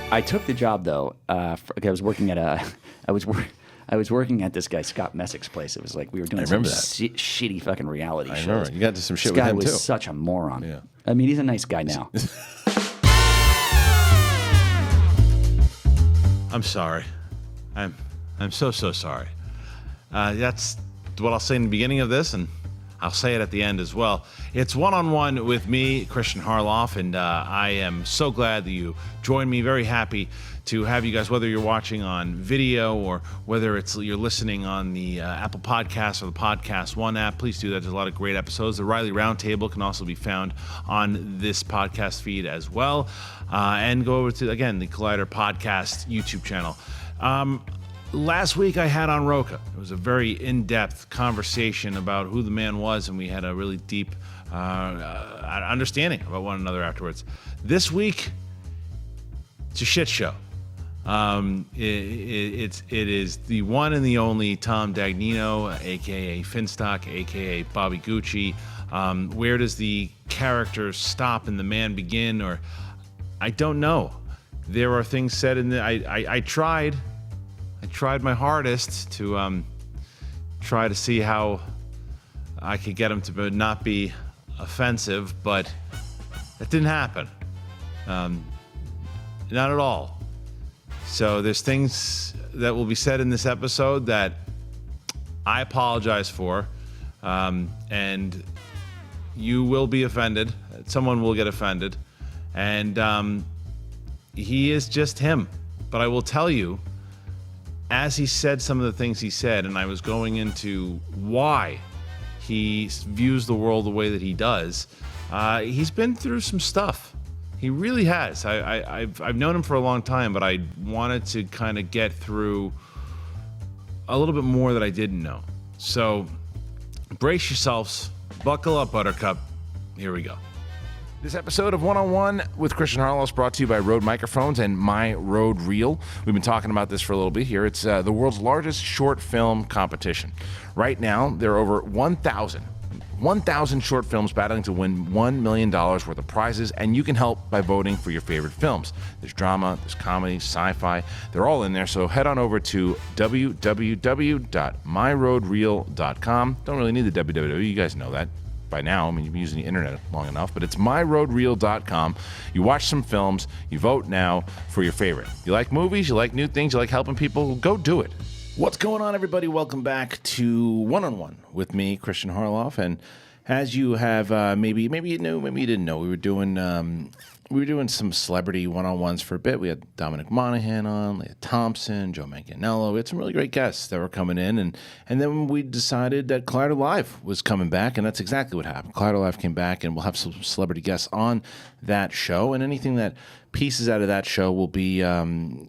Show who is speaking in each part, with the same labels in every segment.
Speaker 1: I took the job though. I was working at I was working at this guy Scott Messick's place. It was like we were doing some shitty fucking reality shows.
Speaker 2: I remember. You got to some shit
Speaker 1: this
Speaker 2: with him too.
Speaker 1: This guy was such a moron.
Speaker 2: Yeah.
Speaker 1: I mean, he's a nice guy now.
Speaker 3: I'm sorry. I'm so sorry. That's what I'll say in the beginning of this, and I'll say it at the end as well. It's one-on-one with me, Kristian Harloff, and I am so glad that you joined me. Very happy to have you guys, whether you're watching on video or whether you're listening on the Apple Podcasts or the Podcast One app. Please do that. There's a lot of great episodes. The Riley Roundtable can also be found on this podcast feed as well. And go over to, again, the Collider Podcast YouTube channel. Last week I had on Rocha. It was a very in-depth conversation about who the man was, and we had a really deep understanding about one another afterwards. This week, it's a shit show. It is the one and the only Tom Dagnino, a.k.a. Finstock, a.k.a. Bobby Gucci. Where does the character stop and the man begin? Or I don't know. There are things said in the... I tried my hardest to try to see how I could get him to not be offensive, but that didn't happen. Not at all. So there's things that will be said in this episode that I apologize for, and you will be offended. Someone will get offended, and he is just him. But I will tell you, as he said some of the things he said, and I was going into why he views the world the way that he does, he's been through some stuff. He really has. I've known him for a long time, but I wanted to kind of get through a little bit more that I didn't know. So brace yourselves, buckle up, Buttercup. Here we go.
Speaker 2: This episode of One-on-One with Kristian Harloff is brought to you by Rode Microphones and My Rode Reel. We've been talking about this for a little bit here. It's the world's largest short film competition. Right now, there are over 1,000 short films battling to win $1 million worth of prizes, and you can help by voting for your favorite films. There's drama, there's comedy, sci-fi. They're all in there, so head on over to www.myroadreel.com. Don't really need the www. You guys know that by now. I mean, you've been using the internet long enough, but it's myroadreel.com. You watch some films, you vote now for your favorite. You like movies, you like new things, you like helping people, go do it. What's going on, everybody? Welcome back to One-on-One with me, Kristian Harloff. And as you have maybe you knew, maybe you didn't know, we were doing some celebrity one-on-ones for a bit. We had Dominic Monaghan on, Leah Thompson, Joe Manganiello. We had some really great guests that were coming in, and then we decided that Collider Live was coming back, and that's exactly what happened. Collider Live came back, and we'll have some celebrity guests on that show, and anything that pieces out of that show will be, on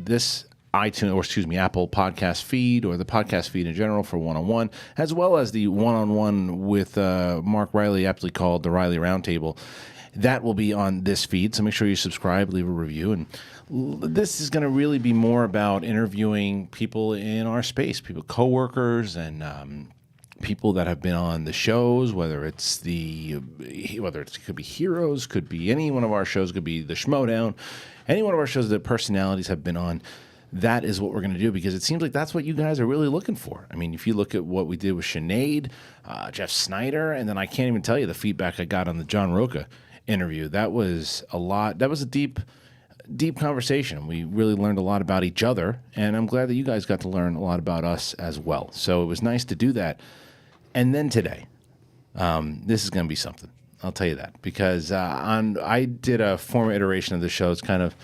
Speaker 2: this iTunes, or excuse me, Apple podcast feed, or the podcast feed in general for One-on-One, as well as the One-on-One with Mark Riley, aptly called the Riley Roundtable. That will be on this feed, so make sure you subscribe, leave a review. And this is going to really be more about interviewing people in our space, people, coworkers, and people that have been on the shows, whether it could be Heroes, could be any one of our shows, could be the Schmoedown, any one of our shows that personalities have been on. That is what we're going to do, because it seems like that's what you guys are really looking for. I mean, if you look at what we did with Sinead, Jeff Snyder, and then I can't even tell you the feedback I got on the John Rocha interview. That was a lot. That was a deep conversation. We really learned a lot about each other, and I'm glad that you guys got to learn a lot about us as well. So it was nice to do that. And then today, this is going to be something. I'll tell you that, because I did a former iteration of the show. It's kind of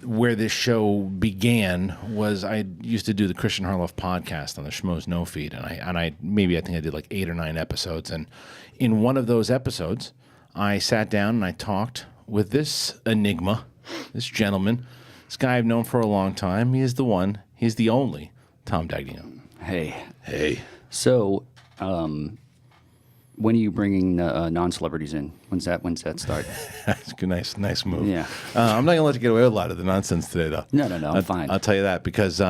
Speaker 2: where this show began. Was I used to do the Kristian Harloff podcast on the Schmoes Know feed, and I think I did like 8 or 9 episodes. And in one of those episodes, I sat down and I talked with this enigma, this gentleman, this guy I've known for a long time. He is the one, he's the only Tom Dagnino.
Speaker 1: Hey. So, when are you bringing non-celebrities in? When's that start?
Speaker 2: That's a nice move.
Speaker 1: Yeah.
Speaker 2: I'm not going to let you get away with a lot of the nonsense today, though.
Speaker 1: No, I'm fine.
Speaker 2: I'll tell you that, because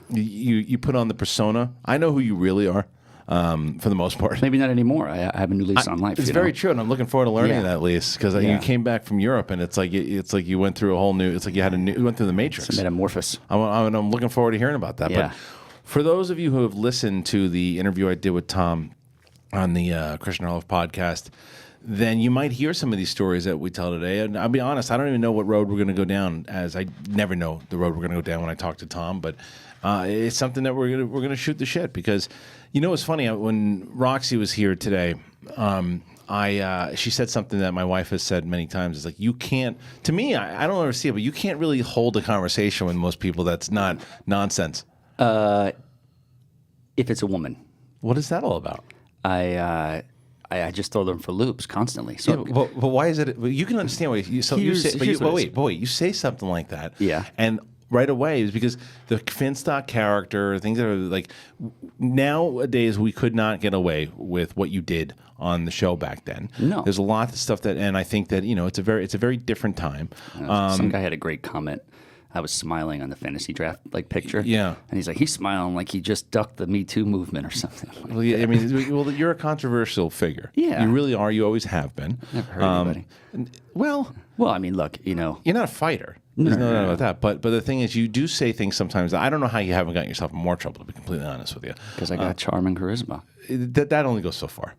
Speaker 2: you put on the persona. I know who you really are. for the most part.
Speaker 1: Maybe not anymore. I have a new lease on life.
Speaker 2: It's very true, and I'm looking forward to learning that lease because you came back from Europe, and it's like you went through a whole new. It's like you went through the Matrix.
Speaker 1: It's a metamorphosis.
Speaker 2: I'm looking forward to hearing about that.
Speaker 1: Yeah.
Speaker 2: But for those of you who have listened to the interview I did with Tom on the Kristian Harloff podcast, then you might hear some of these stories that we tell today. And I'll be honest, I don't even know what road we're going to go down. As I never know the road we're going to go down when I talk to Tom, but it's something that we're gonna shoot the shit because it's funny when Roxy was here today. She said something that my wife has said many times. It's like you can't. To me, I don't ever see it, but you can't really hold a conversation with most people that's not nonsense.
Speaker 1: If it's a woman,
Speaker 2: what is that all about?
Speaker 1: I just throw them for loops constantly. So,
Speaker 2: but why is it? You can understand why you say. Wait, you say something like that.
Speaker 1: Yeah.
Speaker 2: And right away is because the Finstock character, things that are like nowadays we could not get away with what you did on the show back then.
Speaker 1: No.
Speaker 2: There's a lot of stuff that, and I think that it's a very different time.
Speaker 1: Some guy had a great comment. I was smiling on the fantasy draft picture.
Speaker 2: Yeah.
Speaker 1: And he's like, he's smiling like he just ducked the Me Too movement or something.
Speaker 2: Well, yeah, I mean, you're a controversial figure.
Speaker 1: Yeah.
Speaker 2: You really are. You always have been.
Speaker 1: Never hurt anybody.
Speaker 2: Well,
Speaker 1: I mean, look,
Speaker 2: you're not a fighter. There's no doubt about that. But the thing is, you do say things sometimes. I don't know how you haven't gotten yourself in more trouble, to be completely honest with you.
Speaker 1: Because I got charm and charisma.
Speaker 2: That only goes so far.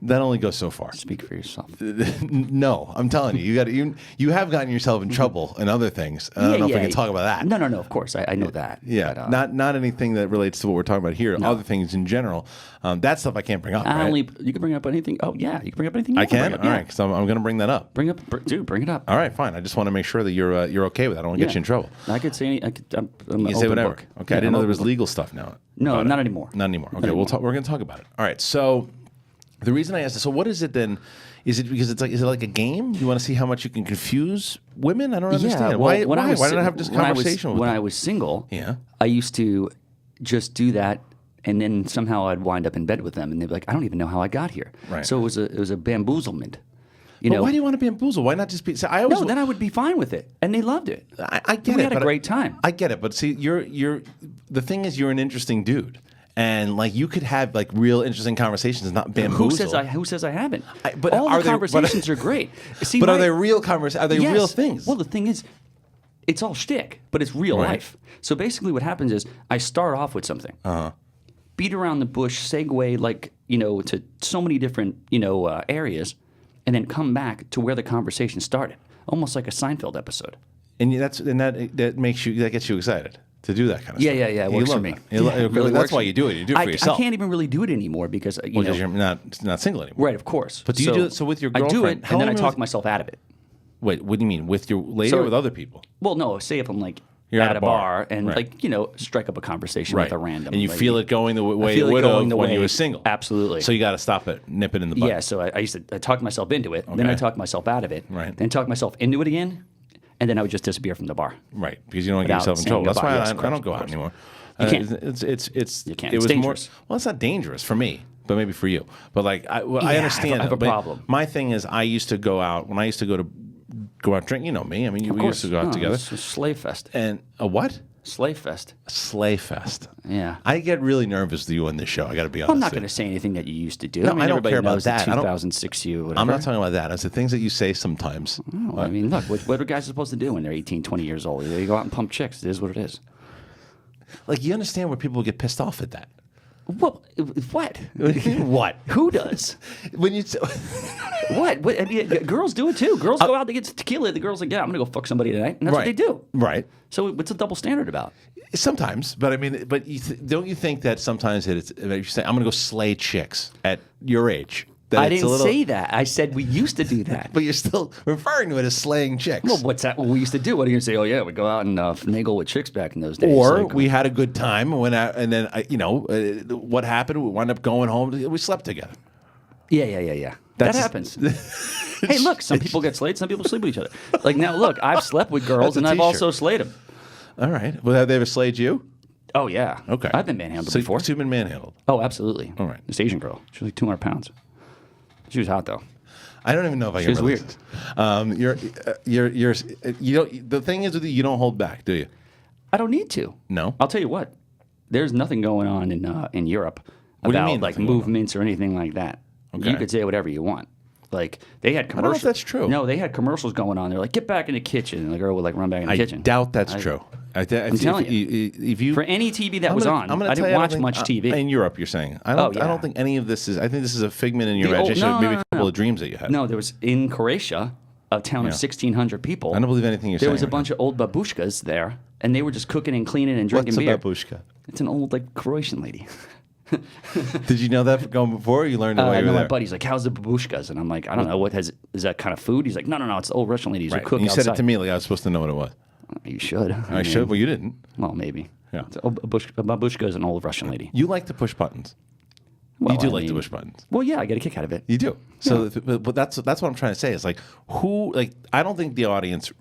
Speaker 2: That only goes so far.
Speaker 1: Speak for yourself.
Speaker 2: No, I'm telling you, you have gotten yourself in trouble in other things. I don't know if we can talk about that.
Speaker 1: No, of course, I know that.
Speaker 2: Yeah, but, not anything that relates to what we're talking about here. No. Other things in general. That stuff I can't bring up.
Speaker 1: You can bring up anything. Oh yeah, you can bring up anything.
Speaker 2: I can. All right, because I'm going to bring that up.
Speaker 1: Bring it up.
Speaker 2: All right, fine. I just want to make sure that you're okay with that. I don't want to get you in trouble.
Speaker 1: I could say any. I'm
Speaker 2: you can say whatever.
Speaker 1: Book.
Speaker 2: Okay, I didn't know there was legal stuff now.
Speaker 1: No, not anymore.
Speaker 2: Not anymore. Okay, we're going to talk about it. All right, so. The reason I asked this, so what is it then? Is it because is it like a game? You want to see how much you can confuse women? I don't understand.
Speaker 1: Yeah,
Speaker 2: why don't I have this conversation with them?
Speaker 1: When I was single,
Speaker 2: yeah.
Speaker 1: I used to just do that, and then somehow I'd wind up in bed with them, and they'd be like, I don't even know how I got here.
Speaker 2: Right.
Speaker 1: So it was a bamboozlement.
Speaker 2: But why do you want to bamboozle? Why not just be? So
Speaker 1: then I would be fine with it, and they loved it.
Speaker 2: I get it.
Speaker 1: We had a great time.
Speaker 2: I get it, but see, the thing is, you're an interesting dude. And you could have real interesting conversations, not bamboozle.
Speaker 1: Who says I haven't?
Speaker 2: But
Speaker 1: all the conversations are great. See,
Speaker 2: but are they real conversations? Are they real things?
Speaker 1: Well, the thing is, it's all shtick, but it's real life. So basically, what happens is I start off with something, beat around the bush, segue to so many different areas, and then come back to where the conversation started, almost like a Seinfeld episode.
Speaker 2: And that gets you excited. To do that kind of stuff.
Speaker 1: Yeah. It works for me.
Speaker 2: That's why you do it. You do it for yourself.
Speaker 1: I can't even really do it anymore because
Speaker 2: you're not single anymore.
Speaker 1: Right, of course.
Speaker 2: But do you do it with your girlfriend?
Speaker 1: I do it, and then I talk myself out of it.
Speaker 2: Wait, what do you mean? With your lady or with other people?
Speaker 1: Well, no. Say if I'm you're at a bar and strike up a conversation with a random.
Speaker 2: And you feel it going the way it would have when you were single.
Speaker 1: Absolutely.
Speaker 2: So you got to stop it, nip it in the butt.
Speaker 1: Yeah. So I talk myself into it, then I talk myself out of it, then talk myself into it again. And then I would just disappear from the bar.
Speaker 2: Right, because you don't want to get yourself in trouble. That's why I don't go out anymore.
Speaker 1: You can't.
Speaker 2: You
Speaker 1: can't. It's dangerous.
Speaker 2: It's not dangerous for me, but maybe for you. But I understand.
Speaker 1: I have a problem.
Speaker 2: My thing is, I used to go out when I used to go out drink. You know me. I mean, we used to go out together.
Speaker 1: It's a slave fest.
Speaker 2: And a what?
Speaker 1: Slave fest.
Speaker 2: Slave fest.
Speaker 1: Yeah.
Speaker 2: I get really nervous with you on this show. I got to be honest.
Speaker 1: I'm not going to say anything that you used to do.
Speaker 2: No, I don't care about that.
Speaker 1: 2006 you. Whatever.
Speaker 2: I'm not talking about that. It's the things that you say sometimes.
Speaker 1: Oh, I mean, look, what are guys supposed to do when they're 18, 20 years old? They go out and pump chicks. It is what it is.
Speaker 2: You understand where people get pissed off at that.
Speaker 1: Well, what?
Speaker 2: What?
Speaker 1: Who does?
Speaker 2: When you
Speaker 1: what? I mean, girls do it too. Girls go out to get tequila. The girl's like, "Yeah, I'm gonna go fuck somebody tonight," and that's what they do.
Speaker 2: Right.
Speaker 1: So what's the double standard about?
Speaker 2: Sometimes, but I mean, don't you think that sometimes you say, "I'm gonna go slay chicks" at your age?
Speaker 1: I didn't say that. I said we used to do that.
Speaker 2: But you're still referring to it as slaying chicks.
Speaker 1: Well, what's that? What we used to do? What are you going to say? Oh, yeah, we go out and finagle with chicks back in those days.
Speaker 2: Or we had a good time, went out, and then, what happened? We wound up going home. We slept together.
Speaker 1: Yeah. That happens. Hey, look, some people get slayed, some people sleep with each other. Now, look, I've slept with girls, and I've also slayed them.
Speaker 2: All right. Well, have they ever slayed you?
Speaker 1: Oh, yeah.
Speaker 2: Okay.
Speaker 1: I've been manhandled before.
Speaker 2: So you've been manhandled?
Speaker 1: Oh, absolutely.
Speaker 2: All right.
Speaker 1: This Asian girl. She was 200 pounds. She was hot, though.
Speaker 2: I don't even know if I can.
Speaker 1: She was weird.
Speaker 2: The thing is with you don't hold back, do you?
Speaker 1: I don't need to.
Speaker 2: No.
Speaker 1: I'll tell you what. There's nothing going on in Europe
Speaker 2: What do you
Speaker 1: about
Speaker 2: mean,
Speaker 1: like
Speaker 2: nothing going on?
Speaker 1: movements or anything like that.
Speaker 2: Okay.
Speaker 1: You could say whatever you want. Like they had commercials.
Speaker 2: don't know if that's true.
Speaker 1: No, they had commercials going on. They're like, get back in the kitchen. And the girl would like run back in the
Speaker 2: I
Speaker 1: kitchen.
Speaker 2: doubt that's true. I'm
Speaker 1: telling
Speaker 2: if you
Speaker 1: For any TV that was on,
Speaker 2: I'm gonna
Speaker 1: I
Speaker 2: tell
Speaker 1: didn't
Speaker 2: you,
Speaker 1: watch much TV.
Speaker 2: In Europe, you're saying. I
Speaker 1: Oh,
Speaker 2: don't
Speaker 1: yeah.
Speaker 2: think any of this is. I think this is a figment in your
Speaker 1: The old-
Speaker 2: imagination.
Speaker 1: no,
Speaker 2: Maybe
Speaker 1: no,
Speaker 2: a couple of dreams that you had.
Speaker 1: No, there was in Croatia, a town of
Speaker 2: Yeah.
Speaker 1: 1,600 people.
Speaker 2: I don't believe anything you're
Speaker 1: There
Speaker 2: saying.
Speaker 1: was a
Speaker 2: right
Speaker 1: bunch of old babushkas there, and they were just cooking and cleaning and
Speaker 2: now.
Speaker 1: drinking
Speaker 2: What's
Speaker 1: beer.
Speaker 2: a babushka?
Speaker 1: It's an old like Croatian lady.
Speaker 2: Did you know that going before? Or you learned it while
Speaker 1: I
Speaker 2: you
Speaker 1: know
Speaker 2: were
Speaker 1: my
Speaker 2: there.
Speaker 1: buddy's like, "How's the babushkas?" And I'm like, "I don't know. Is that kind of food?" He's like, "No. It's the old Russian ladies
Speaker 2: Right.
Speaker 1: who cook
Speaker 2: And you
Speaker 1: outside."
Speaker 2: said it to me like I was supposed to know what it was.
Speaker 1: You should.
Speaker 2: I should. Well, you didn't.
Speaker 1: Well, maybe.
Speaker 2: Yeah.
Speaker 1: A babushka is an old Russian lady.
Speaker 2: You like to push buttons.
Speaker 1: Well,
Speaker 2: you do
Speaker 1: I
Speaker 2: like to
Speaker 1: mean-
Speaker 2: push buttons.
Speaker 1: Well, yeah, I get a kick out of it.
Speaker 2: You do. So, but that's what I'm trying to say. Is like who like I don't think the audience.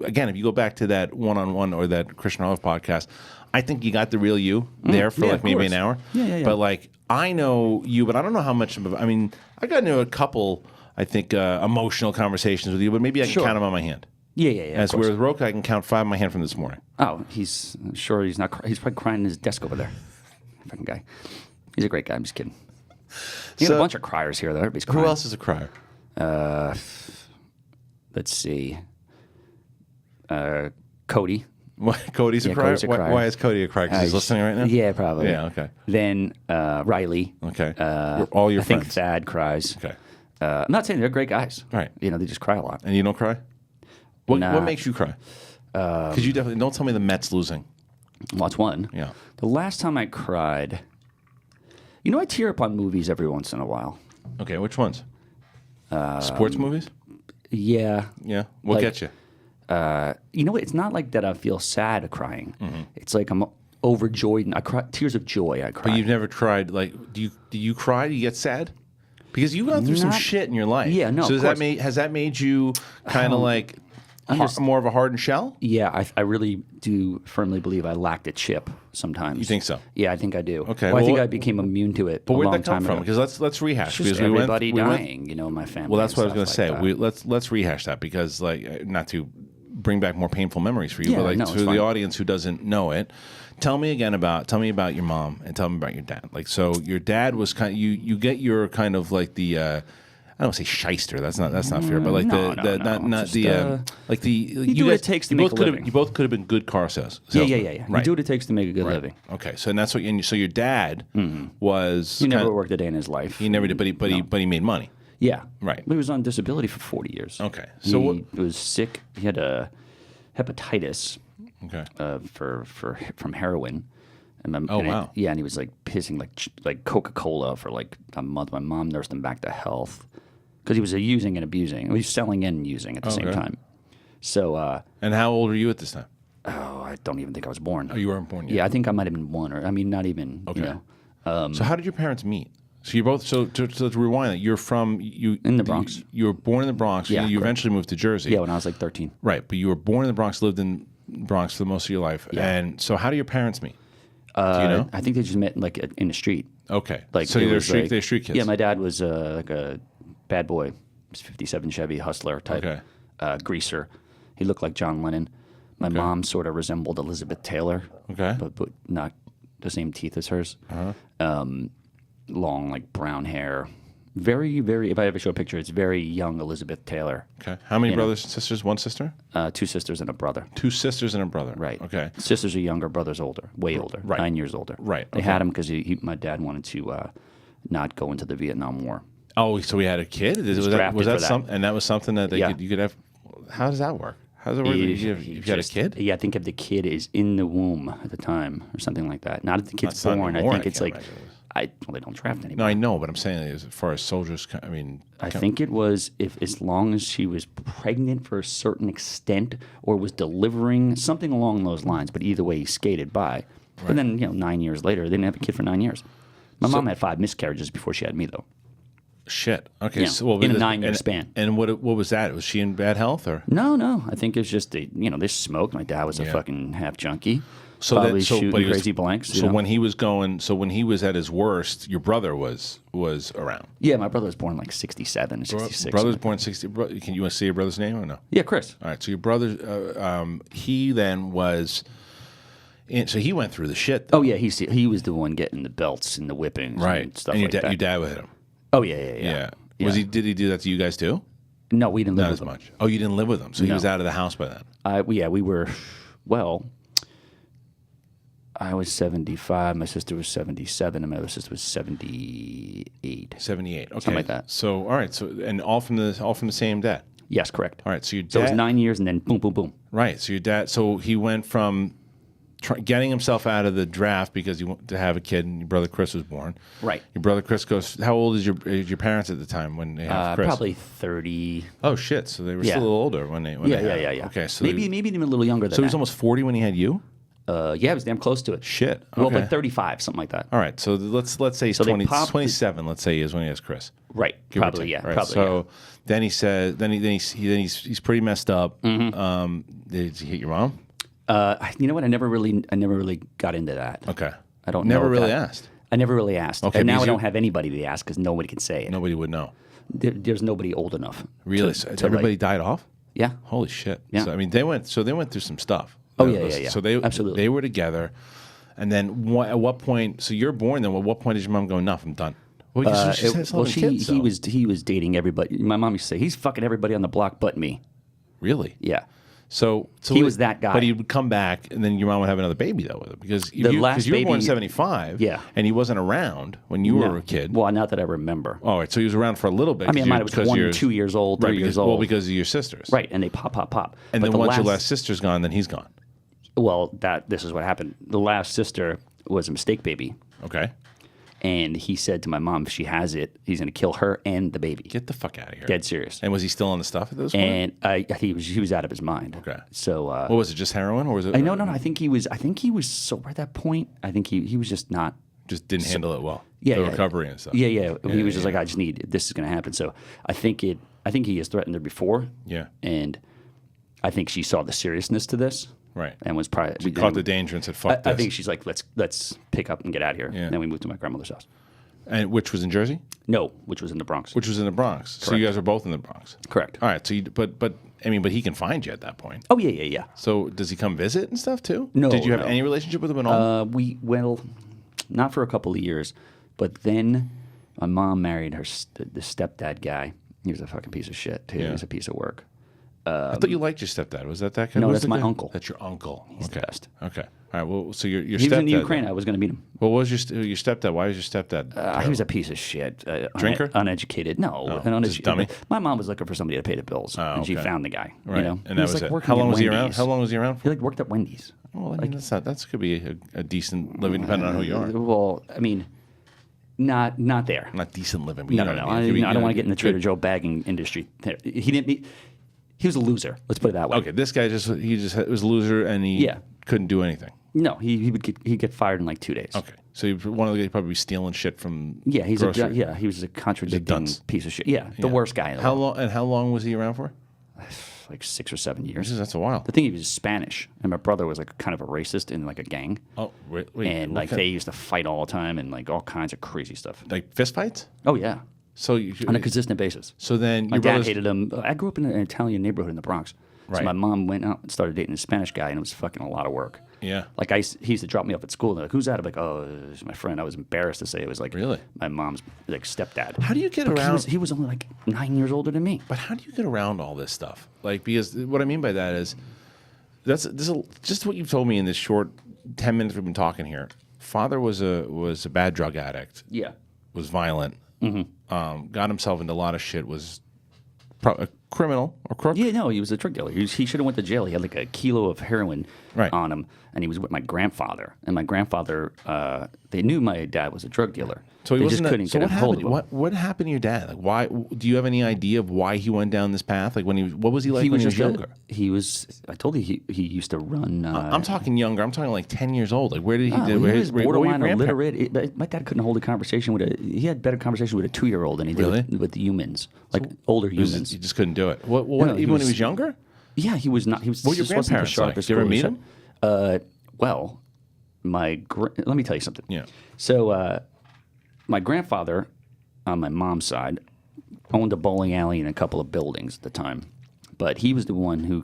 Speaker 2: Again, if you go back to that one-on-one or that Kristian Harloff podcast, I think you got the real you there for
Speaker 1: yeah,
Speaker 2: like
Speaker 1: of
Speaker 2: maybe
Speaker 1: course.
Speaker 2: an hour.
Speaker 1: Yeah.
Speaker 2: But like I know you, but I don't know how much. I mean, I got into a couple. I think emotional conversations with you, but maybe I can
Speaker 1: Sure.
Speaker 2: count them on my hand.
Speaker 1: Yeah.
Speaker 2: As
Speaker 1: of course.
Speaker 2: with Roka, I can count 5 on my hand from this morning.
Speaker 1: Oh, he's sure he's not. He's probably crying in his desk over there. Fucking guy. He's a great guy. I'm just kidding. You got
Speaker 2: So-
Speaker 1: a bunch of criers here, though. Everybody's crying.
Speaker 2: Who else is a crier?
Speaker 1: Let's see. Cody.
Speaker 2: Why, Cody's a
Speaker 1: Yeah,
Speaker 2: crier?
Speaker 1: Cody's a crier.
Speaker 2: Why is Cody a crier? Because he's listening right now?
Speaker 1: Yeah, probably.
Speaker 2: Yeah, okay.
Speaker 1: Then Riley.
Speaker 2: Okay. All your
Speaker 1: I think
Speaker 2: friends.
Speaker 1: Thad cries.
Speaker 2: Okay.
Speaker 1: I'm not saying they're great guys.
Speaker 2: Right.
Speaker 1: You know, they just cry a lot.
Speaker 2: And you don't cry? What
Speaker 1: Nah.
Speaker 2: makes you cry? Because you definitely don't tell me the Mets losing.
Speaker 1: Well, that's one.
Speaker 2: Yeah.
Speaker 1: The last time I cried, you know, I tear up on movies every once in a while.
Speaker 2: Okay, which ones? Sports movies?
Speaker 1: Yeah.
Speaker 2: Yeah. What
Speaker 1: like-
Speaker 2: gets you?
Speaker 1: You know what? It's not like that I feel sad crying.
Speaker 2: Mm-hmm.
Speaker 1: It's like I'm overjoyed and I cry tears of joy. I cry.
Speaker 2: But you've never tried, like, do you cry? Do you get sad? Because you've gone through some
Speaker 1: Not-
Speaker 2: shit in your life.
Speaker 1: Yeah, no,
Speaker 2: So
Speaker 1: of
Speaker 2: has that made you kind of like more of a hardened shell?
Speaker 1: Yeah, I really do firmly believe I lacked a chip sometimes.
Speaker 2: You think so?
Speaker 1: Yeah, I think I do.
Speaker 2: Okay,
Speaker 1: Well, I think
Speaker 2: well,
Speaker 1: I became immune to it
Speaker 2: But
Speaker 1: a
Speaker 2: where'd
Speaker 1: long
Speaker 2: that come
Speaker 1: time
Speaker 2: from?
Speaker 1: ago.
Speaker 2: Because let's rehash.
Speaker 1: Just
Speaker 2: because
Speaker 1: everybody
Speaker 2: we went-
Speaker 1: dying, you know, in my family.
Speaker 2: Well, that's
Speaker 1: and
Speaker 2: what I was
Speaker 1: stuff
Speaker 2: going to say.
Speaker 1: like that.
Speaker 2: Let's rehash that because, like, not to bring back more painful memories for you,
Speaker 1: Yeah,
Speaker 2: but like
Speaker 1: no,
Speaker 2: to
Speaker 1: it's
Speaker 2: the
Speaker 1: fine.
Speaker 2: audience who doesn't know it, tell me about your mom and tell me about your dad. Like, so your dad was kind of, you get your kind of like the. I don't want to say shyster. That's not fair. But like
Speaker 1: No,
Speaker 2: the
Speaker 1: no.
Speaker 2: not
Speaker 1: Just,
Speaker 2: the like the you
Speaker 1: do what
Speaker 2: guys-
Speaker 1: it takes to
Speaker 2: you
Speaker 1: make
Speaker 2: both
Speaker 1: a
Speaker 2: could have
Speaker 1: living.
Speaker 2: you both could have been good car sales.
Speaker 1: Yeah.
Speaker 2: Right.
Speaker 1: You do what it takes to make a good living.
Speaker 2: Okay, so and that's what. And so your dad was.
Speaker 1: He never
Speaker 2: kinda-
Speaker 1: worked a day in his life.
Speaker 2: He never did, but he made money.
Speaker 1: Yeah.
Speaker 2: Right.
Speaker 1: He was on disability for 40 years.
Speaker 2: Okay. So
Speaker 1: he
Speaker 2: what-
Speaker 1: was sick. He had a hepatitis
Speaker 2: Okay.
Speaker 1: from heroin. And
Speaker 2: Oh,
Speaker 1: and
Speaker 2: wow.
Speaker 1: Yeah, and he was like pissing like Coca-Cola for like a month. My mom nursed him back to health because he was using and abusing. He was selling and using at the same
Speaker 2: Okay.
Speaker 1: time. So,
Speaker 2: And how old were you at this time?
Speaker 1: I don't even think I was born.
Speaker 2: Oh, you weren't born yet.
Speaker 1: Yeah, I think I might have been one, or I mean, not even.
Speaker 2: Okay.
Speaker 1: You know.
Speaker 2: So how did your parents meet? So you both. So to rewind it, you're from you
Speaker 1: In the Bronx.
Speaker 2: You were born in the Bronx.
Speaker 1: Yeah,
Speaker 2: You
Speaker 1: correct.
Speaker 2: eventually moved to Jersey.
Speaker 1: Yeah, when I was like 13.
Speaker 2: Right, but you were born in the Bronx, lived in Bronx for most of your life.
Speaker 1: Yeah.
Speaker 2: And so how do your parents meet? Do you know?
Speaker 1: I think they just met like in the street.
Speaker 2: Okay.
Speaker 1: Like
Speaker 2: so
Speaker 1: it
Speaker 2: they're
Speaker 1: was
Speaker 2: street.
Speaker 1: like-
Speaker 2: They're street kids.
Speaker 1: Yeah, my dad was like a bad boy, 57 Chevy hustler type,
Speaker 2: Okay.
Speaker 1: greaser. He looked like John Lennon. My mom sort of resembled Elizabeth Taylor.
Speaker 2: Okay. Uh-huh.
Speaker 1: but not the same teeth as hers. Long like brown hair. Very, very. If I ever show a picture, it's very young Elizabeth Taylor.
Speaker 2: Okay. How many
Speaker 1: You know.
Speaker 2: brothers and sisters? One sister?
Speaker 1: 2 sisters and a brother.
Speaker 2: 2 sisters and a brother.
Speaker 1: Right.
Speaker 2: Okay.
Speaker 1: Sisters are younger, brother's older, way older,
Speaker 2: Right.
Speaker 1: 9 years older.
Speaker 2: Right,
Speaker 1: They
Speaker 2: okay.
Speaker 1: had him because my dad wanted to not go into the Vietnam War.
Speaker 2: Oh, so we had a kid? Was
Speaker 1: drafted for that.
Speaker 2: something? And that was something that
Speaker 1: Yeah.
Speaker 2: you could have. How does that work? How does it work? If you had a kid?
Speaker 1: Yeah, I think if the kid is in the womb at the time or something like that. Not if the kid's
Speaker 2: That's not
Speaker 1: born. I
Speaker 2: anymore,
Speaker 1: think
Speaker 2: I
Speaker 1: it's
Speaker 2: can't
Speaker 1: like,
Speaker 2: imagine
Speaker 1: well, they don't draft
Speaker 2: No,
Speaker 1: anymore.
Speaker 2: I know, but I'm saying as far as soldiers, I mean,
Speaker 1: I think it was if as long as she was pregnant for a certain extent or was delivering something along those lines. But either way, he skated by. And then 9 years later, they didn't have a kid for 9 years. My mom had 5 miscarriages before she had me, though.
Speaker 2: shit. Okay,
Speaker 1: Yeah,
Speaker 2: so
Speaker 1: in a 9-year span.
Speaker 2: And what was that? Was she in bad health or?
Speaker 1: No. I think it's just they smoked. My dad was a
Speaker 2: Yeah.
Speaker 1: fucking half junkie.
Speaker 2: So
Speaker 1: Probably
Speaker 2: that, so,
Speaker 1: shooting
Speaker 2: but he was-
Speaker 1: crazy blanks.
Speaker 2: So when he was when he was at his worst, your brother was around.
Speaker 1: Yeah, my brother was born like 67, 66.
Speaker 2: Brother's born 60. Can you want to say your brother's name or no?
Speaker 1: Yeah, Chris.
Speaker 2: All right. So your brother, he then was. And so he went through the shit. Though.
Speaker 1: Oh yeah, he was the one getting the belts and the whippings and stuff
Speaker 2: and
Speaker 1: like that.
Speaker 2: Your dad would hit him.
Speaker 1: Oh yeah.
Speaker 2: Was he? Did he do that to you guys too?
Speaker 1: No, we didn't live
Speaker 2: Not
Speaker 1: with
Speaker 2: as
Speaker 1: him.
Speaker 2: much. Oh, you didn't live with him, so he
Speaker 1: No.
Speaker 2: was out of the house by then.
Speaker 1: We were. Well, I was 75. My sister was 77, and my other sister was 78.
Speaker 2: 78. Okay,
Speaker 1: Something like that.
Speaker 2: So all right. So and all from the same dad.
Speaker 1: Yes, correct.
Speaker 2: All right. So your dad.
Speaker 1: So it was 9 years, and then boom, boom, boom.
Speaker 2: Right. So your dad. So he went from getting himself out of the draft because he wanted to have a kid, and your brother Chris was born.
Speaker 1: Right.
Speaker 2: Your brother Chris goes. How old is your parents at the time when they have Chris?
Speaker 1: Probably 30.
Speaker 2: Oh shit! So they were
Speaker 1: Yeah.
Speaker 2: still a little older when they.
Speaker 1: Yeah.
Speaker 2: Okay. So
Speaker 1: maybe even a little younger than
Speaker 2: So he was
Speaker 1: that.
Speaker 2: almost 40 when he had you.
Speaker 1: Yeah, it was damn close to it.
Speaker 2: Shit. Okay.
Speaker 1: Well, like 35, something like that.
Speaker 2: All right. So let's say he's
Speaker 1: So they
Speaker 2: 27. Let's say he is when he has Chris.
Speaker 1: Right.
Speaker 2: Give or
Speaker 1: Probably,
Speaker 2: take,
Speaker 1: yeah.
Speaker 2: right?
Speaker 1: Probably.
Speaker 2: So then he says, he's pretty messed up.
Speaker 1: Mm-hmm.
Speaker 2: Did he hit your mom?
Speaker 1: You know what? I never really got into that.
Speaker 2: Okay.
Speaker 1: I don't
Speaker 2: Never
Speaker 1: know.
Speaker 2: really asked.
Speaker 1: I never really asked.
Speaker 2: Okay,
Speaker 1: And now
Speaker 2: because
Speaker 1: I don't
Speaker 2: you-
Speaker 1: have anybody to ask because nobody can say it.
Speaker 2: Nobody would know.
Speaker 1: There's nobody old enough.
Speaker 2: Really?
Speaker 1: to-
Speaker 2: So
Speaker 1: to,
Speaker 2: everybody
Speaker 1: like-
Speaker 2: died off?
Speaker 1: Yeah.
Speaker 2: Holy shit.
Speaker 1: Yeah.
Speaker 2: So I mean, they went through some stuff.
Speaker 1: Oh, yeah.
Speaker 2: So they
Speaker 1: Absolutely.
Speaker 2: they were together, and then at what point? So you're born. Then at what point did your mom go? Enough. I'm done. Well, she has
Speaker 1: Well,
Speaker 2: kids,
Speaker 1: he
Speaker 2: though.
Speaker 1: was dating everybody. My mom used to say he's fucking everybody on the block but me.
Speaker 2: Really.
Speaker 1: Yeah.
Speaker 2: So
Speaker 1: He was that guy.
Speaker 2: But he would come back, and then your mom would have another baby though with him because
Speaker 1: last
Speaker 2: you were born in
Speaker 1: baby-
Speaker 2: '75.
Speaker 1: Yeah.
Speaker 2: And he wasn't around when you were a kid.
Speaker 1: Well, not that I remember.
Speaker 2: All right, so he was around for a little bit.
Speaker 1: I mean, I might have
Speaker 2: because
Speaker 1: was 1
Speaker 2: you're-
Speaker 1: or 2 years old, 3
Speaker 2: right,
Speaker 1: years
Speaker 2: because,
Speaker 1: old.
Speaker 2: Well, because of your sisters.
Speaker 1: Right, and they pop.
Speaker 2: And
Speaker 1: But
Speaker 2: then
Speaker 1: the
Speaker 2: once your last sister's gone, then he's gone.
Speaker 1: Well, this is what happened. The last sister was a mistake baby,
Speaker 2: Okay.
Speaker 1: and he said to my mom, if she has it, he's going to kill her and the baby.
Speaker 2: Get the fuck out of here.
Speaker 1: Dead serious.
Speaker 2: And was he still on the stuff at this point?
Speaker 1: And he was out of his mind.
Speaker 2: Okay.
Speaker 1: So
Speaker 2: What was it? Just heroin, or was it?
Speaker 1: no. I think he was sober at that point. I think he was just not.
Speaker 2: Just didn't handle it well.
Speaker 1: Yeah,
Speaker 2: the
Speaker 1: yeah.
Speaker 2: recovery and stuff.
Speaker 1: Yeah. He was just like, I just need this is going to happen. So I think he has threatened her before.
Speaker 2: Yeah.
Speaker 1: And I think she saw the seriousness to this.
Speaker 2: Right.
Speaker 1: And was probably
Speaker 2: She caught the danger and said, "Fuck this."
Speaker 1: I think she's like, let's pick up and get out of here.
Speaker 2: Yeah.
Speaker 1: And then we moved to my grandmother's house.
Speaker 2: And which was in Jersey,
Speaker 1: No, which was in the Bronx.
Speaker 2: which was in the Bronx. So you guys are both in the Bronx.
Speaker 1: Correct.
Speaker 2: All right. So but he can find you at that point.
Speaker 1: Oh yeah.
Speaker 2: So does he come visit and stuff too?
Speaker 1: No,
Speaker 2: Did you have
Speaker 1: no.
Speaker 2: any relationship with him at all?
Speaker 1: Not for a couple of years, but then my mom married the stepdad guy. He was a fucking piece of shit too.
Speaker 2: Yeah.
Speaker 1: He was a piece of work.
Speaker 2: I thought you liked your stepdad. Was that guy?
Speaker 1: No,
Speaker 2: who's
Speaker 1: that's
Speaker 2: the
Speaker 1: my
Speaker 2: guy?
Speaker 1: uncle.
Speaker 2: That's your uncle.
Speaker 1: He's the best.
Speaker 2: Okay. All right. Well, so your
Speaker 1: He was
Speaker 2: stepdad.
Speaker 1: in Ukraine. I was going to meet him.
Speaker 2: Well, what was your stepdad? Why was your stepdad?
Speaker 1: He was a piece of shit.
Speaker 2: Drinker?
Speaker 1: Uneducated. No, an
Speaker 2: just
Speaker 1: uneducated.
Speaker 2: dummy?
Speaker 1: My mom was looking for somebody to pay the bills, and she
Speaker 2: okay.
Speaker 1: found the guy.
Speaker 2: Right.
Speaker 1: You know,
Speaker 2: And that was
Speaker 1: like
Speaker 2: it.
Speaker 1: working
Speaker 2: How long
Speaker 1: at
Speaker 2: was he around?
Speaker 1: Wendy's.
Speaker 2: How long was he around
Speaker 1: He
Speaker 2: for?
Speaker 1: like worked at Wendy's.
Speaker 2: Well, I mean, that could be a decent living, depending on who you are.
Speaker 1: Well, I mean, not there.
Speaker 2: Not decent living. But
Speaker 1: No,
Speaker 2: you know
Speaker 1: no.
Speaker 2: what I mean.
Speaker 1: I don't want to get in the Trader Joe bagging industry. He was a loser. Let's put it that way.
Speaker 2: Okay, this guy was a loser, and he
Speaker 1: Yeah.
Speaker 2: couldn't do anything.
Speaker 1: No, he'd get fired in like 2 days.
Speaker 2: Okay, so one of the guys probably stealing shit from
Speaker 1: Yeah, he was a contradicting
Speaker 2: dunce.
Speaker 1: piece of shit. Yeah, the worst guy in the
Speaker 2: How
Speaker 1: world.
Speaker 2: long and how long was he around for?
Speaker 1: Like 6 or 7 years.
Speaker 2: Jesus, that's a while.
Speaker 1: The thing, he was Spanish, and my brother was like kind of a racist in like a gang,
Speaker 2: Oh, wait,
Speaker 1: and
Speaker 2: what
Speaker 1: like
Speaker 2: kind-
Speaker 1: they used to fight all the time and like all kinds of crazy stuff.
Speaker 2: like fist fights.
Speaker 1: Oh yeah,
Speaker 2: So
Speaker 1: on a consistent basis.
Speaker 2: so then
Speaker 1: My
Speaker 2: your
Speaker 1: dad
Speaker 2: brothers
Speaker 1: hated him. I grew up in an Italian neighborhood in the Bronx.
Speaker 2: Right.
Speaker 1: So my mom went out and started dating a Spanish guy, and it was fucking a lot of work.
Speaker 2: Yeah.
Speaker 1: Like he used to drop me off at school, and they're like, "Who's that?" I'm like, "Oh, it's my friend." I was embarrassed to say it was like
Speaker 2: Really?
Speaker 1: my mom's like stepdad.
Speaker 2: How do you get
Speaker 1: But
Speaker 2: around?
Speaker 1: He was only like 9 years older than me.
Speaker 2: But how do you get around all this stuff? Like, because what I mean by that is, just what you've told me in this short 10 minutes we've been talking here. Father was a bad drug addict.
Speaker 1: Yeah.
Speaker 2: Was violent. Got himself into a lot of shit. Was a criminal or crook.
Speaker 1: Yeah, no, he was a drug dealer. He should have went to jail. He had like a kilo of heroin
Speaker 2: Right.
Speaker 1: on him, and he was with my grandfather. And my grandfather, they knew my dad was a drug dealer.
Speaker 2: So he
Speaker 1: they
Speaker 2: wasn't.
Speaker 1: just couldn't
Speaker 2: So
Speaker 1: get
Speaker 2: what
Speaker 1: a hold of
Speaker 2: happened?
Speaker 1: him.
Speaker 2: What happened to your dad? Like, why? Do you have any idea of why he went down this path? Like what was he like when he was
Speaker 1: just
Speaker 2: younger?
Speaker 1: He was. I told you he used to run.
Speaker 2: I'm talking younger. I'm talking like 10 years old. Like where did he?
Speaker 1: He
Speaker 2: where
Speaker 1: was
Speaker 2: what were your
Speaker 1: borderline
Speaker 2: grandparents?
Speaker 1: illiterate. My dad couldn't hold a conversation with a. He had better conversation with a 2-year-old than he
Speaker 2: Really?
Speaker 1: did with the humans, like older humans.
Speaker 2: He just couldn't do it. What?
Speaker 1: No,
Speaker 2: Even when he was younger?
Speaker 1: Yeah, he was not. He was.
Speaker 2: What were your
Speaker 1: just wasn't the
Speaker 2: grandparents like?
Speaker 1: sharpest
Speaker 2: Did you ever
Speaker 1: school.
Speaker 2: meet him?
Speaker 1: Well, let me tell you something.
Speaker 2: Yeah.
Speaker 1: So, my grandfather, on my mom's side, owned a bowling alley and a couple of buildings at the time. But he was the one who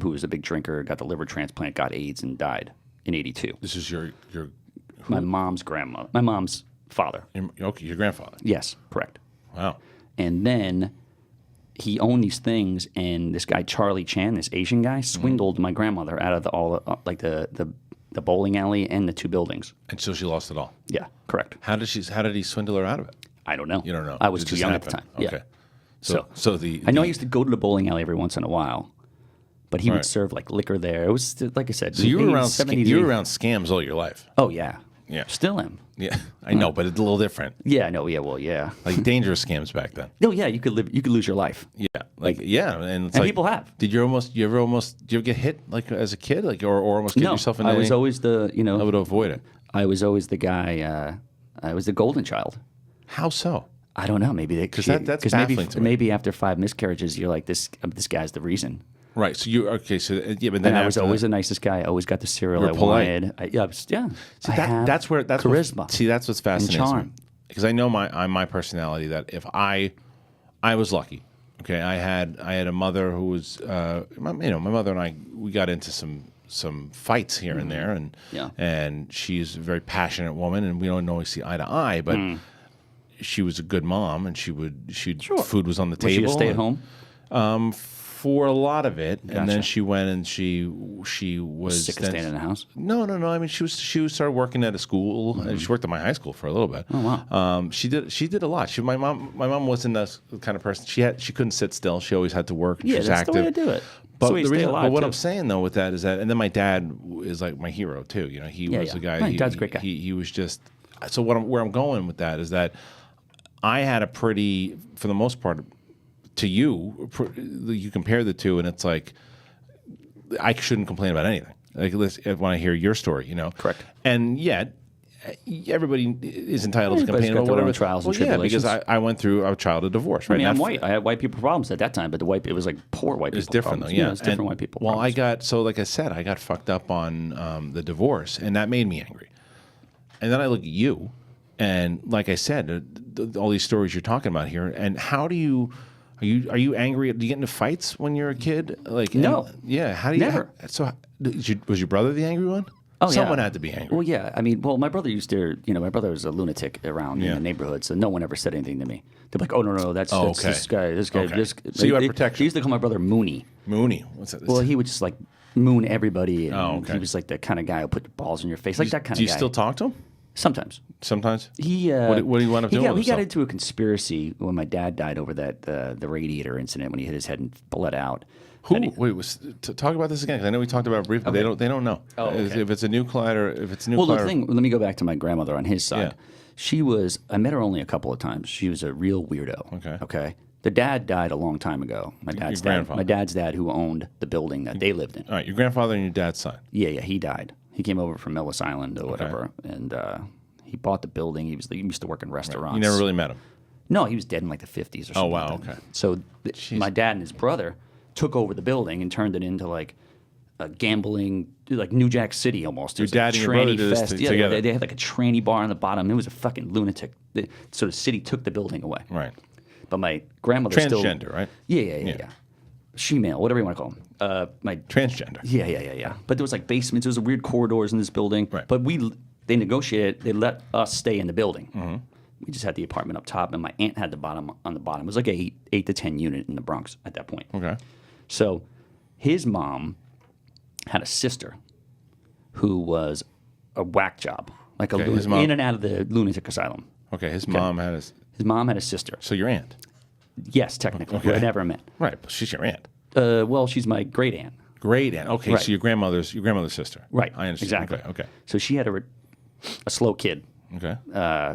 Speaker 1: was a big drinker, got the liver transplant, got AIDS, and died. in '82.
Speaker 3: This is your
Speaker 1: My mom's grandmother. My mom's father.
Speaker 3: your grandfather.
Speaker 1: Yes, correct.
Speaker 3: Wow.
Speaker 1: And then he owned these things, and this guy Charlie Chan, this Asian guy, swindled my grandmother out of the bowling alley and the 2 buildings.
Speaker 3: And so she lost it all.
Speaker 1: Yeah, correct.
Speaker 3: How did he swindle her out of it?
Speaker 1: I don't know.
Speaker 3: You don't know.
Speaker 1: I was
Speaker 3: It
Speaker 1: too
Speaker 3: just
Speaker 1: young
Speaker 3: happened.
Speaker 1: at the time.
Speaker 3: Okay.
Speaker 1: Yeah.
Speaker 3: So
Speaker 1: I know I used to go to the bowling alley every once in a while, but he
Speaker 3: Right.
Speaker 1: would serve like liquor there. It was like I said.
Speaker 3: So you were around
Speaker 1: 70s.
Speaker 3: you were around scams all your life.
Speaker 1: Oh yeah.
Speaker 3: Yeah.
Speaker 1: Still am.
Speaker 3: Yeah, I know, but it's a little different.
Speaker 1: Yeah, I know. Yeah, well, yeah.
Speaker 3: Like dangerous scams back then.
Speaker 1: No, yeah. You could lose your life.
Speaker 3: Yeah, and it's
Speaker 1: And
Speaker 3: like,
Speaker 1: people have.
Speaker 3: Did you ever get hit like as a kid, like or almost get
Speaker 1: No,
Speaker 3: yourself in?
Speaker 1: I was always the
Speaker 3: I would avoid it.
Speaker 1: I was always the guy. I was the golden child.
Speaker 3: How so?
Speaker 1: I don't know. Maybe
Speaker 3: that's baffling to me.
Speaker 1: maybe after 5 miscarriages, you're like this guy's the reason.
Speaker 3: Right. So you So yeah, but then
Speaker 1: And I was
Speaker 3: after
Speaker 1: always
Speaker 3: that,
Speaker 1: the nicest guy. I always got the cereal
Speaker 3: You
Speaker 1: I
Speaker 3: were polite.
Speaker 1: wanted. Yeah.
Speaker 3: See,
Speaker 1: I have
Speaker 3: that's
Speaker 1: charisma.
Speaker 3: That's what's fascinating.
Speaker 1: charm.
Speaker 3: Because I know my personality that if I was lucky. Okay, I had a mother who was my mother and I, we got into some fights here and there, and
Speaker 1: Yeah.
Speaker 3: and she's a very passionate woman, and we don't always see eye to eye, but she was a good mom, and food was on the
Speaker 1: Was she
Speaker 3: table.
Speaker 1: a stay at home?
Speaker 3: For a lot of it, and then
Speaker 1: Gotcha.
Speaker 3: she went and she was
Speaker 1: Sick of staying in the house.
Speaker 3: No. I mean, she started working at a school. And she worked at my high school for a little bit.
Speaker 1: Oh wow.
Speaker 3: She did a lot. My mom wasn't the kind of person. She couldn't sit still. She always had to work.
Speaker 1: Yeah,
Speaker 3: she was
Speaker 1: that's
Speaker 3: active.
Speaker 1: the way to do it.
Speaker 3: But
Speaker 1: That's the way you
Speaker 3: the
Speaker 1: stay
Speaker 3: reason,
Speaker 1: alive,
Speaker 3: what
Speaker 1: too.
Speaker 3: I'm saying though with that is that, and then my dad is like my hero too. You know, he was
Speaker 1: yeah.
Speaker 3: a guy.
Speaker 1: Right, Dad's a great guy.
Speaker 3: He was just. So where I'm going with that is that I had a pretty, for the most part, to you compare the two, and it's like I shouldn't complain about anything. Like when I hear your story, you know,
Speaker 1: Correct.
Speaker 3: And yet, everybody is entitled to
Speaker 1: Everybody's
Speaker 3: complain
Speaker 1: got
Speaker 3: about
Speaker 1: their own
Speaker 3: whatever
Speaker 1: trials and
Speaker 3: Yeah, because
Speaker 1: tribulations.
Speaker 3: I went through a child of divorce. Right?
Speaker 1: I mean,
Speaker 3: And
Speaker 1: I'm white. I had white people problems at that time, but it was like poor white people.
Speaker 3: It's different
Speaker 1: problems.
Speaker 3: though, yeah.
Speaker 1: It's different
Speaker 3: And,
Speaker 1: white people.
Speaker 3: Well,
Speaker 1: problems.
Speaker 3: like I said, I got fucked up on the divorce, and that made me angry. And then I look at you, and like I said, all these stories you're talking about here, and how do you? Are you angry? Do you get into fights when you're a kid? Like
Speaker 1: No.
Speaker 3: Yeah. How do you?
Speaker 1: Never.
Speaker 3: So was your brother the angry one?
Speaker 1: Oh, yeah.
Speaker 3: Someone had to be angry.
Speaker 1: Well, yeah. I mean, my brother my brother was a lunatic around in the neighborhood, so no one ever said anything to me. They're like, oh, no, that's
Speaker 3: okay.
Speaker 1: this guy.
Speaker 3: Okay. So you had protection.
Speaker 1: They used to call my brother Mooney.
Speaker 3: Mooney. What's that?
Speaker 1: Well, he would just like moon everybody, and
Speaker 3: okay.
Speaker 1: he was like the kind of guy who put balls in your face, like that kind
Speaker 3: do
Speaker 1: of
Speaker 3: you
Speaker 1: guy.
Speaker 3: still talk to him?
Speaker 1: Sometimes.
Speaker 3: Sometimes.
Speaker 1: He
Speaker 3: What do you want to do?
Speaker 1: He got into a conspiracy when my dad died over that the radiator incident when he hit his head and bled out.
Speaker 3: Talk about this again, because I know we talked about it briefly.
Speaker 1: Okay.
Speaker 3: They don't know.
Speaker 1: Oh, okay.
Speaker 3: If it's a nuclear, if it's
Speaker 1: Well,
Speaker 3: nuclear.
Speaker 1: the thing. Let me go back to my grandmother on his side.
Speaker 3: Yeah.
Speaker 1: I met her only a couple of times. She was a real weirdo.
Speaker 3: Okay.
Speaker 1: Okay. The dad died a long time ago. My dad's dad.
Speaker 3: grandfather.
Speaker 1: My dad's dad, who owned the building that they lived in.
Speaker 3: All right, your grandfather and your dad's son.
Speaker 1: Yeah, he died. He came over from Ellis Island or whatever, and he bought the building. He used to work in restaurants.
Speaker 3: You never really met him.
Speaker 1: No, he was dead in like the 50s or something.
Speaker 3: Oh, wow,
Speaker 1: like that.
Speaker 3: okay.
Speaker 1: So my dad and his brother took over the building and turned it into like a gambling, like New Jack City almost. It
Speaker 3: Your
Speaker 1: was
Speaker 3: dad
Speaker 1: a
Speaker 3: and your brother
Speaker 1: tranny
Speaker 3: did this
Speaker 1: fest.
Speaker 3: together.
Speaker 1: They had like a tranny bar on the bottom. It was a fucking lunatic. So the city took the building away.
Speaker 3: Right.
Speaker 1: But my grandmother
Speaker 3: Transgender, right?
Speaker 1: Yeah. She-male, whatever you want to call them. My
Speaker 3: Transgender.
Speaker 1: Yeah. But there was like basements. There was weird corridors in this building.
Speaker 3: Right.
Speaker 1: But they negotiated. They let us stay in the building.
Speaker 3: Mm-hmm.
Speaker 1: We just had the apartment up top, and my aunt had the bottom on the bottom. It was like a 8 to 10 unit in the Bronx at that point.
Speaker 3: Okay.
Speaker 1: So his mom had a sister who was a whack job, like
Speaker 3: his mom-
Speaker 1: in and out of the lunatic asylum.
Speaker 3: Okay. His mom had his.
Speaker 1: His mom had a sister.
Speaker 3: So your aunt.
Speaker 1: Yes, technically.
Speaker 3: Okay.
Speaker 1: I never met.
Speaker 3: Right. But she's your aunt.
Speaker 1: Well, she's my great aunt.
Speaker 3: Great aunt. Okay.
Speaker 1: Right.
Speaker 3: So your grandmother's sister.
Speaker 1: Right.
Speaker 3: I understand.
Speaker 1: Exactly.
Speaker 3: Okay.
Speaker 1: So she had a slow kid.
Speaker 3: Okay.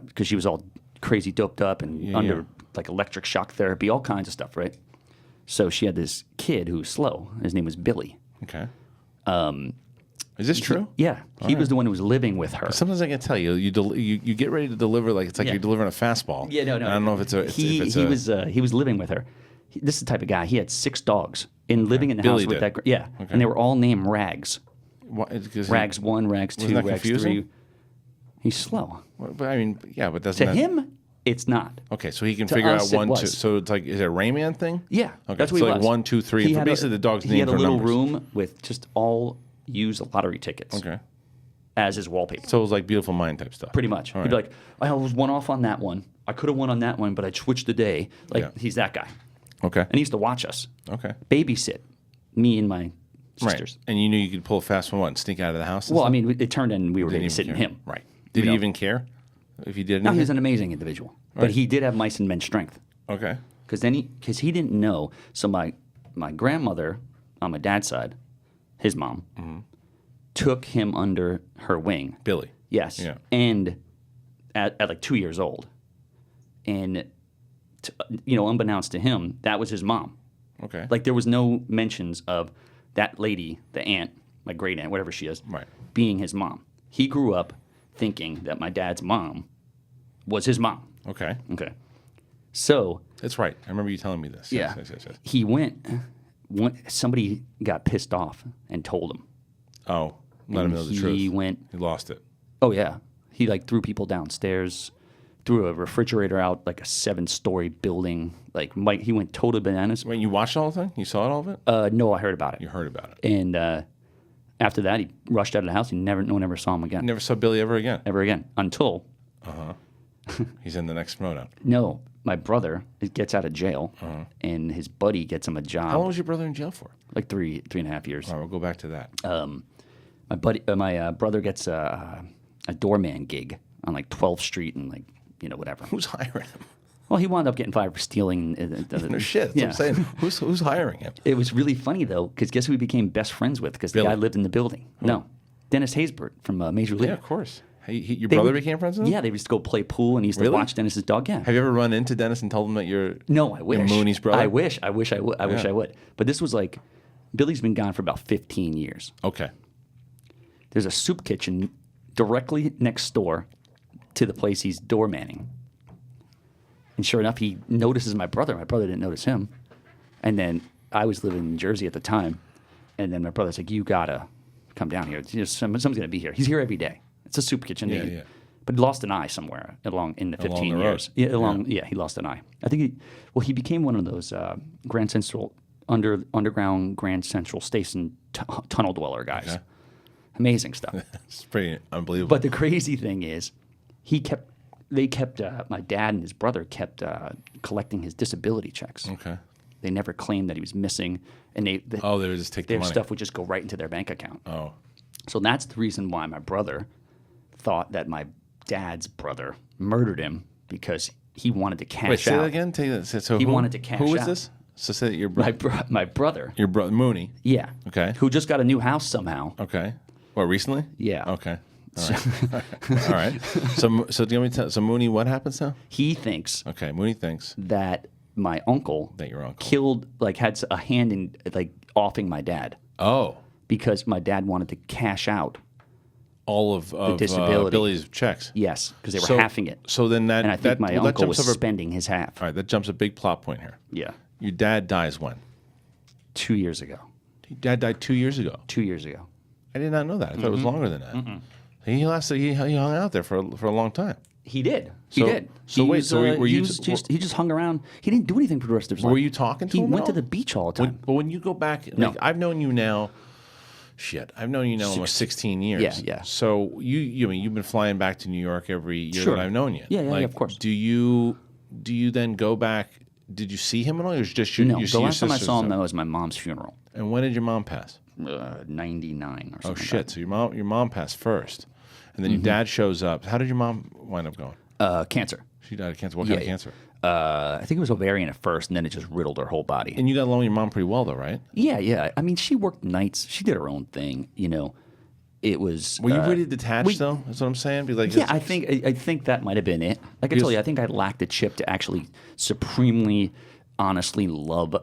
Speaker 1: Because she was all crazy doped up and under like electric shock therapy, all kinds of stuff, right? So she had this kid who was slow. His name was Billy.
Speaker 3: Okay. Is this true?
Speaker 1: Yeah, he was the one who was living with her.
Speaker 3: Sometimes I can tell you get ready to deliver like it's like you're delivering a fastball.
Speaker 1: Yeah, no.
Speaker 3: And I don't know if it's a.
Speaker 1: He was living with her. This is the type of guy. He had 6 dogs living in the
Speaker 3: Billy
Speaker 1: house with
Speaker 3: did.
Speaker 1: that. Yeah,
Speaker 3: Okay.
Speaker 1: and they were all named Rags.
Speaker 3: Rags.
Speaker 1: Rags 1, Rags 2,
Speaker 3: Wasn't that
Speaker 1: Rags
Speaker 3: confusing?
Speaker 1: 3. He's slow.
Speaker 3: But I mean, yeah, but doesn't
Speaker 1: To
Speaker 3: that,
Speaker 1: him, it's not.
Speaker 3: Okay, so he can
Speaker 1: To
Speaker 3: figure
Speaker 1: us,
Speaker 3: out
Speaker 1: it
Speaker 3: 1,
Speaker 1: was.
Speaker 3: 2. So it's like is it a Rayman thing?
Speaker 1: Yeah,
Speaker 3: Okay,
Speaker 1: that's what
Speaker 3: so
Speaker 1: he
Speaker 3: like
Speaker 1: was.
Speaker 3: 1, 2, 3.
Speaker 1: He
Speaker 3: For
Speaker 1: had
Speaker 3: basically the dog's
Speaker 1: He
Speaker 3: name
Speaker 1: had a
Speaker 3: for
Speaker 1: little
Speaker 3: numbers.
Speaker 1: room with just all used lottery tickets.
Speaker 3: Okay.
Speaker 1: as his wallpaper.
Speaker 2: So it was like Beautiful Mind type stuff.
Speaker 1: Pretty much.
Speaker 2: All
Speaker 1: He'd be
Speaker 2: right.
Speaker 1: like, I was one off on that one. I could have won on that one, but I switched the day. Like,
Speaker 2: Yeah.
Speaker 1: he's that guy.
Speaker 2: Okay.
Speaker 1: And he used to watch us.
Speaker 2: Okay.
Speaker 1: Babysit me and my
Speaker 2: Right.
Speaker 1: sisters.
Speaker 2: And you knew you could pull a fast one, what, sneak out of the house? and
Speaker 1: Well, I
Speaker 2: stuff?
Speaker 1: mean, it turned in we were
Speaker 2: Didn't even
Speaker 1: babysitting
Speaker 2: care.
Speaker 1: him.
Speaker 2: Right. Did
Speaker 1: You
Speaker 2: he
Speaker 1: know?
Speaker 2: even care if you did
Speaker 1: No,
Speaker 2: anything?
Speaker 1: he was an amazing individual. But
Speaker 2: Right.
Speaker 1: he did have mice and men strength.
Speaker 2: Okay.
Speaker 1: Because he didn't know. So my grandmother on my dad's side, his mom, took him under her wing.
Speaker 2: Billy.
Speaker 1: Yes.
Speaker 2: Yeah.
Speaker 1: And at like 2 years old. And, unbeknownst to him, that was his mom.
Speaker 2: Okay.
Speaker 1: Like there was no mentions of that lady, the aunt, my great aunt, whatever she is,
Speaker 2: Right.
Speaker 1: being his mom. He grew up thinking that my dad's mom was his mom.
Speaker 2: Okay.
Speaker 1: Okay. So
Speaker 2: That's right. I remember you telling me this.
Speaker 1: yeah,
Speaker 2: Yes.
Speaker 1: he went. Somebody got pissed off and told him.
Speaker 2: Oh, let him
Speaker 1: And
Speaker 2: know the truth.
Speaker 1: he went.
Speaker 2: He lost it.
Speaker 1: Oh yeah, he like threw people downstairs, threw a refrigerator out like a 7-story building. Like he went total bananas.
Speaker 2: Wait, you watched the whole thing? You saw it, all of it?
Speaker 1: No, I heard about it.
Speaker 2: You heard about it.
Speaker 1: And after that, he rushed out of the house. No one ever saw him again.
Speaker 2: You never saw Billy ever again?
Speaker 1: Ever again. Until,
Speaker 2: He's in the next Schmoedown.
Speaker 1: no, my brother gets out of jail, and his buddy gets him a job.
Speaker 2: How long was your brother in jail for?
Speaker 1: Like 3.5 years.
Speaker 2: All right, we'll go back to that.
Speaker 1: My brother gets a doorman gig on like 12th Street and like, whatever.
Speaker 2: Who's hiring him?
Speaker 1: Well, he wound up getting fired for stealing.
Speaker 2: No shit. That's what I'm saying. Who's hiring him?
Speaker 1: It was really funny, though, because guess who we became best friends with? Because the
Speaker 2: Billy.
Speaker 1: guy lived in the building. No. Dennis Haysbert from Major League.
Speaker 2: Yeah, of course. Your brother became friends with him?
Speaker 1: Yeah, they used to go play pool and he used to
Speaker 2: Really?
Speaker 1: watch Dennis's dog. Yeah.
Speaker 2: Have you ever run into Dennis and told him that you're
Speaker 1: No, I wish.
Speaker 2: Mooney's brother?
Speaker 1: I wish I would. I wish I would. But this was like, Billy's been gone for about 15 years.
Speaker 2: Okay.
Speaker 1: There's a soup kitchen directly next door to the place he's door manning. And sure enough, he notices my brother. My brother didn't notice him. And then I was living in Jersey at the time. And then my brother's like, you gotta come down here. Someone's gonna be here. He's here every day. It's a soup kitchen.
Speaker 2: Yeah.
Speaker 1: But he lost an eye somewhere in the 15
Speaker 2: the road.
Speaker 1: years. Yeah, he lost an eye. I think he became one of those Grand Central underground Grand Central Station tunnel dweller guys.
Speaker 2: Okay.
Speaker 1: Amazing stuff.
Speaker 2: It's pretty unbelievable.
Speaker 1: But the crazy thing is, my dad and his brother kept collecting his disability checks.
Speaker 2: Okay.
Speaker 1: They never claimed that he was missing, and they
Speaker 2: they would just take the
Speaker 1: their
Speaker 2: money.
Speaker 1: stuff would just go right into their bank account.
Speaker 2: Oh.
Speaker 1: So that's the reason why my brother thought that my dad's brother murdered him because he wanted to cash
Speaker 2: Wait, say
Speaker 1: out.
Speaker 2: that again? So
Speaker 1: He
Speaker 2: who,
Speaker 1: wanted to cash
Speaker 2: Who was
Speaker 1: out.
Speaker 2: this? So say that your brother.
Speaker 1: My brother,
Speaker 2: Your brother, Mooney.
Speaker 1: yeah,
Speaker 2: Okay.
Speaker 1: who just got a new house somehow.
Speaker 2: Okay. What, recently?
Speaker 1: Yeah.
Speaker 2: Okay. All right. All right. So do you want me to tell, so Mooney, what happens now?
Speaker 1: He thinks
Speaker 2: Okay. Mooney thinks
Speaker 1: that my uncle
Speaker 2: that your uncle.
Speaker 1: killed, like had a hand in like offing my dad
Speaker 2: Oh.
Speaker 1: because my dad wanted to cash out.
Speaker 2: All of
Speaker 1: disability.
Speaker 2: Billy's checks.
Speaker 1: Yes, because they were
Speaker 2: So-
Speaker 1: halving it.
Speaker 2: So then that
Speaker 1: And I think
Speaker 2: that,
Speaker 1: my
Speaker 2: well, that
Speaker 1: uncle was
Speaker 2: jumps over.
Speaker 1: spending his half.
Speaker 2: All right, that jumps a big plot point here.
Speaker 1: Yeah,
Speaker 2: Your dad dies when?
Speaker 1: 2 years ago.
Speaker 2: Your dad died 2 years ago.
Speaker 1: 2 years ago.
Speaker 2: I did not know that. I thought it was longer than that. He hung out there for a long time.
Speaker 1: He did. He
Speaker 2: So-
Speaker 1: did.
Speaker 2: so
Speaker 1: He
Speaker 2: wait,
Speaker 1: was,
Speaker 2: so were you-
Speaker 1: he just hung around. He didn't do anything for the rest of his life.
Speaker 2: Were you talking to
Speaker 1: He
Speaker 2: him?
Speaker 1: went
Speaker 2: at
Speaker 1: to
Speaker 2: all?
Speaker 1: the beach all the time.
Speaker 2: But when you go back, like,
Speaker 1: No.
Speaker 2: I've known you now. Shit, I've known you now almost 16 years.
Speaker 1: Yeah, yeah.
Speaker 2: So I mean, you've been flying back to New York every year
Speaker 1: Sure.
Speaker 2: that I've known you.
Speaker 1: Yeah, yeah,
Speaker 2: like,
Speaker 1: of course.
Speaker 2: Do you then go back? Did you see him at all? Or was it just
Speaker 1: No,
Speaker 2: you see
Speaker 1: the
Speaker 2: your
Speaker 1: last time I
Speaker 2: sisters
Speaker 1: saw him
Speaker 2: and
Speaker 1: that was my mom's funeral.
Speaker 2: stuff? And when did your mom pass?
Speaker 1: 99 or something.
Speaker 2: Oh
Speaker 1: like
Speaker 2: shit! So your mom passed first, and then your dad shows up. How did your mom wind up going?
Speaker 1: that. Cancer.
Speaker 2: She died of cancer. What kind of
Speaker 1: Yeah.
Speaker 2: cancer?
Speaker 1: I think it was ovarian at first, and then it just riddled her whole body.
Speaker 2: And you got along with your mom pretty well, though, right?
Speaker 1: Yeah. I mean, she worked nights. She did her own thing. It was.
Speaker 2: Were you really detached, though? That's what I'm saying. Be like,
Speaker 1: Yeah, I think that might have been it. Like I told you, I think I lacked the chip to actually supremely, honestly love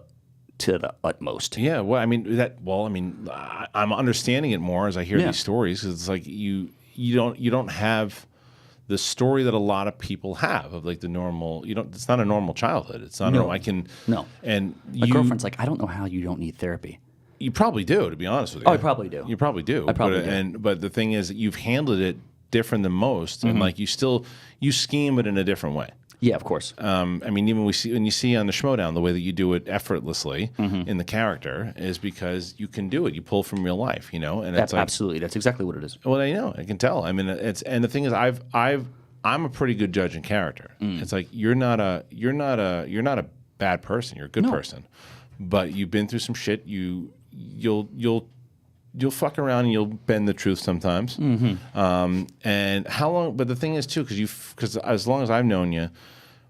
Speaker 1: to the utmost.
Speaker 2: Yeah, well, I mean I'm understanding it more as I hear
Speaker 1: Yeah.
Speaker 2: these stories because it's like you don't have the story that a lot of people have of like the normal. It's not a normal childhood. It's not.
Speaker 1: No.
Speaker 2: No. And
Speaker 1: My girlfriend's like, I don't know how you don't need therapy.
Speaker 2: you probably do, to be honest with you.
Speaker 1: Oh, I probably do.
Speaker 2: You probably do.
Speaker 1: I probably do.
Speaker 2: But the thing is, you've handled it different than most, and like you scheme it in a different way.
Speaker 1: Yeah, of course.
Speaker 2: I mean, even when you see on the Schmoedown, the way that you do it effortlessly in the character is because you can do it. You pull from real life, and it's
Speaker 1: Absolutely. That's exactly what it is.
Speaker 2: Well, I know. I can tell. I mean, and the thing is, I'm a pretty good judge in character. It's like you're not a bad person. You're a good person, but you've been through some shit. You'll fuck around and you'll bend the truth sometimes. And how long? But the thing is too, because as long as I've known you,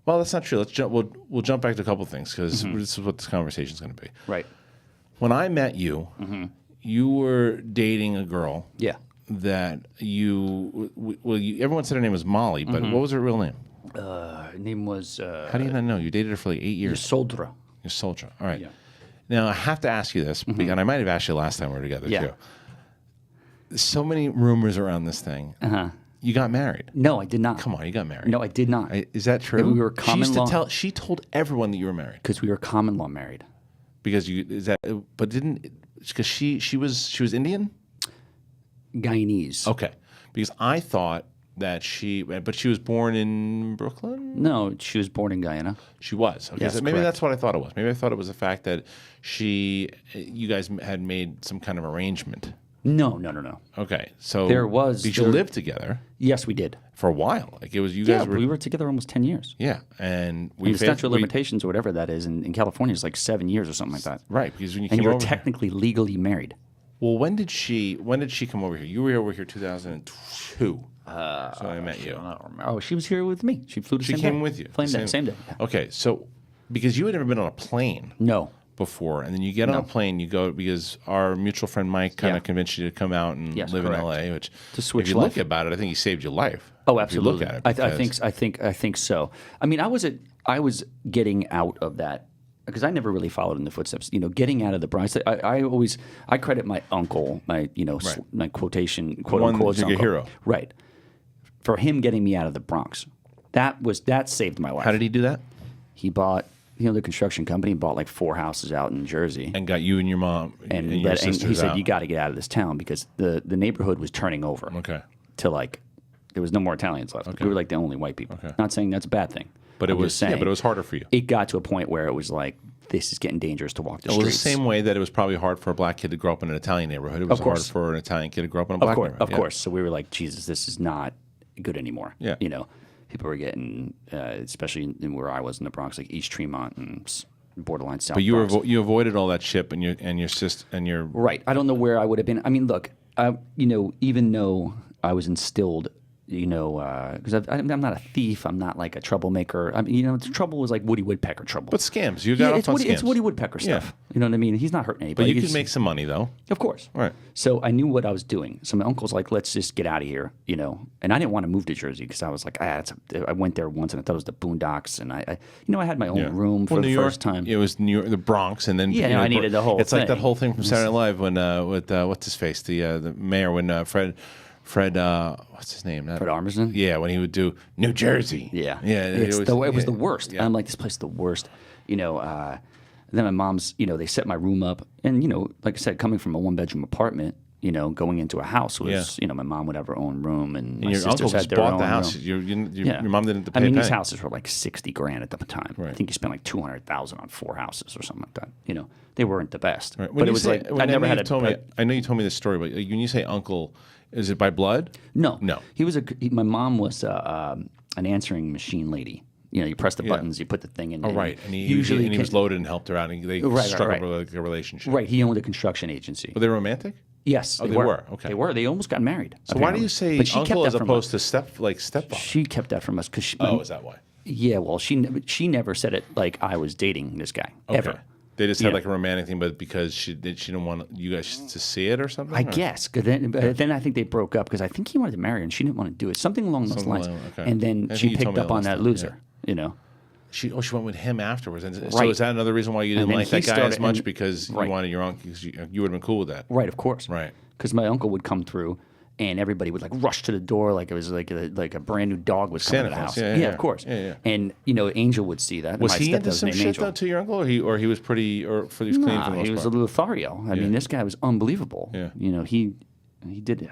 Speaker 2: well, that's not true. Let's jump. We'll jump back to a couple of things because this is what this conversation is going to be.
Speaker 1: Right.
Speaker 2: When I met you, you were dating a girl.
Speaker 1: Yeah.
Speaker 2: That everyone said her name was Molly, but what was her real name?
Speaker 1: Her name was.
Speaker 2: How do you not know? You dated her for like 8 years.
Speaker 1: Soldra.
Speaker 2: You're Soldra. All right.
Speaker 1: Yeah.
Speaker 2: Now, I have to ask you this, and I might have asked you last time we were together, too. There's so many rumors around this thing. You got married.
Speaker 1: No, I did not.
Speaker 2: Come on, you got married.
Speaker 1: No, I did not.
Speaker 2: Is that true?
Speaker 1: We were common law.
Speaker 2: She told everyone that you were married.
Speaker 1: Because we were common law married.
Speaker 2: Because she was Indian?
Speaker 1: Guyanese.
Speaker 2: Okay. Because I thought that but she was born in Brooklyn?
Speaker 1: No, she was born in Guyana.
Speaker 2: She was. Okay,
Speaker 1: yes,
Speaker 2: so maybe
Speaker 1: correct.
Speaker 2: that's what I thought it was. Maybe I thought it was the fact that you guys had made some kind of arrangement.
Speaker 1: No.
Speaker 2: Okay, so Did you live together?
Speaker 1: Yes, we did.
Speaker 2: For a while. Like it was you guys were.
Speaker 1: We were together almost 10 years.
Speaker 2: Yeah, and
Speaker 1: the statute of limitations or whatever that is in California is like 7 years or something like that.
Speaker 2: Right, because when you
Speaker 1: and
Speaker 2: came
Speaker 1: you're
Speaker 2: over
Speaker 1: technically legally married.
Speaker 2: Well, when did she come over here? You were over here 2002. So I met you.
Speaker 1: I don't remember. Oh, she was here with me. She flew to
Speaker 2: She
Speaker 1: same
Speaker 2: came
Speaker 1: day.
Speaker 2: with you.
Speaker 1: Same day. Yeah.
Speaker 2: Okay, so because you had never been on a plane.
Speaker 1: No.
Speaker 2: Before, and then you get on a plane, you go because our mutual friend Mike kind of convinced you to come out and live
Speaker 1: correct.
Speaker 2: in LA. Which,
Speaker 1: to switch
Speaker 2: if you
Speaker 1: life.
Speaker 2: look about it, I think he saved your life.
Speaker 1: Oh, absolutely.
Speaker 2: If you look at it,
Speaker 1: I think so. I mean, I was getting out of that because I never really followed in the footsteps. Getting out of the Bronx. I credit my uncle, my quotation quote unquote
Speaker 2: your hero,
Speaker 1: right, for him getting me out of the Bronx. That saved my life.
Speaker 2: How did he do that?
Speaker 1: He bought. The construction company bought like 4 houses out in Jersey,
Speaker 2: and got you and your mom and your sisters
Speaker 1: he said,
Speaker 2: out.
Speaker 1: "You got to get out of this town because the neighborhood was turning over."
Speaker 2: Okay.
Speaker 1: To like, there was no more Italians left.
Speaker 2: Okay.
Speaker 1: We were like the only white people.
Speaker 2: Okay.
Speaker 1: Not saying that's a bad thing,
Speaker 2: but it was harder for you.
Speaker 1: It got to a point where it was like, this is getting dangerous to walk the
Speaker 2: streets.
Speaker 1: streets.
Speaker 2: It was the same way that it was probably hard for a black kid to grow up in an Italian neighborhood. It was hard for an Italian kid to grow up in a black neighborhood.
Speaker 1: Of course. So we were like, Jesus, this is not good anymore.
Speaker 2: Yeah.
Speaker 1: People were getting, especially in where I was in the Bronx, like East Tremont and borderline South.
Speaker 2: But
Speaker 1: Bronx.
Speaker 2: you avoided all that shit and your sister and your
Speaker 1: right. I don't know where I would have been. I mean, look, even though I was instilled, because I'm not a thief. I'm not like a troublemaker. I mean, the trouble was like Woody Woodpecker trouble.
Speaker 2: But scams, you got off on scams.
Speaker 1: It's Woody Woodpecker stuff.
Speaker 2: Yeah.
Speaker 1: You know what I mean? He's not hurting anybody.
Speaker 2: But you could make some money though.
Speaker 1: Of course.
Speaker 2: Right.
Speaker 1: So I knew what I was doing. So my uncle's like, let's just get out of here, And I didn't want to move to Jersey because I was like, I went there once and I thought it was the boondocks, and I had my own room for the first time.
Speaker 2: It was New York, the Bronx, and then
Speaker 1: I needed the whole.
Speaker 2: It's like that whole thing from Saturday Night Live when with what's his face, the mayor, when Fred, what's his name?
Speaker 1: Fred Armisen?
Speaker 2: Yeah, when he would do New Jersey.
Speaker 1: Yeah.
Speaker 2: It
Speaker 1: was the worst.
Speaker 2: Yeah.
Speaker 1: I'm like, this place is the worst. And then my mom's, they set my room up. And, like I said, coming from a 1-bedroom apartment, going into a house was, my mom would have her own room. And my
Speaker 2: your
Speaker 1: sisters
Speaker 2: uncle
Speaker 1: had
Speaker 2: just
Speaker 1: their
Speaker 2: bought
Speaker 1: own
Speaker 2: the house.
Speaker 1: room.
Speaker 2: Your mom didn't have to pay
Speaker 1: I mean,
Speaker 2: a
Speaker 1: these
Speaker 2: penny.
Speaker 1: houses were like $60,000 at the time.
Speaker 2: Right.
Speaker 1: I think you spent like $200,000 on 4 houses or something like that. They weren't the best.
Speaker 2: Right.
Speaker 1: But it was like, I never had a...
Speaker 2: I know you told me this story, but when you say uncle... Is it by blood?
Speaker 1: No.
Speaker 2: No.
Speaker 1: My mom was an answering machine lady. You press the buttons, you put the thing in.
Speaker 2: Oh, right. And he was loaded and helped her out. And they struck up a relationship.
Speaker 1: Right. He owned a construction agency.
Speaker 2: Were they romantic?
Speaker 1: Yes.
Speaker 2: Oh, they were. Okay.
Speaker 1: They were. They almost got married.
Speaker 2: So why do you say uncle as opposed to stepfather?
Speaker 1: She kept that from us because.
Speaker 2: Is that why?
Speaker 1: Yeah. Well, she never said it like I was dating this guy ever.
Speaker 2: They just had like a romantic thing, but because she didn't want you guys to see it or something?
Speaker 1: I guess. Cause then I think they broke up because I think he wanted to marry her and she didn't want to do it. Something along those lines.
Speaker 2: Okay.
Speaker 1: And then she picked up on that loser,
Speaker 2: She went with him afterwards. And so is that another reason why you didn't like that guy as much because you wanted your uncle? Because you would have been cool with that.
Speaker 1: Right, of course.
Speaker 2: Right.
Speaker 1: Because my uncle would come through and everybody would like rush to the door like it was like a brand new dog was coming to the house.
Speaker 2: Yeah,
Speaker 1: of course.
Speaker 2: Yeah.
Speaker 1: And Angel would see that.
Speaker 2: Was he into some shit though to your uncle, or he was pretty, or he was clean for the most part?
Speaker 1: He was a Lothario. I mean, this guy was unbelievable.
Speaker 2: Yeah.
Speaker 1: He did.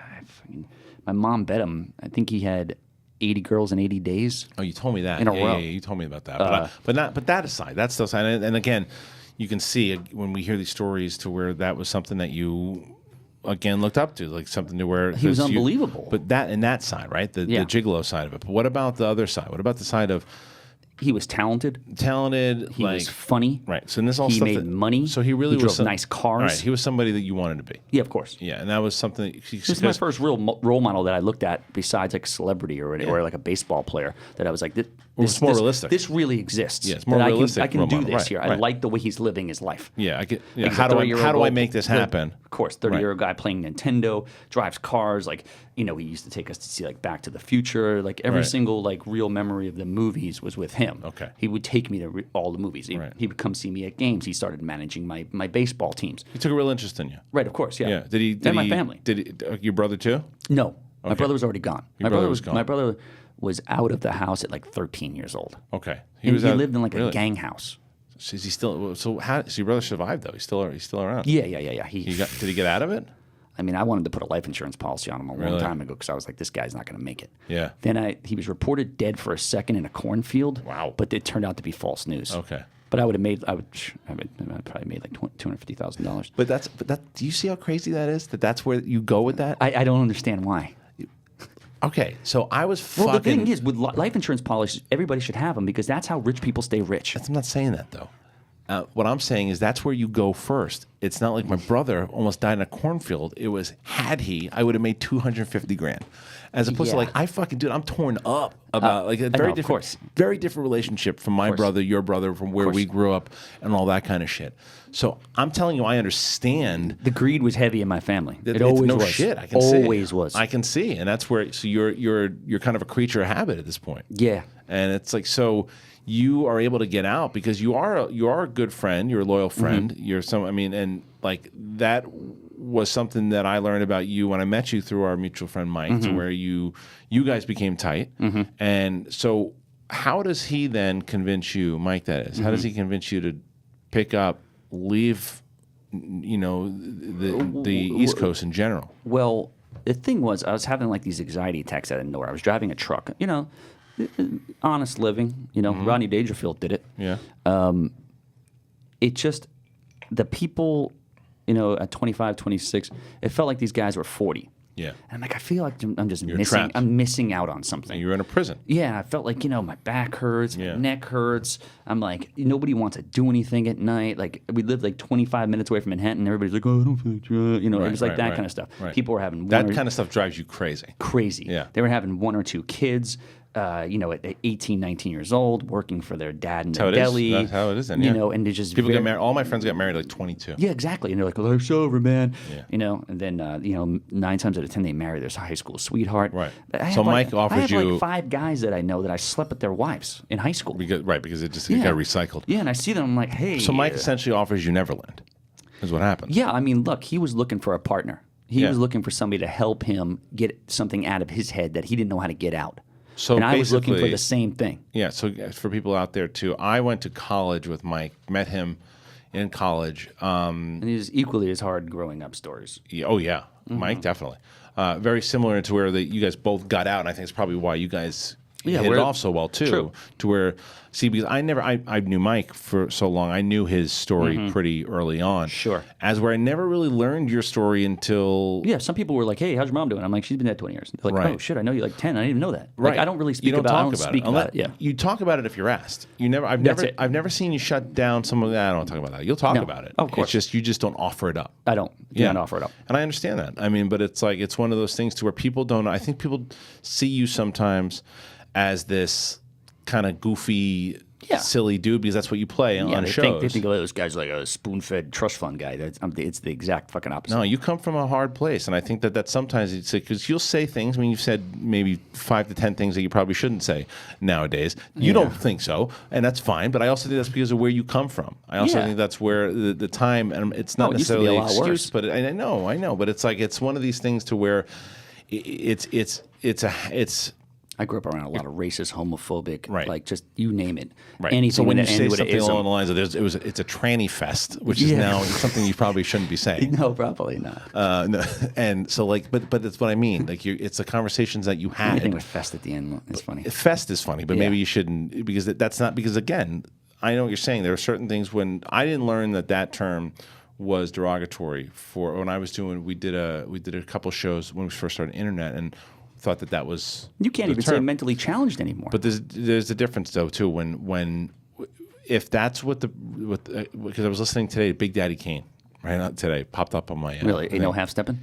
Speaker 1: My mom bet him. I think he had 80 girls in 80 days.
Speaker 2: Oh, you told me that.
Speaker 1: In a row.
Speaker 2: Yeah, you told me about that. But that aside, that's still aside. And again, you can see when we hear these stories to where that was something that you again looked up to, like something to where
Speaker 1: he was unbelievable.
Speaker 2: But that side, right? The gigolo side of it. But what about the other side? What about the side of
Speaker 1: he was talented.
Speaker 2: He
Speaker 1: was funny.
Speaker 2: Right. So this all
Speaker 1: he
Speaker 2: stuff
Speaker 1: made money.
Speaker 2: So he really
Speaker 1: drove nice cars.
Speaker 2: Right. He was somebody that you wanted to be.
Speaker 1: Yeah, of course.
Speaker 2: Yeah, and that was something.
Speaker 1: This was my first real role model that I looked at besides like a celebrity or like a baseball player that I was like,
Speaker 2: it's more realistic.
Speaker 1: This really exists.
Speaker 2: Yeah, it's more realistic.
Speaker 1: I can do this
Speaker 2: right,
Speaker 1: here.
Speaker 2: right.
Speaker 1: I like the way he's living his life.
Speaker 2: Yeah, I get. Yeah, how do I make this happen?
Speaker 1: Of course, 30-year-old guy playing Nintendo, drives cars. Like, he used to take us to see like Back to the Future. Like every single like real memory of the movies was with him.
Speaker 2: Okay.
Speaker 1: He would take me to all the movies. He would come see me at games. He started managing my baseball teams.
Speaker 2: He took a real interest in you.
Speaker 1: Right, of course, yeah.
Speaker 2: Yeah. Did he?
Speaker 1: And my family.
Speaker 2: Did your brother too?
Speaker 1: No, my brother was already gone.
Speaker 2: Your brother was gone.
Speaker 1: My brother was out of the house at like 13 years old.
Speaker 2: Okay.
Speaker 1: He lived in like a gang house.
Speaker 2: So is he still? So how? So your brother survived though. He's still around.
Speaker 1: Yeah.
Speaker 2: Did he get out of it?
Speaker 1: I mean, I wanted to put a life insurance policy on him a long time ago because I was like, this guy's not going to make it.
Speaker 2: Yeah.
Speaker 1: Then he was reported dead for a second in a cornfield.
Speaker 2: Wow.
Speaker 1: But it turned out to be false news.
Speaker 2: Okay.
Speaker 1: But I would probably made like $250,000.
Speaker 2: But do you see how crazy that is? That's where you go with that?
Speaker 1: I don't understand why.
Speaker 2: Okay, so I was
Speaker 1: Well, the thing is, with life insurance policies, everybody should have them because that's how rich people stay rich.
Speaker 2: I'm not saying that though. What I'm saying is that's where you go first. It's not like my brother almost died in a cornfield. It was, I would have made $250,000. As opposed to like, I'm torn up about like a very different relationship from my brother, your brother, from where we grew up and all that kind of shit. So I'm telling you, I understand.
Speaker 1: The greed was heavy in my family.
Speaker 2: It always was. Shit, I can see.
Speaker 1: Always was.
Speaker 2: I can see, and that's where. So you're kind of a creature of habit at this point.
Speaker 1: Yeah.
Speaker 2: And it's like so. You are able to get out because you are a good friend. You're a loyal friend. Mm-hmm. And like that was something that I learned about you when I met you through our mutual friend Mike, to where you guys became tight. Mm-hmm. And so, how does he then convince you, Mike? That is, how does he convince you to pick up, leave, the East Coast in general?
Speaker 1: Well, the thing was, I was having like these anxiety attacks out of nowhere. I was driving a truck, honest living, Rodney Dangerfield did it.
Speaker 2: Yeah.
Speaker 1: It just, the people, at 25, 26, it felt like these guys were 40.
Speaker 2: Yeah.
Speaker 1: And I'm like, I feel like I'm just
Speaker 2: trapped.
Speaker 1: I'm missing out on something.
Speaker 2: And you're in a prison.
Speaker 1: Yeah, I felt like, my back hurts, my neck hurts. I'm like, nobody wants to do anything at night. Like, we lived like 25 minutes away from Manhattan. Everybody's like, oh, I don't feel like it was like that kind of stuff.
Speaker 2: Right.
Speaker 1: People were having
Speaker 2: that kind of stuff drives you crazy.
Speaker 1: Crazy.
Speaker 2: Yeah.
Speaker 1: They were having 1 or 2 kids. At 18, 19 years old, working for their dad in the deli.
Speaker 2: That's how it is then, yeah.
Speaker 1: And they just...
Speaker 2: People get married. All my friends got married at like 22.
Speaker 1: Yeah, exactly. And they're like, life's over, man.
Speaker 2: Yeah.
Speaker 1: And then, 9 times out of 10, they marry their high school sweetheart.
Speaker 2: Right.
Speaker 1: So
Speaker 2: Mike offers
Speaker 1: I have
Speaker 2: you...
Speaker 1: like 5 guys that I know that I slept with their wives in high school.
Speaker 2: Because it got recycled.
Speaker 1: Yeah, and I see them, I'm like, hey...
Speaker 2: So Mike essentially offers you Neverland, is what happens.
Speaker 1: Yeah, I mean, look, he was looking for a partner. He was looking for somebody to help him get something out of his head that he didn't know how to get out.
Speaker 2: So
Speaker 1: and I was looking for the same thing.
Speaker 2: Yeah, so for people out there too, I went to college with Mike, met him in college.
Speaker 1: And it was equally as hard growing up stories.
Speaker 2: Yeah, oh, yeah. Mm-hmm. Mike, definitely. Very similar to where you guys both got out, and I think it's probably why you guys hit it off so well too.
Speaker 1: True.
Speaker 2: To where, because I knew Mike for so long. I knew his story pretty early on.
Speaker 1: Sure.
Speaker 2: As where I never really learned your story until...
Speaker 1: Yeah, some people were like, hey, how's your mom doing? I'm like, she's been dead 20 years. They're like, oh, shit, I know you like 10. I didn't even know that.
Speaker 2: Right.
Speaker 1: Like, I don't really speak
Speaker 2: about it.
Speaker 1: I don't speak about it. Yeah.
Speaker 2: You talk about it if you're asked. I've never seen you shut down someone. I don't talk about that. You'll talk about it.
Speaker 1: Of course.
Speaker 2: It's just you just don't offer it up.
Speaker 1: I don't. Do not offer it up.
Speaker 2: And I understand that. I mean, but it's like it's one of those things to where people don't. I think people see you sometimes as this kind of goofy, silly dude because that's what you play on shows.
Speaker 1: They think of those guys like a spoon-fed trust fund guy. It's the exact fucking opposite.
Speaker 2: No, you come from a hard place, and I think that sometimes it's because you'll say things. I mean, you've said maybe 5 to 10 things that you probably shouldn't say nowadays. You don't think so, and that's fine. But I also think that's because of where you come from. I also think that's where the time, and it's not necessarily an excuse, but I know. But it's like it's one of these things to where it's
Speaker 1: I grew up around a lot of racist, homophobic,
Speaker 2: Right.
Speaker 1: like just you name it.
Speaker 2: Right.
Speaker 1: Anything
Speaker 2: so when you
Speaker 1: that
Speaker 2: say
Speaker 1: ended with an
Speaker 2: something along
Speaker 1: ism.
Speaker 2: the lines of it's a tranny fest, which is
Speaker 1: Yeah.
Speaker 2: now something you probably shouldn't be saying.
Speaker 1: No, probably not.
Speaker 2: No, and so but that's what I mean. Like it's the conversations that you had.
Speaker 1: Anything with fest at the end is funny.
Speaker 2: Fest is funny, but
Speaker 1: Yeah.
Speaker 2: maybe you shouldn't because that's not because again, I know what you're saying. There are certain things when I didn't learn that term was derogatory for when I was doing. We did a couple shows when we first started internet and thought that was
Speaker 1: You can't
Speaker 2: the
Speaker 1: even say
Speaker 2: term.
Speaker 1: mentally challenged anymore.
Speaker 2: But there's a difference though too when if that's what because I was listening today to Big Daddy Kane right not today popped up on my
Speaker 1: really,
Speaker 2: thing.
Speaker 1: no half stepping.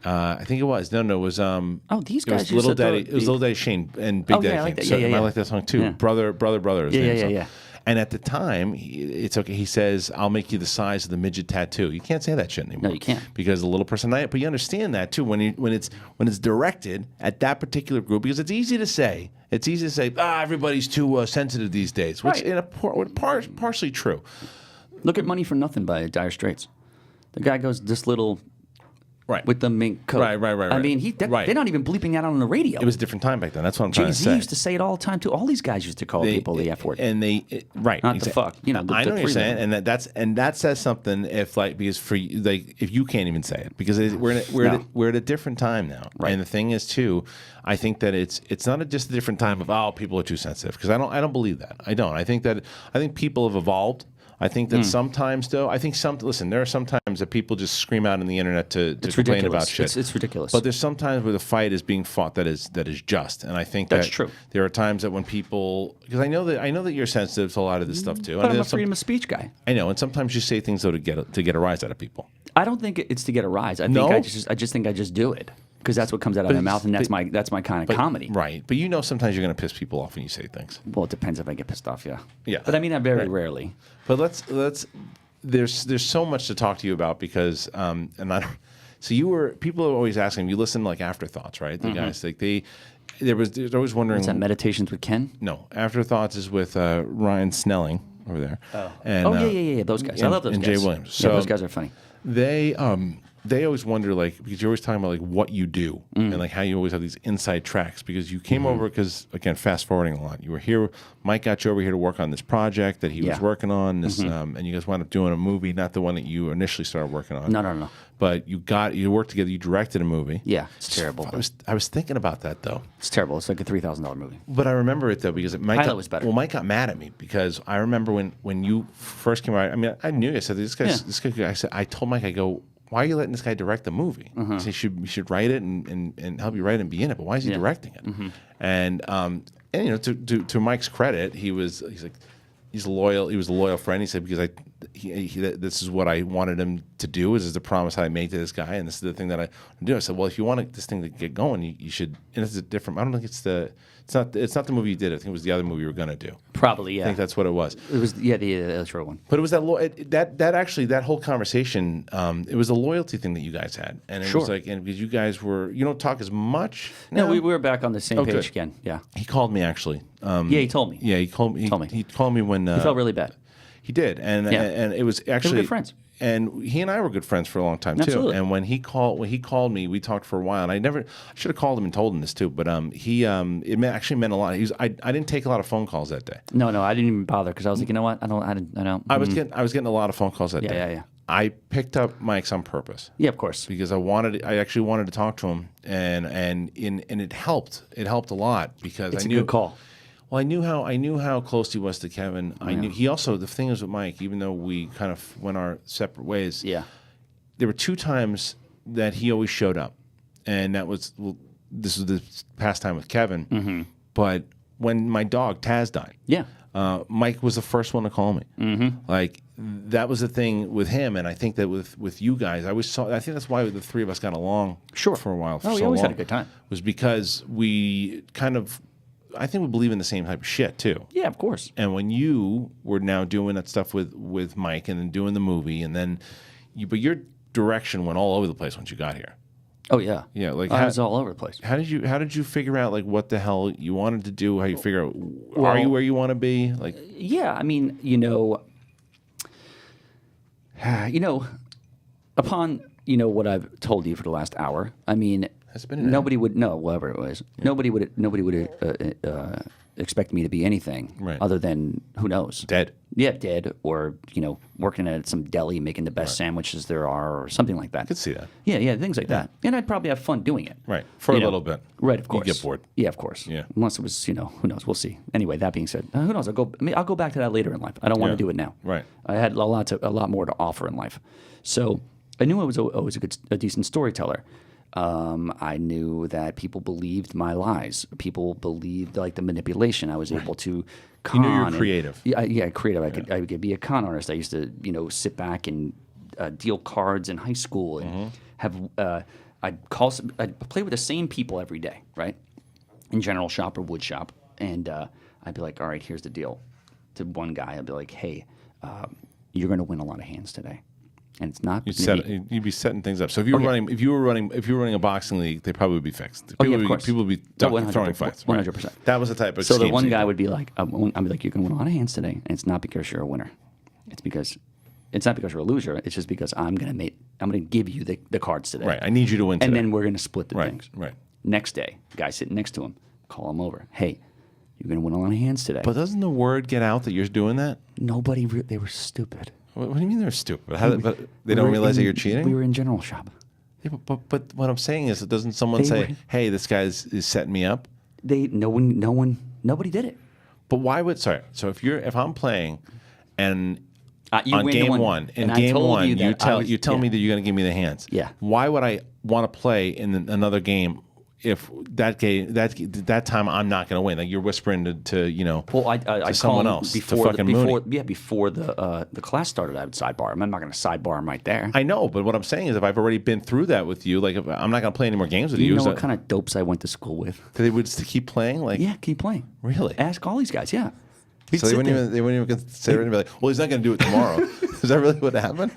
Speaker 2: I think it was it was
Speaker 1: Oh, these
Speaker 2: it was
Speaker 1: guys.
Speaker 2: Little
Speaker 1: used to
Speaker 2: Daddy.
Speaker 1: throw-
Speaker 2: It was Little Daddy Shane and Big
Speaker 1: Oh, yeah,
Speaker 2: Daddy
Speaker 1: I like
Speaker 2: Kane.
Speaker 1: that.
Speaker 2: So
Speaker 1: Yeah, yeah,
Speaker 2: I
Speaker 1: yeah.
Speaker 2: like that song too.
Speaker 1: Yeah.
Speaker 2: Brother. His
Speaker 1: Yeah,
Speaker 2: name
Speaker 1: yeah,
Speaker 2: is.
Speaker 1: yeah, yeah.
Speaker 2: And at the time, it's okay. He says, "I'll make you the size of the midget tattoo." You can't say that shit anymore.
Speaker 1: No, you can't.
Speaker 2: Because the little person. But you understand that too when it's directed at that particular group because it's easy to say. It's easy to say, everybody's too sensitive these days, which
Speaker 1: Right.
Speaker 2: in a partially true.
Speaker 1: Look at Money for Nothing by Dire Straits. The guy goes this little
Speaker 2: Right.
Speaker 1: with the mink coat.
Speaker 2: Right.
Speaker 1: I mean,
Speaker 2: Right.
Speaker 1: they're not even bleeping that out on the radio.
Speaker 2: It was a different time back then. That's what I'm trying to
Speaker 1: Jay-Z
Speaker 2: say.
Speaker 1: used to say it all the time too. All these guys used to call people the F word.
Speaker 2: and right,
Speaker 1: Not the fuck, you know, the-
Speaker 2: I know
Speaker 1: the
Speaker 2: what you're
Speaker 1: three
Speaker 2: saying,
Speaker 1: of them.
Speaker 2: and that says something if because for you, if you can't even say it because we're at a different time now,
Speaker 1: Right.
Speaker 2: And the thing is too, I think that it's not just a different time of people are too sensitive because I don't believe that. I don't. I think people have evolved. I think
Speaker 1: Hmm.
Speaker 2: that sometimes, though, listen, there are sometimes that people just scream out on the internet to complain
Speaker 1: ridiculous.
Speaker 2: about shit.
Speaker 1: It's ridiculous.
Speaker 2: But there's sometimes where the fight is being fought that is just, and I think
Speaker 1: That's
Speaker 2: that
Speaker 1: true.
Speaker 2: there are times that when people, because I know that you're sensitive to a lot of this stuff too.
Speaker 1: But
Speaker 2: And
Speaker 1: I'm a
Speaker 2: there's
Speaker 1: freedom of speech guy.
Speaker 2: I know, and sometimes you say things though to get a rise out of people.
Speaker 1: I don't think it's to get a rise. I
Speaker 2: No?
Speaker 1: think I just think I just do it because that's what comes out of my mouth, and that's my kind of comedy.
Speaker 2: Right? But you know, sometimes you're going to piss people off when you say things.
Speaker 1: Well, it depends if I get pissed off. Yeah.
Speaker 2: Yeah.
Speaker 1: But I mean that very
Speaker 2: Right.
Speaker 1: rarely.
Speaker 2: But let's. There's so much to talk to you about because and I don't. So people are always asking. You listen to like Afterthoughts, right? The guys like they're always wondering.
Speaker 1: Is that Meditations with Ken?
Speaker 2: No, Afterthoughts is with Ryan Snelling over there.
Speaker 1: Oh.
Speaker 2: And,
Speaker 1: Yeah. Those guys. I
Speaker 2: and-
Speaker 1: love those
Speaker 2: and
Speaker 1: guys.
Speaker 2: Jay Williams.
Speaker 1: Yeah,
Speaker 2: So-
Speaker 1: those guys are funny.
Speaker 2: They always wonder because you're always talking about like what you do and like how you always have these inside tracks because you came over because again fast forwarding a lot you were here Mike got you over here to work on this project that he was
Speaker 1: Yeah.
Speaker 2: working on this and you guys wound up doing a movie not the one that you initially started working on
Speaker 1: No.
Speaker 2: but you worked together you directed a movie
Speaker 1: Yeah, it's terrible.
Speaker 2: I was thinking about that though
Speaker 1: It's terrible. It's like a $3,000 movie.
Speaker 2: but I remember it though because
Speaker 1: Pilot was better.
Speaker 2: Well, Mike got mad at me because I remember when you first came out. I mean, I knew. I said this guy. I told Mike. I go, why are you letting this guy direct the movie? He said, you should write it and help you write it and be in it. But why is he directing it? And you know, to Mike's credit, he's like. He's loyal. He was a loyal friend. He said because this is what I wanted him to do. This is the promise I made to this guy, and this is the thing that I do. I said, well, if you want this thing to get going, you should. And it's a different. I don't think it's not the movie you did. I think it was the other movie you were gonna do.
Speaker 1: Probably, yeah.
Speaker 2: I think that's what it was.
Speaker 1: It was the intro one.
Speaker 2: But it was that whole conversation. It was a loyalty thing that you guys had, and it was like, and because you guys you don't talk as much.
Speaker 1: No,
Speaker 2: now.
Speaker 1: we were back on the same
Speaker 2: good.
Speaker 1: page again. Yeah.
Speaker 2: He called me actually.
Speaker 1: Yeah, he told me.
Speaker 2: Yeah, he called me. He called me when
Speaker 1: He felt really bad.
Speaker 2: He did, and it was actually
Speaker 1: good friends.
Speaker 2: And he and I were good friends for a long time too.
Speaker 1: Absolutely.
Speaker 2: And when he called me, we talked for a while. And I should have called him and told him this too. But actually meant a lot. I didn't take a lot of phone calls that day.
Speaker 1: No, I didn't even bother because I was like, you know what? I don't.
Speaker 2: I was getting a lot of phone calls that day.
Speaker 1: Yeah.
Speaker 2: I picked up Mike's on purpose.
Speaker 1: Yeah, of course.
Speaker 2: Because I actually wanted to talk to him, and it helped. It helped a lot because
Speaker 1: It's
Speaker 2: I
Speaker 1: a
Speaker 2: knew
Speaker 1: good call.
Speaker 2: Well, I knew how close he was to Kevin. I knew he also. The thing is with Mike, even though we kind of went our separate ways.
Speaker 1: Yeah.
Speaker 2: There were 2 times that he always showed up, and that was this was the past time with Kevin. But when my dog Taz died,
Speaker 1: Yeah.
Speaker 2: Mike was the first one to call me. Like that was the thing with him, and I think that with you guys, I think that's why the 3 of us got along for a while. For
Speaker 1: we
Speaker 2: so
Speaker 1: always
Speaker 2: long,
Speaker 1: had a good time.
Speaker 2: Was because we kind of. I think we believe in the same type of shit too.
Speaker 1: Yeah, of course.
Speaker 2: And when you were now doing that stuff with Mike and then doing the movie and then but your direction went all over the place once you got here.
Speaker 1: Oh yeah.
Speaker 2: Yeah, like
Speaker 1: I was all over the place.
Speaker 2: How did you figure out like what the hell you wanted to do? How you figure out are you where you want to be? Like
Speaker 1: yeah, I mean, upon what I've told you for the last hour, I mean,
Speaker 2: Has it been an
Speaker 1: nobody would know, whatever it was. Yeah. Nobody would expect me to be anything other than, who knows?
Speaker 2: Dead.
Speaker 1: Yeah, dead, or working at some deli making the best sandwiches there are, or something like that.
Speaker 2: I could see that.
Speaker 1: Yeah, things like that. And I'd probably have fun doing it.
Speaker 2: Right, for a little bit.
Speaker 1: Right, of course.
Speaker 2: You get bored.
Speaker 1: Yeah, of course.
Speaker 2: Yeah.
Speaker 1: Unless it was, who knows? We'll see. Anyway, that being said, who knows? I'll go back to that later in life. I don't want to do it now.
Speaker 2: Right.
Speaker 1: I had a lot more to offer in life, so I knew I was always a decent storyteller. I knew that people believed my lies. People believed the manipulation. I was able to con.
Speaker 2: You knew you're creative.
Speaker 1: Creative. I could be a con artist. I used to sit back and deal cards in high school and have I'd play with the same people every day, right? In general shop or wood shop, and I'd be like, all right, here's the deal. To one guy, I'd be like, hey, you're going to win a lot of hands today. And it's not.
Speaker 2: You'd be setting things up. So if you were running a boxing league, they probably would be fixed. People would be throwing fights.
Speaker 1: 100%.
Speaker 2: That was the type of.
Speaker 1: So the one guy would be like, I'd be like, you're going to win a lot of hands today, and it's not because you're a winner. It's not because you're a loser. It's just because I'm going to give you the cards today.
Speaker 2: Right. I need you to win today.
Speaker 1: And then we're going to split the things.
Speaker 2: Right.
Speaker 1: Next day, guy sitting next to him, call him over. Hey, you're going to win a lot of hands today.
Speaker 2: But doesn't the word get out that you're doing that?
Speaker 1: They were stupid.
Speaker 2: What do you mean they're stupid? But they don't realize that you're cheating?
Speaker 1: We were in general shop.
Speaker 2: Yeah, but what I'm saying is, doesn't someone say, "Hey, this guy is setting me up"?
Speaker 1: Nobody did it.
Speaker 2: But why would? Sorry. So if I'm playing, and
Speaker 1: on game one,
Speaker 2: you tell me that you're going to give me the hands.
Speaker 1: Yeah.
Speaker 2: Why would I want to play in another game? If that time I'm not going to win, like you're whispering to
Speaker 1: I
Speaker 2: someone else
Speaker 1: before the class started. I would sidebar him. I'm not going to sidebar him right there.
Speaker 2: I know, but what I'm saying is, if I've already been through that with you, I'm not going to play any more games with you.
Speaker 1: You know what kind of dopes I went to school with?
Speaker 2: They would just keep playing,
Speaker 1: keep playing.
Speaker 2: Really?
Speaker 1: Ask all these guys. Yeah.
Speaker 2: So they wouldn't even consider it and be like, well, he's not going to do it tomorrow. Is that really what happened?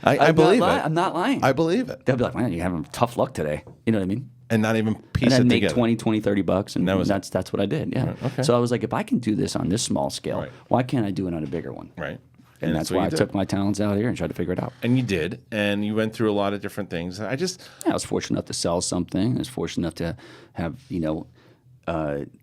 Speaker 2: I believe it.
Speaker 1: I'm not lying.
Speaker 2: I believe it.
Speaker 1: They'll be like, man, you're having tough luck today. You know what I mean?
Speaker 2: And not even piece
Speaker 1: and
Speaker 2: it
Speaker 1: make
Speaker 2: together.
Speaker 1: 20, $30, and that's what I did. Yeah.
Speaker 2: Right, okay.
Speaker 1: So I was like, if I can do this on this small scale,
Speaker 2: Right.
Speaker 1: why can't I do it on a bigger one?
Speaker 2: Right.
Speaker 1: And that's why I took my talents out here and tried to figure it out.
Speaker 2: And you did, and you went through a lot of different things. I
Speaker 1: was fortunate enough to sell something. I was fortunate enough to have
Speaker 2: you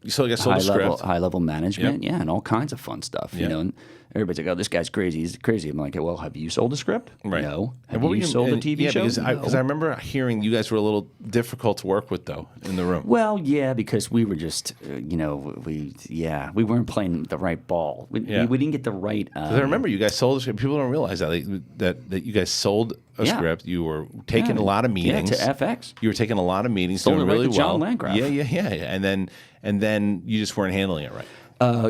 Speaker 2: sold a script,
Speaker 1: high level management,
Speaker 2: Yep.
Speaker 1: and all kinds of fun stuff.
Speaker 2: Yep.
Speaker 1: And everybody's like, "Oh, this guy's crazy. He's crazy." I'm like, "Well, have you sold a script?
Speaker 2: Right.
Speaker 1: No. Have you sold a TV show?
Speaker 2: Because I remember hearing you guys were a little difficult to work with, though, in the room.
Speaker 1: Well, yeah, because we were just, we weren't playing the right ball. We didn't get the right.
Speaker 2: I remember you guys sold a script. People don't realize that you guys sold a script. You were taking a lot of meetings.
Speaker 1: Yeah, to FX.
Speaker 2: You were taking a lot of meetings,
Speaker 1: Sold
Speaker 2: doing
Speaker 1: it right
Speaker 2: really
Speaker 1: to John
Speaker 2: well.
Speaker 1: Landgraf.
Speaker 2: Yeah. And then you just weren't handling it right.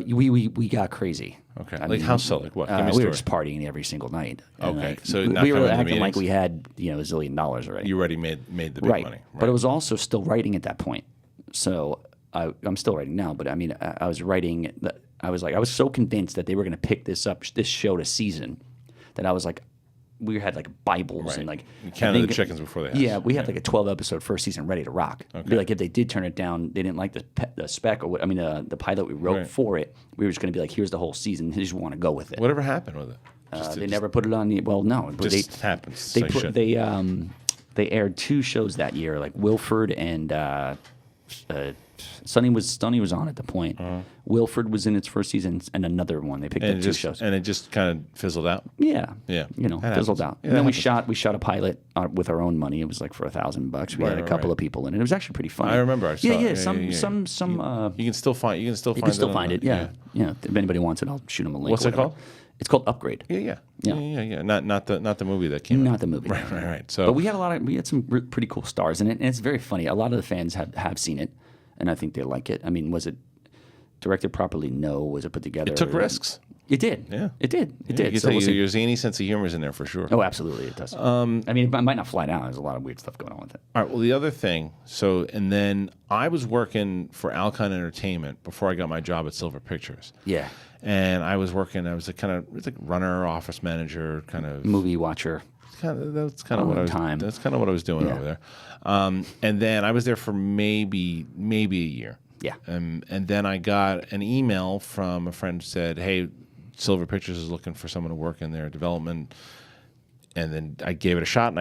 Speaker 1: We got crazy.
Speaker 2: Okay. How so? Like what? Give me a
Speaker 1: we
Speaker 2: story.
Speaker 1: were just partying every single night. And
Speaker 2: Okay. So not
Speaker 1: we were
Speaker 2: coming to
Speaker 1: acting like
Speaker 2: meetings?
Speaker 1: we had $1 zillion already.
Speaker 2: You already made the big
Speaker 1: right.
Speaker 2: money. Right.
Speaker 1: But it was also still writing at that point. So I'm still writing now. But I mean, I was writing. I was so convinced that they were going to pick this show to season that I was like, we had like Bibles
Speaker 2: Right.
Speaker 1: and like
Speaker 2: You counted the chickens before they hatched.
Speaker 1: Yeah, we had like a 12 episode first season ready to rock.
Speaker 2: Okay.
Speaker 1: Be like, if they did turn it down, they didn't like the spec or the pilot we wrote
Speaker 2: Right.
Speaker 1: for it. We were just going to be like, here's the whole season. They just want to go with it.
Speaker 2: Whatever happened with it?
Speaker 1: They never put it on the. Well, no, but
Speaker 2: Just happens.
Speaker 1: They aired 2 shows that year, like Wilford and Sonny was on at the point. Wilford was in its first season, and another one. They picked up 2 shows,
Speaker 2: and it just kind of fizzled out.
Speaker 1: Yeah,
Speaker 2: Yeah. That
Speaker 1: fizzled
Speaker 2: happens.
Speaker 1: out.
Speaker 2: Yeah,
Speaker 1: And then
Speaker 2: that
Speaker 1: we shot a pilot with our own money. It was like for $1,000. We had a couple of people in it. It was actually pretty funny.
Speaker 2: I remember. I saw it.
Speaker 1: Some.
Speaker 2: You can still find. You can still find it.
Speaker 1: Yeah. If anybody wants it, I'll shoot them a link.
Speaker 2: What's it called?
Speaker 1: It's called Upgrade.
Speaker 2: Yeah. Not the movie that came out.
Speaker 1: Not the movie.
Speaker 2: Right. So,
Speaker 1: but we had some pretty cool stars in it, and it's very funny. A lot of the fans have seen it, and I think they like it. I mean, was it directed properly? No. Was it put together?
Speaker 2: It took risks.
Speaker 1: It did.
Speaker 2: Yeah.
Speaker 1: It did.
Speaker 2: You can tell your zany sense of humor is in there for sure.
Speaker 1: Oh, absolutely, it does. I mean, it might not fly down. There's a lot of weird stuff going on with it.
Speaker 2: All right. Well, the other thing. And then I was working for Alcon Entertainment before I got my job at Silver Pictures.
Speaker 1: Yeah.
Speaker 2: And I was working. I was it's like runner, office manager, kind of
Speaker 1: movie watcher.
Speaker 2: That's kind of what I was doing over there. And then I was there for maybe a year.
Speaker 1: Yeah.
Speaker 2: And then I got an email from a friend who said, "Hey, Silver Pictures is looking for someone to work in their development." And then I gave it a shot, and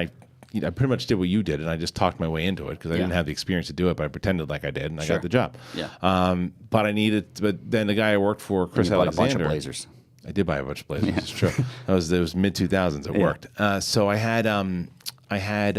Speaker 2: I pretty much did what you did, and I just talked my way into it because I didn't have the experience to do it, but I pretended like I did, and I got the job.
Speaker 1: Yeah.
Speaker 2: But then the guy I worked for, Chris
Speaker 1: You bought
Speaker 2: Alexander.
Speaker 1: a bunch of blazers.
Speaker 2: I did buy a bunch of blazers. It's true. It was mid 2000s. It worked. So I went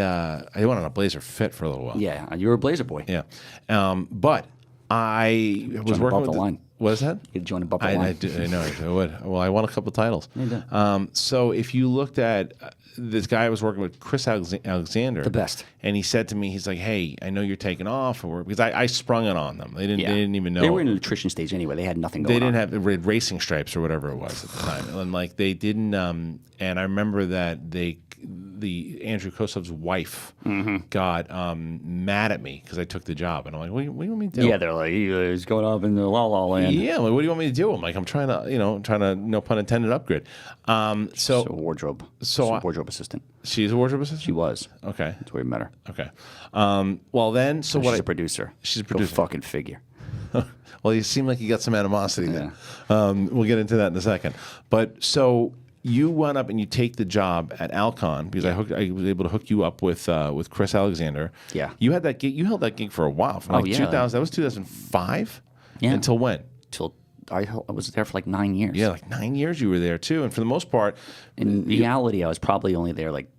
Speaker 2: on a blazer fit for a little while.
Speaker 1: Yeah, you were a blazer boy.
Speaker 2: Yeah. But I was
Speaker 1: Join
Speaker 2: working
Speaker 1: above
Speaker 2: with
Speaker 1: the line.
Speaker 2: What is that?
Speaker 1: You joined above the
Speaker 2: I
Speaker 1: line.
Speaker 2: know. I would. Well, I won a couple of titles.
Speaker 1: You did.
Speaker 2: So if you looked at this guy I was working with, Chris Alexander,
Speaker 1: The best.
Speaker 2: and he said to me, he's like, "Hey, I know you're taking off," because I sprung it on them. They didn't even know.
Speaker 1: They were in the nutrition stage anyway. They had nothing going on.
Speaker 2: They didn't have racing stripes or whatever it was at the time, and like they didn't. And I remember that the Andrew Kosov's wife got mad at me because I took the job, and I'm like, what do you want me to do?
Speaker 1: Yeah, they're like, he's going up in the la la land.
Speaker 2: Yeah, like, what do you want me to do? I'm like, I'm trying to, no pun intended, upgrade. So
Speaker 1: wardrobe.
Speaker 2: So
Speaker 1: She's a wardrobe assistant.
Speaker 2: She's a wardrobe assistant?
Speaker 1: She was.
Speaker 2: Okay.
Speaker 1: That's where we met her.
Speaker 2: Okay. Well, then, so
Speaker 1: She's a producer.
Speaker 2: She's a
Speaker 1: Go
Speaker 2: producer.
Speaker 1: fucking figure.
Speaker 2: Well, you seem like you got some animosity there. We'll get into that in a second. But so you went up and you take the job at Alcon because I was able to hook you up with Chris Alexander.
Speaker 1: Yeah.
Speaker 2: You had that gig. You held that gig for a while. From 2000. That was 2005.
Speaker 1: Yeah.
Speaker 2: Until when?
Speaker 1: Till I was there for like 9 years.
Speaker 2: Yeah, like 9 years you were there too. And for the most part,
Speaker 1: In reality, I was probably only there like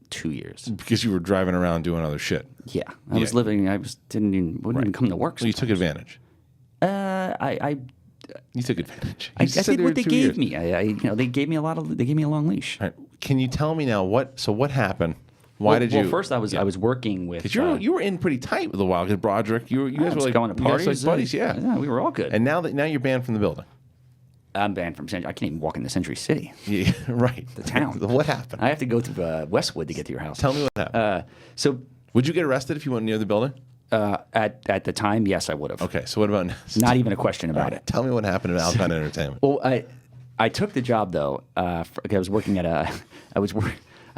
Speaker 1: 2 years.
Speaker 2: because you were driving around doing other shit.
Speaker 1: Yeah, I was living. wouldn't even come to work.
Speaker 2: Well, you took advantage.
Speaker 1: I
Speaker 2: You took advantage.
Speaker 1: I
Speaker 2: You said
Speaker 1: did
Speaker 2: there were
Speaker 1: what they
Speaker 2: 2
Speaker 1: gave
Speaker 2: years.
Speaker 1: me. They gave me they gave me a long leash.
Speaker 2: All right. Can you tell me now what happened? Why did you?
Speaker 1: Well, first I was working with.
Speaker 2: Because you were in pretty tight with a while. Because Broderick, you guys were like
Speaker 1: going to
Speaker 2: you guys
Speaker 1: parties.
Speaker 2: like buddies, yeah.
Speaker 1: We were all good.
Speaker 2: And now you're banned from the building.
Speaker 1: I'm banned from Century. I can't even walk into Century City.
Speaker 2: Yeah, right.
Speaker 1: The town.
Speaker 2: What happened?
Speaker 1: I have to go to Westwood to get to your house.
Speaker 2: Tell me what happened.
Speaker 1: So
Speaker 2: Would you get arrested if you went near the building?
Speaker 1: at the time, yes, I would have.
Speaker 2: Okay, so what about next?
Speaker 1: Not even a question about it.
Speaker 2: Tell me what happened at Alcon Entertainment.
Speaker 1: Well, I took the job though. I was working at I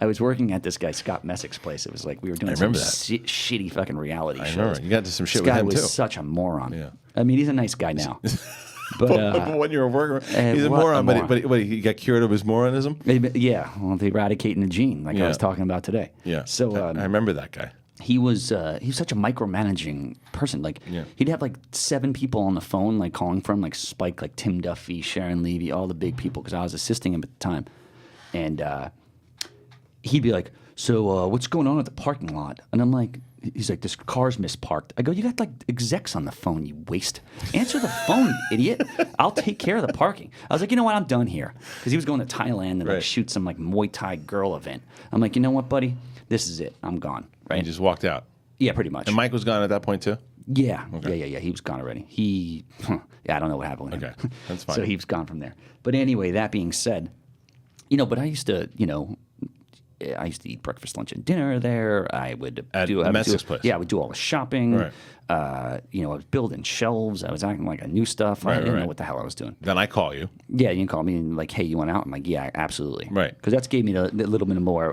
Speaker 1: was working at this guy Scott Messick's place. It was like we were doing some
Speaker 2: remember that.
Speaker 1: shitty fucking reality shows.
Speaker 2: remember. You got into some shit
Speaker 1: This
Speaker 2: with
Speaker 1: guy
Speaker 2: him,
Speaker 1: was
Speaker 2: too.
Speaker 1: such a moron.
Speaker 2: Yeah.
Speaker 1: I mean, he's a nice guy now. But
Speaker 2: when you were working, he's a
Speaker 1: what
Speaker 2: moron,
Speaker 1: a
Speaker 2: but
Speaker 1: moron.
Speaker 2: but he got cured of his moronism.
Speaker 1: yeah, well, the eradicating the gene, like I was talking about today.
Speaker 2: Yeah.
Speaker 1: So
Speaker 2: I remember that guy.
Speaker 1: he was such a micromanaging person. Like he'd have like 7 people on the phone, like calling for him, like Spike, like Tim Duffy, Sharon Levy, all the big people, because I was assisting him at the time. And he'd be like, "So what's going on at the parking lot?" And I'm like, he's like, "This car's misparked." I go, "You got like execs on the phone, you waste. Answer the phone, you idiot. I'll take care of the parking." I was like, "You know what? I'm done here," because he was going to Thailand and like shoot some like Muay Thai girl event. I'm like, "You know what, buddy? This is it. I'm gone." Right?
Speaker 2: He just walked out.
Speaker 1: Yeah, pretty much.
Speaker 2: And Mike was gone at that point too.
Speaker 1: Yeah, yeah. He was gone already. Yeah, I don't know what happened with him.
Speaker 2: Okay, that's fine.
Speaker 1: So he was gone from there. But anyway, that being said, but I used to, I used to eat breakfast, lunch, and dinner there. I would
Speaker 2: Messick's place.
Speaker 1: Yeah, I would do all the shopping.
Speaker 2: Right.
Speaker 1: I was building shelves. I was acting like I knew stuff. I didn't know what the hell I was doing.
Speaker 2: Then I call you.
Speaker 1: Yeah, you can call me and like, "Hey, you want out?" I'm like, "Yeah, absolutely."
Speaker 2: Right.
Speaker 1: Because that's gave me the little bit more,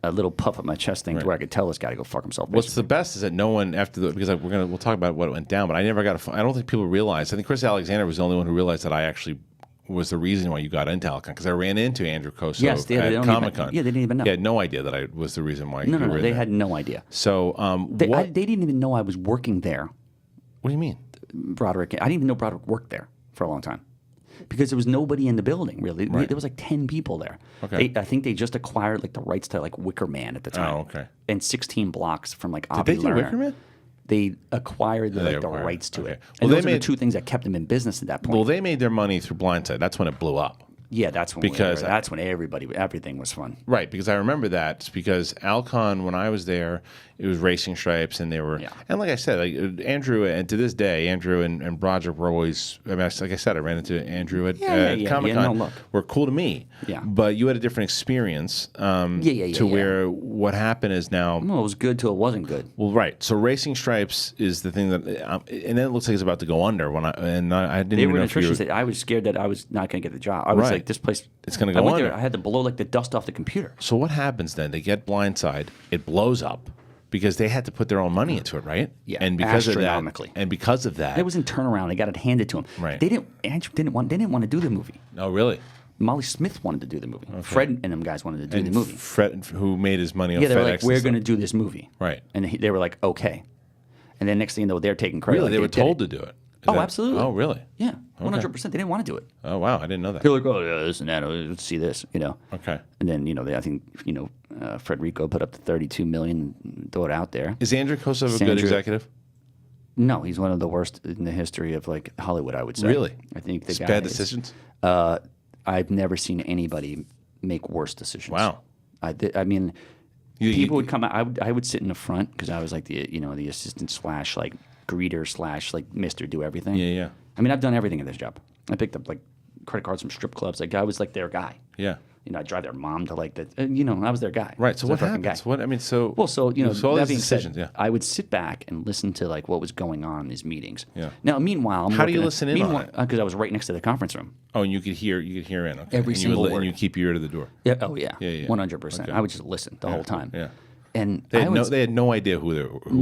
Speaker 1: a little puff at my chest thing to where I could tell this guy to go fuck himself.
Speaker 2: What's the best is that no one because we'll talk about what went down, but I never got I don't think people realized. I think Chris Alexander was the only one who realized that I actually was the reason why you got into Alcon, because I ran into Andrew Kosov at Comic-Con.
Speaker 1: They didn't even know.
Speaker 2: He had no idea that I was the reason why.
Speaker 1: No,
Speaker 2: you were in
Speaker 1: they
Speaker 2: there.
Speaker 1: had no idea.
Speaker 2: So
Speaker 1: They didn't even know I was working there.
Speaker 2: What do you mean?
Speaker 1: Broderick. I didn't even know Broderick worked there for a long time because there was nobody in the building really.
Speaker 2: Right.
Speaker 1: There was like 10 people there.
Speaker 2: Okay.
Speaker 1: I think they just acquired like the rights to like Wicker Man at the time.
Speaker 2: Oh, okay.
Speaker 1: And 16 blocks from like
Speaker 2: Did
Speaker 1: Avi
Speaker 2: they do
Speaker 1: Lerner.
Speaker 2: Wicker Man?
Speaker 1: They acquired the
Speaker 2: acquired
Speaker 1: rights to
Speaker 2: okay.
Speaker 1: it.
Speaker 2: Well,
Speaker 1: And
Speaker 2: they
Speaker 1: those are the
Speaker 2: made-
Speaker 1: 2 things that kept them in business at that point.
Speaker 2: Well, they made their money through Blindside. That's when it blew up.
Speaker 1: Yeah, that's when that's when everything was fun.
Speaker 2: Right, because I remember that because Alcon, when I was there, it was Racing Stripes, and they were, and like I said, like Andrew, and to this day, Andrew and Broderick were always. I mean, like I said, I ran into Andrew at Comic-Con.
Speaker 1: No, look.
Speaker 2: Were cool to me.
Speaker 1: Yeah.
Speaker 2: But you had a different experience. To where what happened is now.
Speaker 1: Well, it was good till it wasn't good.
Speaker 2: Well, right. So Racing Stripes is the thing that, and then it looks like it's about to go under. I didn't
Speaker 1: They
Speaker 2: even
Speaker 1: were
Speaker 2: know
Speaker 1: in
Speaker 2: if you
Speaker 1: nutrition
Speaker 2: were.
Speaker 1: state. I was scared that I was not going to get the job. I was
Speaker 2: Right.
Speaker 1: like, this place.
Speaker 2: It's gonna
Speaker 1: I
Speaker 2: go
Speaker 1: went
Speaker 2: under.
Speaker 1: there. I had to blow like the dust off the computer.
Speaker 2: So what happens then? They get Blindside. It blows up because they had to put their own money into it, right?
Speaker 1: Yeah,
Speaker 2: and because
Speaker 1: astronomically.
Speaker 2: Because of that,
Speaker 1: It was in turnaround. They got it handed to them.
Speaker 2: Right.
Speaker 1: They didn't want to do the movie.
Speaker 2: No, really.
Speaker 1: Molly Smith wanted to do the movie. Fred and them guys wanted to do the movie.
Speaker 3: Fred, who made his money on
Speaker 1: Yeah, they were
Speaker 3: FedEx
Speaker 1: like, we're going to do this movie.
Speaker 3: Right.
Speaker 1: And they were like, okay. And then next thing you know, they're taking credit.
Speaker 3: Really?
Speaker 1: Like
Speaker 3: They were
Speaker 1: did
Speaker 3: told
Speaker 1: it.
Speaker 3: to do it?
Speaker 1: Absolutely.
Speaker 3: Oh, really?
Speaker 1: Yeah, 100%. They didn't want to do it.
Speaker 3: Oh, wow. I didn't know that.
Speaker 1: They're like, oh, yeah, this and that. Let's see this,
Speaker 3: Okay.
Speaker 1: And then, I think, Frederico put up the $32 million and throw it out there.
Speaker 3: Is Andrew Kosov a
Speaker 1: Sandra-
Speaker 3: good executive?
Speaker 1: No, he's one of the worst in the history of, like, Hollywood, I would say.
Speaker 3: Really?
Speaker 1: I think the
Speaker 3: It's
Speaker 1: guy
Speaker 3: bad
Speaker 1: is-
Speaker 3: decisions?
Speaker 1: I've never seen anybody make worse decisions.
Speaker 3: Wow.
Speaker 1: I mean,
Speaker 3: You-
Speaker 1: people would come out. I would sit in the front because I was like the assistant / like greeter / like Mr. Do Everything.
Speaker 3: Yeah.
Speaker 1: I mean, I've done everything in this job. I picked up like credit cards from strip clubs. Like I was like their guy.
Speaker 3: Yeah.
Speaker 1: I drive their mom to like the. I was their guy.
Speaker 3: Right. So
Speaker 1: I
Speaker 3: what
Speaker 1: was their fucking
Speaker 3: happens?
Speaker 1: guy.
Speaker 3: What I mean, so
Speaker 1: Well, so
Speaker 3: all
Speaker 1: that
Speaker 3: these
Speaker 1: being
Speaker 3: decisions.
Speaker 1: said,
Speaker 3: Yeah.
Speaker 1: I would sit back and listen to like what was going on in these meetings.
Speaker 3: Yeah.
Speaker 1: Now, meanwhile,
Speaker 3: How do you listen in on it?
Speaker 1: Because I was right next to the conference room.
Speaker 3: Oh, and you could hear in. Okay.
Speaker 1: Every
Speaker 3: and
Speaker 1: single
Speaker 3: you would,
Speaker 1: word.
Speaker 3: And you keep your ear to the door.
Speaker 1: Yeah. Oh yeah.
Speaker 3: Yeah.
Speaker 1: 100%.
Speaker 3: Okay.
Speaker 1: I would just listen the whole time.
Speaker 3: Yeah.
Speaker 1: And
Speaker 3: They
Speaker 1: they
Speaker 3: had no idea who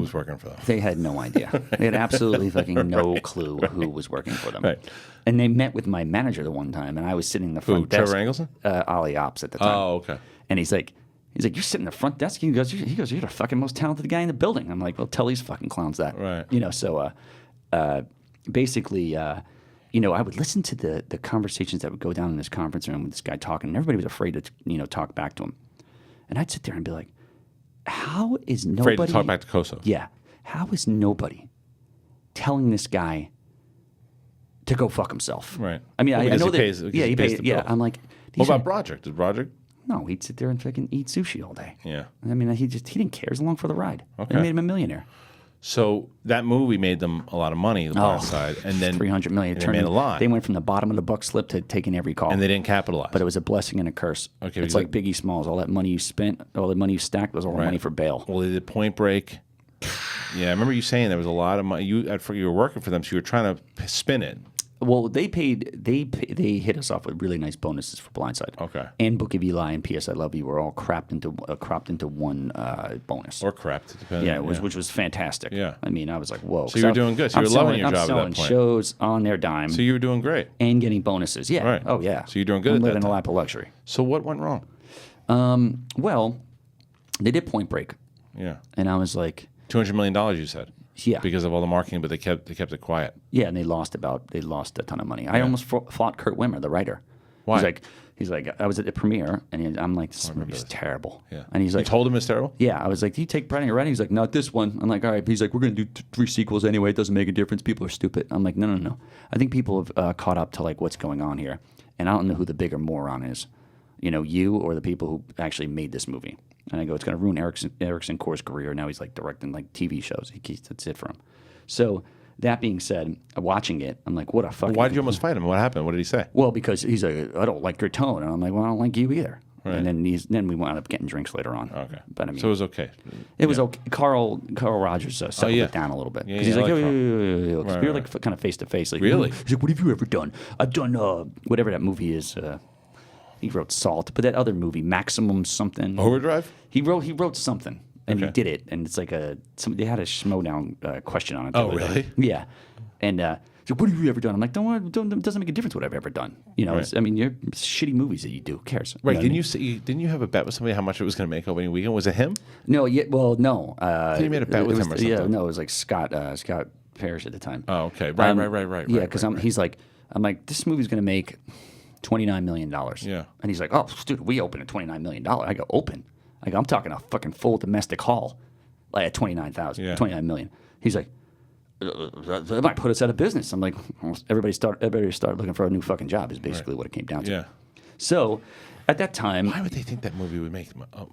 Speaker 3: was working for them.
Speaker 1: They had no idea. They had absolutely fucking no clue who was working for them.
Speaker 3: Right.
Speaker 1: And they met with my manager the one time, and I was sitting in the front
Speaker 3: Who,
Speaker 1: desk.
Speaker 3: Trevor Engelson?
Speaker 1: Ollie Ops at the time.
Speaker 3: Oh, okay.
Speaker 1: And he's like, you're sitting in the front desk. He goes, you're the fucking most talented guy in the building. I'm like, well, tell these fucking clowns that.
Speaker 3: Right.
Speaker 1: So basically, I would listen to the conversations that would go down in this conference room with this guy talking, and everybody was afraid to, talk back to him. And I'd sit there and be like, how is nobody...
Speaker 3: Afraid to talk back to Koso.
Speaker 1: Yeah. How is nobody telling this guy to go fuck himself?
Speaker 3: Right.
Speaker 1: I mean,
Speaker 3: Well,
Speaker 1: I
Speaker 3: because
Speaker 1: know
Speaker 3: he
Speaker 1: that...
Speaker 3: pays- because he
Speaker 1: he
Speaker 3: pays
Speaker 1: pays.
Speaker 3: the
Speaker 1: Yeah.
Speaker 3: bill.
Speaker 1: I'm like...
Speaker 3: What
Speaker 1: these
Speaker 3: about
Speaker 1: are-
Speaker 3: Broderick? Did Broderick?
Speaker 1: No, he'd sit there and fucking eat sushi all day.
Speaker 3: Yeah.
Speaker 1: I mean, he didn't care. He was along for the ride.
Speaker 3: Okay.
Speaker 1: They made him a millionaire.
Speaker 3: So that movie made them a lot of money, the Blind Side, and then
Speaker 1: $300 million.
Speaker 3: and they made a lot.
Speaker 1: They went from the bottom of the buck slip to taking every call.
Speaker 3: and they didn't capitalize.
Speaker 1: But it was a blessing and a curse.
Speaker 3: Okay,
Speaker 1: It's
Speaker 3: because
Speaker 1: like Biggie Smalls. All that money you spent, all the money you stacked was all the money for bail.
Speaker 3: Well, they did Point Break. Yeah, I remember you saying there was a lot of money. You were working for them, so you were trying to spin it.
Speaker 1: Well, they hit us off with really nice bonuses for Blindside.
Speaker 3: Okay.
Speaker 1: And Book of Eli and P.S. I Love You were all cropped into one bonus.
Speaker 3: Or crept, depending.
Speaker 1: Yeah, which was fantastic.
Speaker 3: Yeah.
Speaker 1: I mean, I was like, whoa.
Speaker 3: So you were doing good. So you were loving your job at that
Speaker 1: selling
Speaker 3: point.
Speaker 1: shows on their dime
Speaker 3: So you were doing great.
Speaker 1: and getting bonuses. Yeah.
Speaker 3: Right.
Speaker 1: Oh, yeah.
Speaker 3: So you're doing good
Speaker 1: I'm
Speaker 3: at that
Speaker 1: living a
Speaker 3: time.
Speaker 1: lap of luxury.
Speaker 3: So what went wrong?
Speaker 1: Well, they did Point Break,
Speaker 3: Yeah.
Speaker 1: and I was like,
Speaker 3: $200 million, you said.
Speaker 1: Yeah.
Speaker 3: Because of all the marketing, but they kept it quiet.
Speaker 1: yeah, and they lost a ton of money. I almost fought Kurt Wimmer, the writer.
Speaker 3: Why?
Speaker 1: He's like, I was at the premiere, and I'm like, this movie's terrible.
Speaker 3: Yeah.
Speaker 1: And he's
Speaker 3: You
Speaker 1: like,
Speaker 3: told him it's terrible?
Speaker 1: yeah. I was like, do you take pride in your writing? He's like, not this one. I'm like, all right. He's like, we're going to do 3 sequels anyway. It doesn't make a difference. People are stupid. I'm like, no. I think people have caught up to like what's going on here, and I don't know who the bigger moron is, you or the people who actually made this movie. And I go, it's going to ruin Erickson Core's career. Now he's like directing like TV shows. That's it for him. So that being said, watching it, I'm like, what a fucking...
Speaker 3: Why did you almost fight him? What happened? What did he say?
Speaker 1: Well, because he's like, I don't like your tone. And I'm like, well, I don't like you either.
Speaker 3: Right.
Speaker 1: And then we wound up getting drinks later on.
Speaker 3: Okay.
Speaker 1: But I mean...
Speaker 3: So it was okay.
Speaker 1: It was okay. Carl Rogers settled it down a little bit.
Speaker 3: Yeah,
Speaker 1: Because he's
Speaker 3: I
Speaker 1: like,
Speaker 3: like
Speaker 1: yo,
Speaker 3: Carl.
Speaker 1: yo. 'Cause
Speaker 3: Right,
Speaker 1: we were
Speaker 3: right.
Speaker 1: like kind of face to face. Like,
Speaker 3: Really?
Speaker 1: He's like, what have you ever done? I've done whatever that movie is. He wrote Salt, but that other movie, Maximum something.
Speaker 3: Overdrive?
Speaker 1: He wrote something, and he
Speaker 3: Okay.
Speaker 1: did it, and it's like they had a Schmoedown question on it.
Speaker 3: Oh, really?
Speaker 1: Yeah, and so what have you ever done? I'm like, don't it doesn't make a difference what I've ever done.
Speaker 3: Right.
Speaker 1: I mean, you're shitty movies that you do. Who cares?
Speaker 3: Right.
Speaker 1: You know what I
Speaker 3: Didn't
Speaker 1: mean?
Speaker 3: you didn't you have a bet with somebody how much it was going to make opening weekend? Was it him?
Speaker 1: No, no.
Speaker 3: You made a bet with him or
Speaker 1: Yeah,
Speaker 3: something.
Speaker 1: no, it was like Scott Parrish at the time.
Speaker 3: Oh, okay. Right.
Speaker 1: Yeah, because he's like, I'm like, this movie's gonna make $29 million.
Speaker 3: Yeah.
Speaker 1: And he's like, oh, dude, we open at $29 million. I go, open? I go, I'm talking a fucking full domestic hall, like at 29,000,
Speaker 3: Yeah.
Speaker 1: 29 million. He's like, that might put us out of business. I'm like, well, everybody start looking for a new fucking job is basically what it came down to.
Speaker 3: Yeah.
Speaker 1: So, at that time,
Speaker 3: Why would they think that movie would make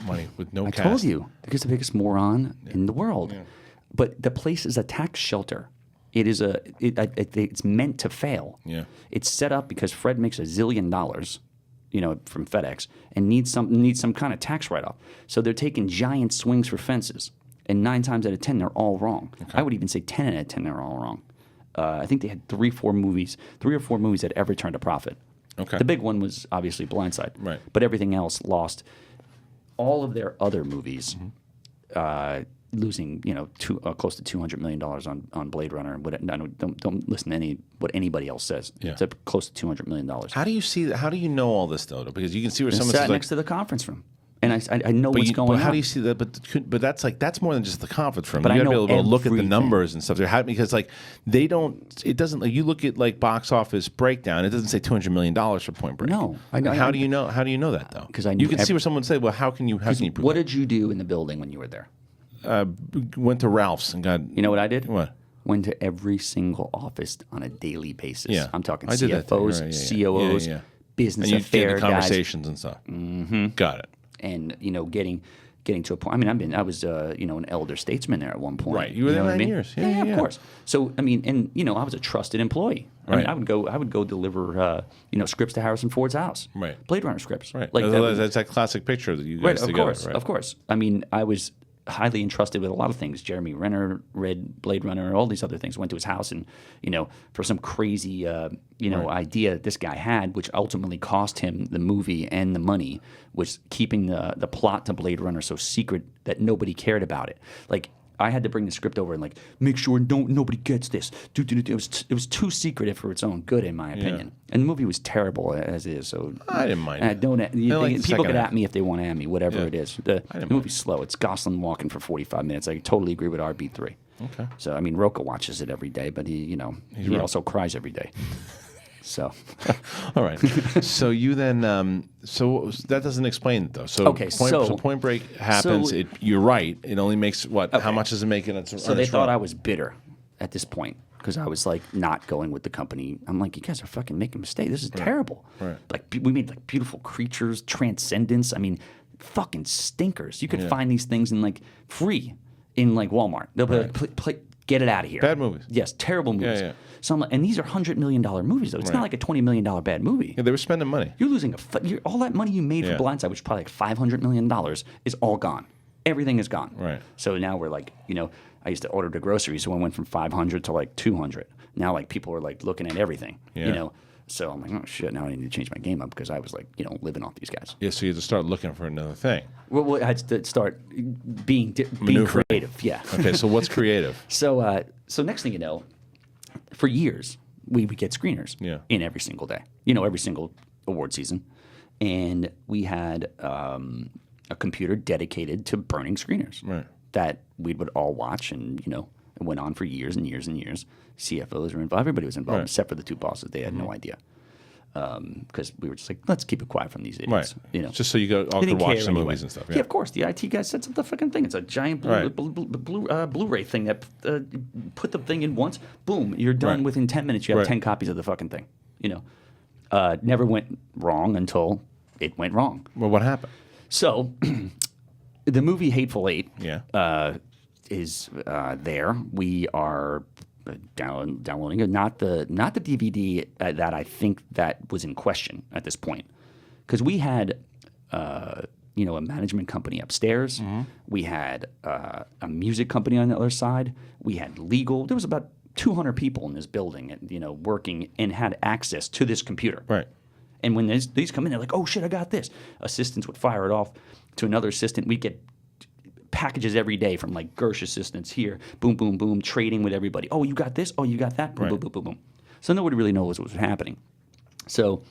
Speaker 3: money with no
Speaker 1: I
Speaker 3: cast?
Speaker 1: told you, because the biggest moron in the world. But the place is a tax shelter. It is it's meant to fail.
Speaker 3: Yeah.
Speaker 1: It's set up because Fred makes $1 zillion, from FedEx, and needs some kind of tax write-off. So they're taking giant swings for fences, and 9 times out of 10 they're all wrong. I would even say 10 out of 10 they're all wrong. I think they had 3 or 4 movies that ever turned a profit.
Speaker 3: Okay.
Speaker 1: The big one was obviously Blindside.
Speaker 3: Right.
Speaker 1: But everything else lost. All of their other movies losing, close to $200 million on Blade Runner. And don't listen to what anybody else says.
Speaker 2: Yeah.
Speaker 1: It's up close to $200 million.
Speaker 2: How do you see that? How do you know all this though? Because you can see where someone
Speaker 1: sat
Speaker 2: says
Speaker 1: next to the conference room. And I know what's going
Speaker 2: but
Speaker 1: on.
Speaker 2: how do you see that? But that's more than just the conference room.
Speaker 1: But
Speaker 2: You
Speaker 1: I
Speaker 2: got to be
Speaker 1: know
Speaker 2: able to look at the
Speaker 1: everything.
Speaker 2: numbers and stuff. Because they don't. It doesn't. Like you look at like box office breakdown. It doesn't say $200 million for Point Break.
Speaker 1: No,
Speaker 2: How do you know? How do you know that though?
Speaker 1: Because I
Speaker 2: you
Speaker 1: knew
Speaker 2: can see where someone say, "Well, how can you prove
Speaker 1: What
Speaker 2: that?"
Speaker 1: did you do in the building when you were there?
Speaker 2: Went to Ralph's and got.
Speaker 1: You know what I did?
Speaker 2: What?
Speaker 1: Went to every single office on a daily basis.
Speaker 2: Yeah.
Speaker 1: I'm talking
Speaker 2: I did that too.
Speaker 1: CFOs,
Speaker 2: Right, yeah.
Speaker 1: COOs,
Speaker 2: Yeah.
Speaker 1: business
Speaker 2: And you
Speaker 1: affair
Speaker 2: did the
Speaker 1: guys,
Speaker 2: conversations and stuff. Mm-hmm. Got it.
Speaker 1: and getting to a point. I mean, I was an elder statesman there at one point.
Speaker 2: Right. You were there
Speaker 1: know what
Speaker 2: 9
Speaker 1: I mean?
Speaker 2: years.
Speaker 1: Yeah,
Speaker 2: Yeah.
Speaker 1: of course. So I mean, and I was a trusted employee. I mean,
Speaker 2: Right.
Speaker 1: I would go deliver scripts to Harrison Ford's house.
Speaker 2: Right.
Speaker 1: Blade Runner scripts.
Speaker 2: Right.
Speaker 1: Like
Speaker 2: That's that classic picture that you guys
Speaker 1: Right,
Speaker 2: together.
Speaker 1: course,
Speaker 2: right.
Speaker 1: of course. I mean, I was highly entrusted with a lot of things. Jeremy Renner read Blade Runner, all these other things. Went to his house, and for some crazy idea that this guy had, which ultimately cost him the movie and the money, was keeping the plot to Blade Runner so secret that nobody cared about it. Like, I had to bring the script over and like make sure nobody gets this. It was too secretive for its own good, in my opinion. And the movie was terrible as is. So
Speaker 2: I didn't mind
Speaker 1: I
Speaker 2: it.
Speaker 1: don't.
Speaker 2: like the
Speaker 1: People
Speaker 2: second
Speaker 1: could
Speaker 2: half.
Speaker 1: at me if they want to at me, whatever
Speaker 2: Yeah.
Speaker 1: it is. The
Speaker 2: didn't
Speaker 1: movie's slow. It's Gosling walking for 45 minutes. I totally agree with RB3.
Speaker 2: Okay.
Speaker 1: So I mean, Roka watches it every day, but he
Speaker 2: right.
Speaker 1: also cries every day. So
Speaker 2: All right. So you then, so that doesn't explain it though. So
Speaker 1: Okay, so-
Speaker 2: Point Break happens.
Speaker 1: so-
Speaker 2: You're right. It only makes what? How
Speaker 1: Okay.
Speaker 2: much does it make?
Speaker 1: So they thought I was bitter at this point because I was like not going with the company. I'm like, you guys are fucking making a mistake. This is terrible.
Speaker 2: Right.
Speaker 1: Like we made like beautiful creatures, Transcendence. I mean, fucking stinkers. You could find these things in like free in like Walmart. They'll be like, get it out of here.
Speaker 2: Bad movies.
Speaker 1: Yes, terrible movies.
Speaker 2: yeah.
Speaker 1: So I'm like, and these are $100 million movies though. It's
Speaker 2: Right.
Speaker 1: not like a $20 million bad movie.
Speaker 2: Yeah, they were spending money.
Speaker 1: You're losing all that money you made
Speaker 2: Yeah.
Speaker 1: for Blindside, which is probably like $500 million, is all gone. Everything is gone.
Speaker 2: Right.
Speaker 1: So now we're like, I used to order the groceries, so I went from 500 to like 200. Now like people are like looking at everything.
Speaker 2: Yeah.
Speaker 1: So I'm like, oh shit, now I need to change my game up because I was like, living off these guys.
Speaker 2: Yeah. So you had to start looking for another thing.
Speaker 1: Well, I had to start being
Speaker 2: Maneuvering.
Speaker 1: creative. Yeah.
Speaker 2: Okay. So what's creative?
Speaker 1: So next thing you know, for years we would get screeners
Speaker 2: Yeah.
Speaker 1: in every single day. Every single award season, and we had a computer dedicated to burning screeners
Speaker 2: Right.
Speaker 1: that we would all watch, and it went on for years and years and years. CFOs were involved. Everybody was involved
Speaker 2: Right.
Speaker 1: except for the two bosses. They had no idea because we were just like, let's keep it quiet from these
Speaker 2: Right.
Speaker 1: idiots.
Speaker 2: Just so you all
Speaker 1: They
Speaker 2: could
Speaker 1: didn't
Speaker 2: watch
Speaker 1: care
Speaker 2: some
Speaker 1: anyway.
Speaker 2: movies and stuff.
Speaker 1: Yeah, of course. The IT guy sets up the fucking thing. It's a giant
Speaker 2: Right.
Speaker 1: Blu-ray thing that put the thing in once. Boom, you're done
Speaker 2: Right.
Speaker 1: within 10 minutes. You have
Speaker 2: Right.
Speaker 1: 10 copies of the fucking thing. Never went wrong until it went wrong.
Speaker 2: Well, what happened?
Speaker 1: So, the movie Hateful Eight
Speaker 2: Yeah.
Speaker 1: is there. We are downloading it. Not the DVD that I think that was in question at this point, because we had a management company upstairs. We had a music company on the other side. We had legal. There was about 200 people in this building, working and had access to this computer.
Speaker 2: Right.
Speaker 1: And when these come in, they're like, "Oh shit, I got this." Assistants would fire it off to another assistant. We get packages every day from like Gersh assistants here, boom, boom, boom, trading with everybody. Oh, you got this? Oh, you got that? Boom,
Speaker 2: Right.
Speaker 1: boom, boom, boom, boom. So nobody really knows what was happening. So,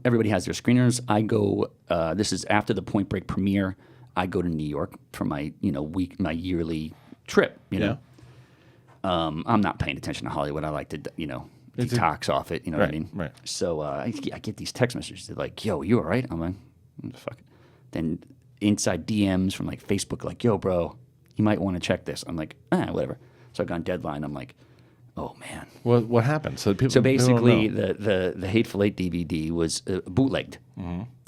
Speaker 1: everybody has their screeners. I go. This is after the Point Break premiere. I go to New York for my my yearly trip.
Speaker 2: Yeah.
Speaker 1: I'm not paying attention to Hollywood. I like to detox off it. You know what I
Speaker 2: Right,
Speaker 1: mean?
Speaker 2: right.
Speaker 1: So I get these text messages. They're like, "Yo, you all right?" I'm like, "Fuck it." Then inside DMs from like Facebook, like, "Yo, bro, you might want to check this." I'm like, whatever. So I got on Deadline. I'm like, oh man.
Speaker 2: What happened? So people.
Speaker 1: So
Speaker 2: people don't
Speaker 1: basically,
Speaker 2: know.
Speaker 1: the Hateful Eight DVD was bootlegged,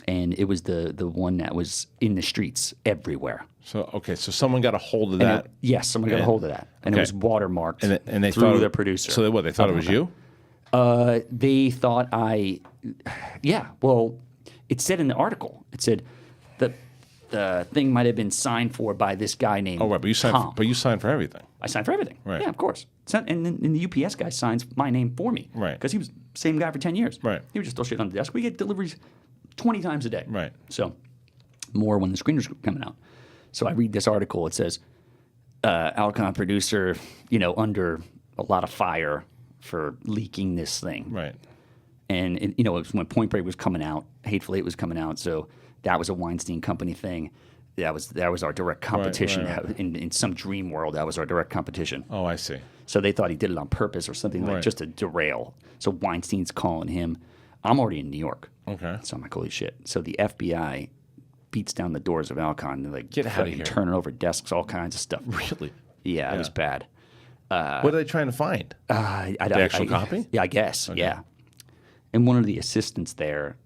Speaker 1: and it was the one that was in the streets everywhere.
Speaker 2: So okay. So someone got a hold of
Speaker 1: And
Speaker 2: that.
Speaker 1: yes, someone got a hold of that, and
Speaker 2: okay.
Speaker 1: it was watermarked
Speaker 2: And they
Speaker 1: through
Speaker 2: thought
Speaker 1: the producer.
Speaker 2: So they thought it was you.
Speaker 1: They thought well, it said in the article, it said that the thing might have been signed for by this guy named
Speaker 2: Oh right, but you signed.
Speaker 1: Tom.
Speaker 2: But you signed for everything.
Speaker 1: I signed for everything.
Speaker 2: Right.
Speaker 1: Yeah, of course. And the UPS guy signs my name for me.
Speaker 2: Right.
Speaker 1: Because he was same guy for 10 years.
Speaker 2: Right.
Speaker 1: He would just throw shit on the desk. We get deliveries 20 times a day.
Speaker 2: Right.
Speaker 1: So more when the screeners were coming out. So I read this article. It says, Alcon producer, under a lot of fire for leaking this thing.
Speaker 2: Right.
Speaker 1: And, it was when Point Break was coming out, Hateful Eight was coming out, so that was a Weinstein Company thing. That was our direct competition.
Speaker 2: Right.
Speaker 1: In some dream world, that was our direct competition.
Speaker 2: Oh, I see.
Speaker 1: So they thought he did it on purpose or something like just to derail. So Weinstein's calling him. I'm already in New York.
Speaker 2: Okay.
Speaker 1: So I'm like, holy shit. So the FBI beats down the doors of Alcon. They're like,
Speaker 2: get out of here.
Speaker 1: Turning over desks, all kinds of stuff.
Speaker 2: Really?
Speaker 1: Yeah, it was bad.
Speaker 2: What are they trying to find? The actual copy?
Speaker 1: Yeah, I guess. Okay. Yeah. And one of the assistants there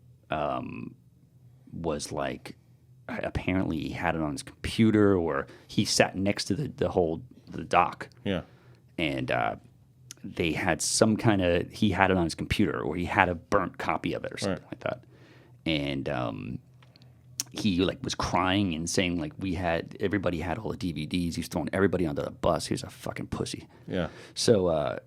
Speaker 1: was like, apparently he had it on his computer, or he sat next to the dock.
Speaker 2: Yeah.
Speaker 1: And they had some kind of, he had it on his computer, or he had a burnt copy of it or something like that. And he was crying and saying everybody had all the DVDs. He's throwing everybody under the bus. He was a fucking pussy.
Speaker 2: Yeah.
Speaker 1: So,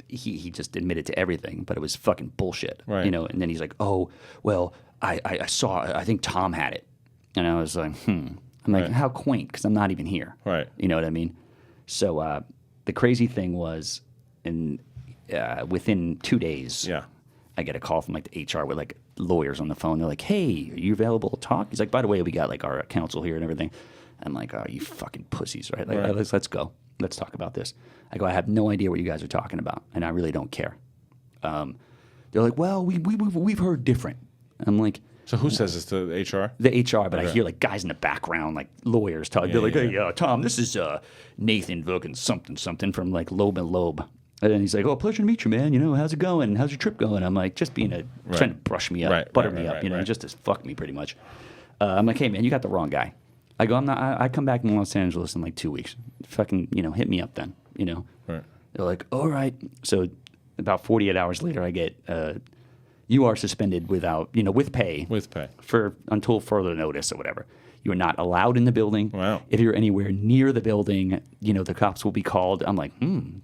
Speaker 1: he just admitted to everything, but it was fucking bullshit.
Speaker 2: Right.
Speaker 1: And then he's like, oh, well, I saw, I think Tom had it. And I was like, I'm like, how quaint, because I'm not even here.
Speaker 2: Right.
Speaker 1: You know what I mean? So the crazy thing was, within 2 days, I get a call from the HR with lawyers on the phone. They're like, hey, are you available to talk? He's like, by the way, we got our counsel here and everything. I'm like, oh, you fucking pussies, right? Let's go. Let's talk about this. I go, I have no idea what you guys are talking about, and I really don't care. They're like, well, we've heard different. I'm like,
Speaker 2: so who says this to HR?
Speaker 1: The HR, but I hear guys in the background, theyers talking. They're like, hey, Tom, this is Nathan Vogan something from Loeb and Loeb. And then he's like, oh, pleasure to meet you, man. How's it going? How's your trip going? I'm like, just being trying to brush me up, butter me up, just to fuck me pretty much. I'm like, hey, man, you got the wrong guy. I go, I'm not. I come back in Los Angeles in 2 weeks. Fucking, hit me up then.
Speaker 2: Right.
Speaker 1: They're like, all right. So about 48 hours later, I get, you are suspended without, with pay.
Speaker 2: With pay.
Speaker 1: Until further notice or whatever. You are not allowed in the building.
Speaker 2: Wow.
Speaker 1: If you're anywhere near the building, the cops will be called. I'm like,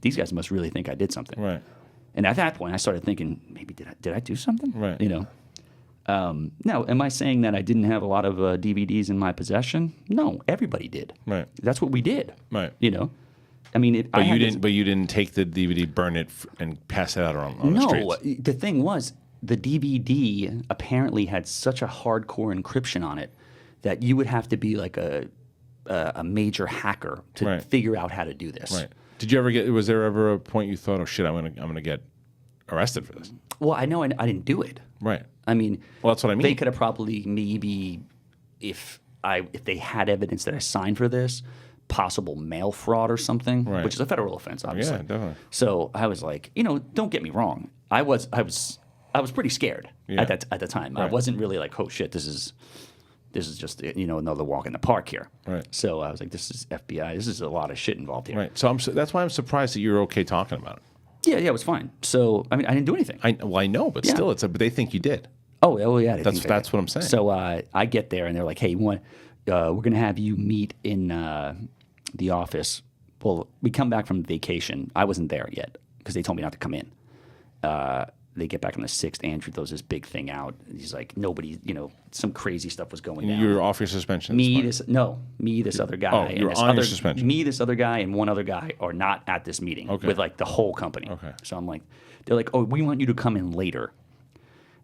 Speaker 1: these guys must really think I did something.
Speaker 2: Right.
Speaker 1: And at that point, I started thinking, maybe did I do something?
Speaker 2: Right.
Speaker 1: Now, am I saying that I didn't have a lot of DVDs in my possession? No, everybody did.
Speaker 2: Right.
Speaker 1: That's what we did.
Speaker 2: Right.
Speaker 1: But
Speaker 2: you didn't take the DVD, burn it, and pass it out on the streets.
Speaker 1: No, the thing was, the DVD apparently had such a hardcore encryption on it that you would have to be a major hacker to figure out how to do this.
Speaker 2: Right. Did you ever was there ever a point you thought, oh shit, I'm gonna get arrested for this?
Speaker 1: Well, I know I didn't do it.
Speaker 2: Right.
Speaker 1: Well,
Speaker 2: that's what I mean.
Speaker 1: They could have probably maybe, if they had evidence that I signed for this, possible mail fraud or something, which is a federal offense, obviously.
Speaker 2: Yeah, definitely.
Speaker 1: So I was like, don't get me wrong. I was pretty scared at the time.
Speaker 2: Right.
Speaker 1: I wasn't really like, oh shit, this is just another walk in the park here.
Speaker 2: Right.
Speaker 1: So I was like, this is FBI. This is a lot of shit involved here.
Speaker 2: Right. So that's why I'm surprised that you're okay talking about it.
Speaker 1: Yeah, it was fine. So I didn't do anything.
Speaker 2: I know, but still, but they think you did.
Speaker 1: Oh yeah.
Speaker 2: That's what I'm saying.
Speaker 1: So I get there and they're like, hey, we're gonna have you meet in the office. Well, we come back from vacation. I wasn't there yet because they told me not to come in. They get back on the 6th. Andrew throws this big thing out. He's like, nobody, some crazy stuff was going down.
Speaker 2: You were off your suspension.
Speaker 1: This other guy.
Speaker 2: Oh, you were on your suspension.
Speaker 1: Me, this other guy, and one other guy are not at this meeting with the whole company.
Speaker 2: Okay.
Speaker 1: So I'm like, they're like, oh, we want you to come in later,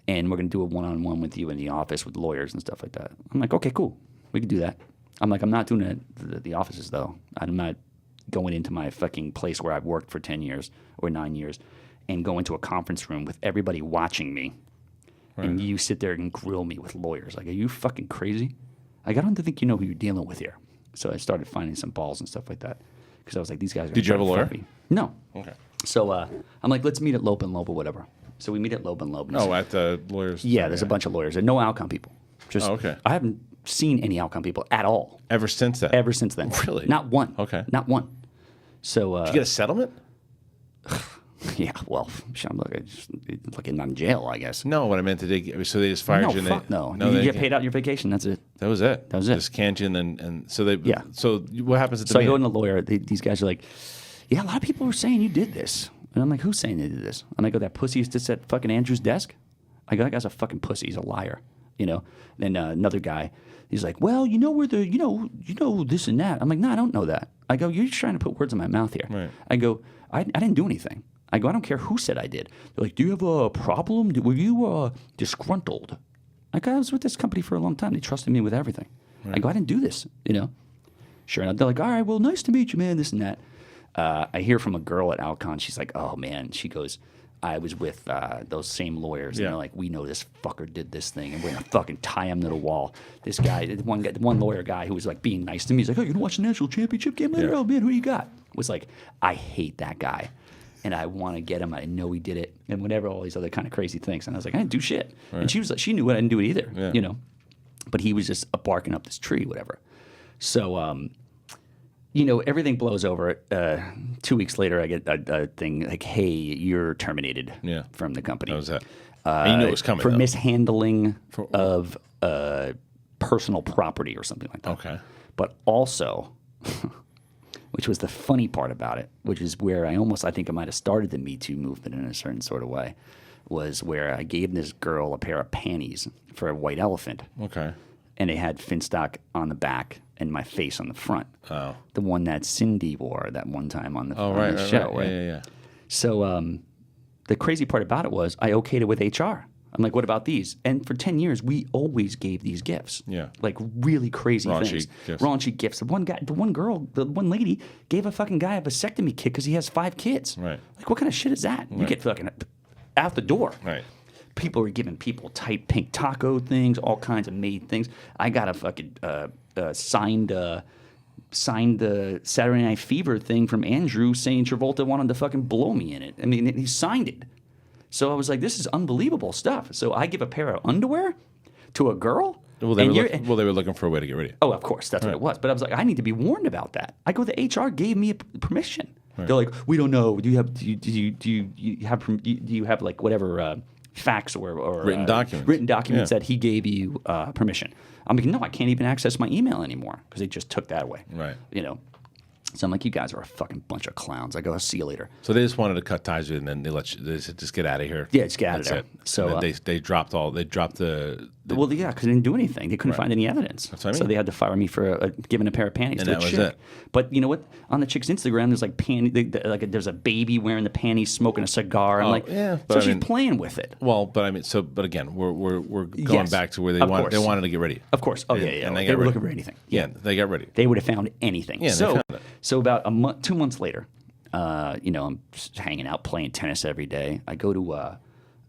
Speaker 1: and we're gonna do a one-on-one with you in the office with lawyers and stuff like that. I'm like, okay, cool, we can do that. I'm like, I'm not doing it at the offices though. I'm not going into my fucking place where I've worked for 10 years or 9 years. And go into a conference room with everybody watching me, and you sit there and grill me with lawyers. Like, are you fucking crazy? I don't think you know who you're dealing with here. So I started finding some balls and stuff like that because I was like, these guys are.
Speaker 2: Did you have a lawyer?
Speaker 1: No.
Speaker 2: Okay.
Speaker 1: So I'm like, let's meet at Loeb and Loeb or whatever. So we meet at Loeb and Loeb.
Speaker 2: Oh, at the lawyers.
Speaker 1: Yeah, there's a bunch of lawyers and no Alcon people.
Speaker 2: Okay.
Speaker 1: I haven't seen any Alcon people at all.
Speaker 2: Ever since that?
Speaker 1: Ever since then.
Speaker 2: Really?
Speaker 1: Not one.
Speaker 2: Okay.
Speaker 1: Not one. So.
Speaker 2: Did you get a settlement?
Speaker 1: Yeah, well, I'm looking not in jail, I guess.
Speaker 2: No, what I meant, so they just fired you?
Speaker 1: No. You get paid out your vacation. That's it.
Speaker 2: That was it. Just canned you, and so they.
Speaker 1: Yeah.
Speaker 2: So what happens at the
Speaker 1: So
Speaker 2: meeting?
Speaker 1: I go to the lawyer. These guys are like, yeah, a lot of people were saying you did this, and I'm like, who's saying they did this? And I go, that pussy sits at fucking Andrew's desk. I go, that guy's a fucking pussy. He's a liar. you know. Then another guy, he's like, well, you know where the, you know this and that. I'm like, no, I don't know that. I go, you're just trying to put words in my mouth here.
Speaker 3: Right.
Speaker 1: I go, I didn't do anything. I go, I don't care who said I did. They're like, do you have a problem? Were you disgruntled? I go, I was with this company for a long time. They trusted me with everything. Right. I go, I didn't do this, you know. Sure enough, they're like, all right, well, nice to meet you, man, this and that. I hear from a girl at Alcon. She's like, oh, man. She goes, I was with those same lawyers. And they're like, we know this fucker did this thing, and we're going to fucking tie him to the wall. This guy, the one lawyer guy who was like being nice to me, he's like, oh, you going to watch the national championship game later? Oh, man, who you got? Was like, I hate that guy. And I want to get him. I know he did it. And whatever, all these other kind of crazy things. And I was like, I didn't do shit. Right. And she was like, she knew I didn't do it either, you know. But he was just barking up this tree, whatever. So, you know, everything blows over. 2 weeks later, I get a thing like, hey, you're terminated from the company.
Speaker 3: How was that? And you knew it was coming.
Speaker 1: For mishandling of personal property or something like that.
Speaker 3: Okay.
Speaker 1: But also, which was the funny part about it, which is where I think I might have started the Me Too movement in a certain sort of way, was where I gave this girl a pair of panties for a white elephant. Okay. And they had Finstock on the back and my face on the front. Oh. The one that Cindy wore that one time on the, the show, right?
Speaker 3: Yeah.
Speaker 1: So the crazy part about it was I okayed it with HR. I'm like, what about these? And for 10 years, we always gave these gifts. Yeah. Like really crazy things. Raunchy gifts. The one lady gave a fucking guy a vasectomy kit because he has 5 kids. Right. Like, what kind of shit is that? Right. You get fucking out the door. Right. People are giving people tight pink taco things, all kinds of made things. I got a fucking signed the Saturday Night Fever thing from Andrew saying Travolta wanted to fucking blow me in it. I mean, he signed it. So I was like, this is unbelievable stuff. So I give a pair of underwear to a girl.
Speaker 3: Well, they were looking for a way to get rid of you.
Speaker 1: Oh, of course, that's what it was. But I was like, I need to be warned about that. I go, the HR gave me permission. Right. They're like, we don't know. Do you have like whatever facts or
Speaker 3: written
Speaker 1: documents that he gave you permission? I'm like, no, I can't even access my email anymore because they just took that away. Right. You know. So I'm like, you guys are a fucking bunch of clowns. I go, I'll see you later.
Speaker 3: So they just wanted to cut ties with you, and then they said, just get out of here.
Speaker 1: Yeah, just get out of there.
Speaker 3: So they dropped the.
Speaker 1: Well, yeah, because they didn't do anything. They couldn't find any evidence.
Speaker 3: That's what I mean.
Speaker 1: So they had to fire me for giving a pair of panties to a chick.
Speaker 3: And that was it.
Speaker 1: But you know what? On the chick's Instagram, there's like there's a baby wearing the panties, smoking a cigar. I'm so she's playing with it.
Speaker 3: Well, but again, we're going back to where they wanted to get ready.
Speaker 1: Of course. Oh yeah. And they were looking for anything.
Speaker 3: Yeah, they got ready.
Speaker 1: They would have found anything.
Speaker 3: Yeah, they found it.
Speaker 1: So about 2 months later, I'm just hanging out playing tennis every day. I go to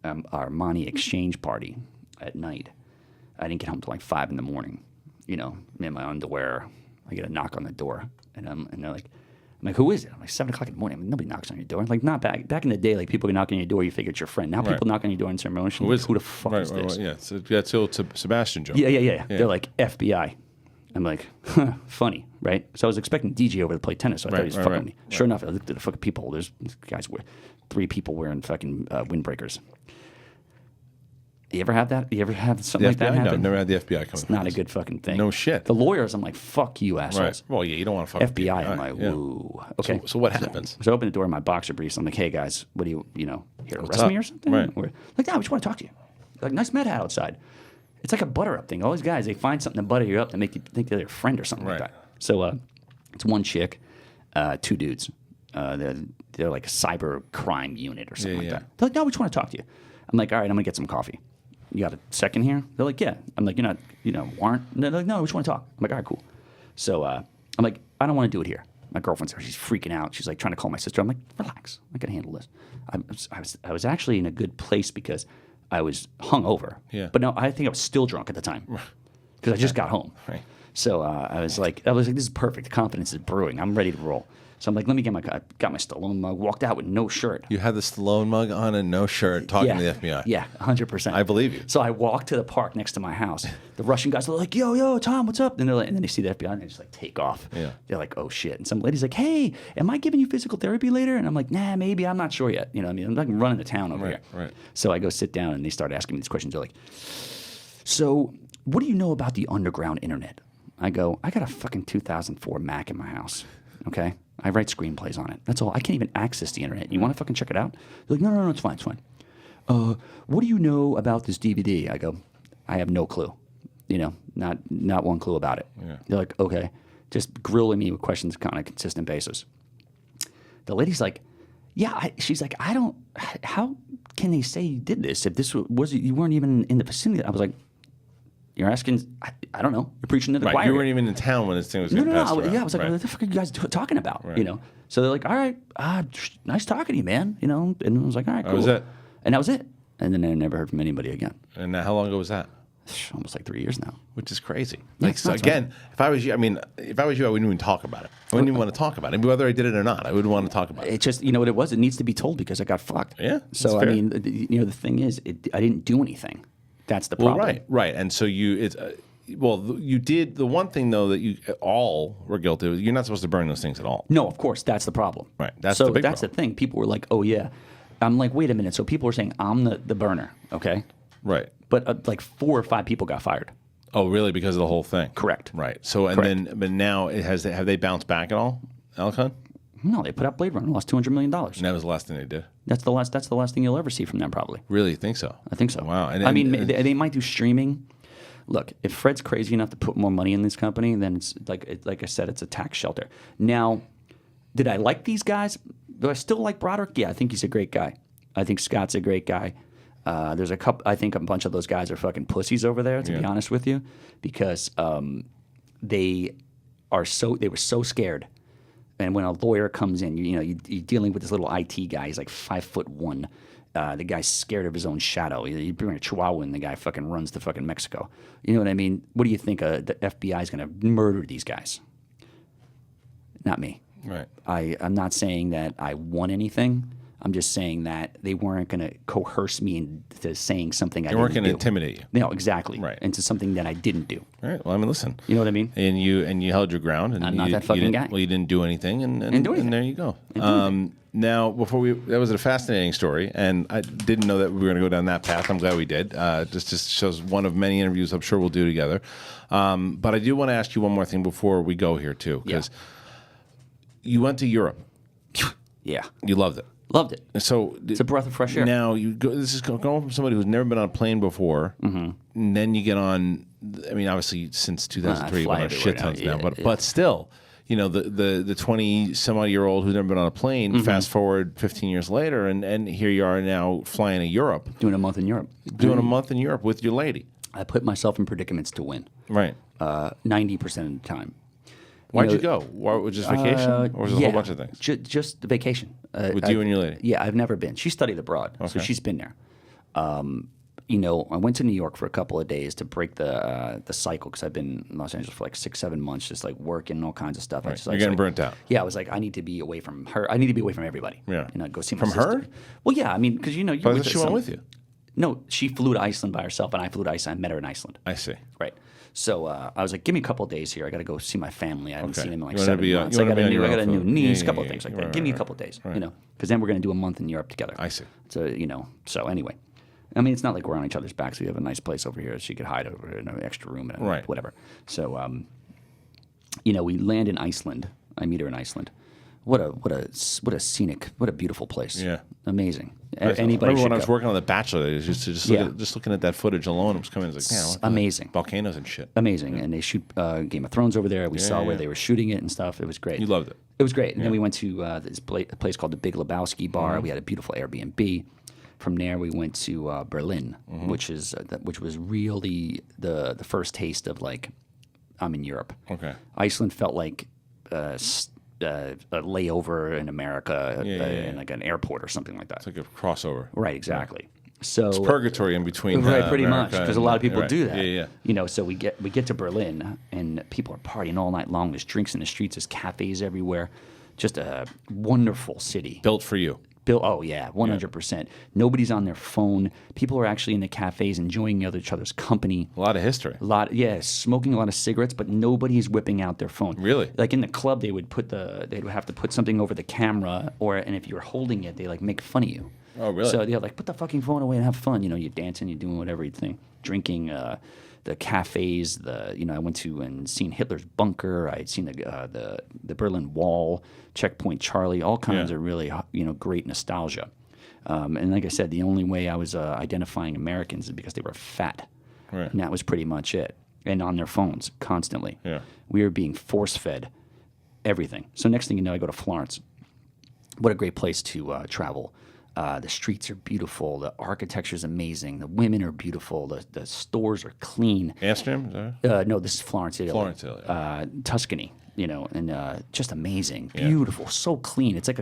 Speaker 1: our Monty exchange party at night. I didn't get home till like 5 a.m. You know, me in my underwear. I get a knock on the door, and they're like, I'm like, who is it? I'm like, 7 o'clock in the morning. I'm like, nobody knocks on your door. Like, not back in the day, like people could knock on your door, you figure it's your friend. Now people knock on your door in Termination. Who the fuck is this?
Speaker 3: Yeah, so that's the old Sebastian joke.
Speaker 1: Yeah. They're like FBI. I'm like, funny, right? So I was expecting DJ over to play tennis, so I thought he was fucking me. Sure enough, I looked at the fucking people. There's guys, 3 people wearing fucking windbreakers. You ever have that? You ever have something like that happen?
Speaker 3: No, I've never had the FBI come.
Speaker 1: It's not a good fucking thing.
Speaker 3: No shit.
Speaker 1: The lawyers, I'm like, fuck you, assholes.
Speaker 3: Right. Well, yeah, you don't want to fuck
Speaker 1: FBI, I'm like, woo. Okay.
Speaker 3: So what happens?
Speaker 1: So I open the door in my boxer briefs. I'm like, hey, guys, what do you here to arrest me or something?
Speaker 3: Right.
Speaker 1: Or, like, no, we just want to talk to you. Like, nice med hat outside. It's like a butter up thing. All these guys, they find something to butter you up to make you think they're your friend or something like that. So it's one chick, 2 dudes. They're like a cyber crime unit or something like that. They're like, no, we just want to talk to you. I'm like, all right, I'm going to get some coffee. You got a second here? They're like, yeah. I'm like, you're not, warrant? And they're like, no, we just want to talk. I'm like, all right, cool. So I'm like, I don't want to do it here. My girlfriend's there. She's freaking out. She's like trying to call my sister. I'm like, relax. I can handle this. I was actually in a good place because I was hungover. Yeah. But no, I think I was still drunk at the time because I just got home. Right. So I was like, this is perfect. Confidence is brewing. I'm ready to roll. So I'm like, let me got my Stallone mug, walked out with no shirt.
Speaker 3: You had the Stallone mug on and no shirt talking to the FBI.
Speaker 1: Yeah, 100%.
Speaker 3: I believe you.
Speaker 1: So I walked to the park next to my house. The Russian guys are like, yo, Tom, what's up? And then they see the FBI and they just like take off. Yeah. They're like, oh shit. And some lady's like, hey, am I giving you physical therapy later? And I'm like, nah, maybe. I'm not sure yet. I'm like running the town over here. Right. So I go sit down and they start asking me these questions. They're like, so what do you know about the underground internet? I go, I got a fucking 2004 Mac in my house. Okay? I write screenplays on it. That's all. I can't even access the internet. You want to fucking check it out? They're like, no, it's fine. What do you know about this DVD? I go, I have no clue. You know, not one clue about it.
Speaker 2: Yeah.
Speaker 1: They're like, okay, just grilling me with questions on a consistent basis. The lady's like, yeah, she's like, I don't, how can they say you did this if this was you weren't even in the vicinity? I was like, you're asking, I don't know. You're preaching to the choir.
Speaker 2: You weren't even in town when this thing was
Speaker 1: No,
Speaker 2: getting passed around.
Speaker 1: yeah, I was like, what the fuck are you guys talking about? You know? So they're like, all right, nice talking to you, man. You know? And I was like, all right, cool.
Speaker 2: That was it?
Speaker 1: And that was it. And then I never heard from anybody again.
Speaker 2: And how long ago was that?
Speaker 1: Almost like 3 years now.
Speaker 2: Which is crazy.
Speaker 1: Yeah,
Speaker 2: Like,
Speaker 1: it's
Speaker 2: so
Speaker 1: nuts,
Speaker 2: again, if I was you, I wouldn't even talk about it. I wouldn't even want to talk about it. Whether I did it or not, I wouldn't want to talk about it.
Speaker 1: It just, you know what it was? It needs to be told because I got fucked.
Speaker 2: Yeah,
Speaker 1: So,
Speaker 2: that's
Speaker 1: I
Speaker 2: fair.
Speaker 1: mean, the thing is, I didn't do anything. That's the problem.
Speaker 2: Right. And so you did the one thing though that you all were guilty of. You're not supposed to burn those things at all.
Speaker 1: No, of course, that's the problem.
Speaker 2: Right. That's
Speaker 1: so
Speaker 2: the big
Speaker 1: that's
Speaker 2: problem.
Speaker 1: the thing. People were like, "Oh yeah," I'm like, "Wait a minute." So people were saying I'm the burner, okay?
Speaker 2: Right.
Speaker 1: But like 4 or 5 people got fired.
Speaker 2: Oh, really? Because of the whole thing.
Speaker 1: Correct.
Speaker 2: Right. So but now have they bounced back at all, Alcon?
Speaker 1: No, they put out Blade Runner, lost $200 million.
Speaker 2: And that was the last thing they did.
Speaker 1: That's the last thing you'll ever see from them, probably.
Speaker 2: Really? You think so?
Speaker 1: I think so.
Speaker 2: Wow.
Speaker 1: I mean, they might do streaming. Look, if Fred's crazy enough to put more money in this company, then it's like I said, it's a tax shelter. Now, did I like these guys? Do I still like Broderick? Yeah, I think he's a great guy. I think Scott's a great guy. There's a couple. I think a bunch of those guys are fucking pussies over there, to be honest with you, because they were so scared. And when a lawyer comes in, you're dealing with this little IT guy. He's like 5'1". The guy's scared of his own shadow. You bring a Chihuahua and the guy fucking runs to fucking Mexico. You know what I mean? What do you think? The FBI is going to murder these guys? Not me.
Speaker 2: Right.
Speaker 1: I'm not saying that I won anything. I'm just saying that they weren't going to coerce me into saying something I didn't do.
Speaker 2: They weren't going to intimidate you.
Speaker 1: No, exactly.
Speaker 2: Right.
Speaker 1: Into something that I didn't do.
Speaker 2: All right. Well, I mean, listen.
Speaker 1: You know what I mean?
Speaker 2: And you held your ground. And
Speaker 1: I'm not that fucking
Speaker 2: you
Speaker 1: guy.
Speaker 2: Well, you didn't do anything, and
Speaker 1: do anything.
Speaker 2: there you go. Now, that was a fascinating story, and I didn't know that we were going to go down that path. I'm glad we did. Just shows one of many interviews I'm sure we'll do together. But I do want to ask you one more thing before we go here too, because you went to Europe.
Speaker 1: Yeah.
Speaker 2: You loved it.
Speaker 1: Loved it.
Speaker 2: So
Speaker 1: It's a breath of fresh air.
Speaker 2: Now this is going from somebody who's never been on a plane before, and then you get on. I mean, obviously since 2003,
Speaker 1: fly
Speaker 2: we're on
Speaker 1: everywhere
Speaker 2: shit
Speaker 1: now.
Speaker 2: tons
Speaker 1: Yeah,
Speaker 2: now, but still, the 20-some-odd-year-old who's never been on a plane. Fast forward 15 years later, and here you are now flying to Europe,
Speaker 1: Doing a month in Europe.
Speaker 2: doing a month in Europe with your lady.
Speaker 1: I put myself in predicaments to win.
Speaker 2: Right.
Speaker 1: 90% of the time.
Speaker 2: Why'd you go? Was it just vacation, or was it a whole bunch of things?
Speaker 1: Just the vacation.
Speaker 2: With you and your lady?
Speaker 1: Yeah, I've never been. She studied abroad, so she's been there. I went to New York for a couple of days to break the cycle because I've been in Los Angeles for like 6-7 months, just like working and all kinds of stuff.
Speaker 2: You're getting burnt out.
Speaker 1: Yeah, I was like, I need to be away from her. I need to be away from everybody.
Speaker 2: Yeah.
Speaker 1: Go see my
Speaker 2: From
Speaker 1: sister.
Speaker 2: her?
Speaker 1: Well, yeah, I mean, because you're
Speaker 2: But I
Speaker 1: with
Speaker 2: thought she went with you.
Speaker 1: No, she flew to Iceland by herself, and I flew to Iceland. I met her in Iceland.
Speaker 2: I see.
Speaker 1: Right. So I was like, give me a couple of days here. I got to go see my family. I haven't
Speaker 2: Okay.
Speaker 1: seen them in like
Speaker 2: You wanna
Speaker 1: 7
Speaker 2: be,
Speaker 1: months.
Speaker 2: you
Speaker 1: I
Speaker 2: wanna
Speaker 1: got
Speaker 2: be on your
Speaker 1: a
Speaker 2: own
Speaker 1: new
Speaker 2: for-
Speaker 1: niece, a
Speaker 2: yeah,
Speaker 1: couple
Speaker 2: yeah,
Speaker 1: of things like
Speaker 2: right,
Speaker 1: that. Give me a
Speaker 2: right,
Speaker 1: couple of days,
Speaker 2: right.
Speaker 1: because then we're going to do a month in Europe together.
Speaker 2: I see.
Speaker 1: So, so anyway. I mean, it's not like we're on each other's backs. We have a nice place over here. She could hide over in an extra room and
Speaker 2: Right.
Speaker 1: whatever. So, we land in Iceland. I meet her in Iceland. What a scenic, what a beautiful place.
Speaker 2: Yeah.
Speaker 1: Amazing.
Speaker 2: I
Speaker 1: Anybody
Speaker 2: remember
Speaker 1: should
Speaker 2: when I was
Speaker 1: go.
Speaker 2: working on The Bachelor, it was just looking at that footage alone, it was coming. It was like, man, what the-
Speaker 1: amazing.
Speaker 2: volcanoes and shit.
Speaker 1: Amazing. And they shoot Game of Thrones over there. We saw where they were shooting it and stuff. It was great.
Speaker 2: You loved it.
Speaker 1: It was great. And then we went to this place called the Big Lebowski Bar.
Speaker 2: Mm-hmm.
Speaker 1: We had a beautiful Airbnb. From there, we went to Berlin,
Speaker 2: Mm-hmm.
Speaker 1: which was really the first taste of like, I'm in Europe.
Speaker 2: Okay.
Speaker 1: Iceland felt like a layover in America in like an airport or something like that.
Speaker 2: It's like a crossover.
Speaker 1: Right, exactly. So
Speaker 2: It's purgatory in between.
Speaker 1: Right, pretty
Speaker 2: America
Speaker 1: much, because a
Speaker 2: and-
Speaker 1: lot of people
Speaker 2: right.
Speaker 1: do that.
Speaker 2: Yeah, yeah.
Speaker 1: So we get to Berlin, and people are partying all night long. There's drinks in the streets. There's cafes everywhere. Just a wonderful city.
Speaker 2: Built for you.
Speaker 1: Oh yeah, 100%. Nobody's on their phone. People are actually in the cafes enjoying each other's company.
Speaker 2: A lot of history.
Speaker 1: Smoking a lot of cigarettes, but nobody's whipping out their phone.
Speaker 2: Really?
Speaker 1: Like in the club, they'd have to put something over the camera, and if you were holding it, they like make fun of you.
Speaker 2: Oh, really?
Speaker 1: So they're like, put the fucking phone away and have fun. You're dancing, you're doing whatever you think, drinking. The cafes, I went to and seen Hitler's bunker. I had seen the Berlin Wall, Checkpoint Charlie, all kinds of really great nostalgia. And like I said, the only way I was identifying Americans is because they were fat.
Speaker 3: Right.
Speaker 1: And that was pretty much it. And on their phones constantly.
Speaker 3: Yeah.
Speaker 1: We were being force-fed everything. So next thing you know, I go to Florence. What a great place to travel. The streets are beautiful. The architecture is amazing. The women are beautiful. The stores are clean.
Speaker 3: Amsterdam?
Speaker 1: No, this is Florence, Italy.
Speaker 3: Florence, Italy.
Speaker 1: Tuscany, and just amazing, beautiful, so clean. It's like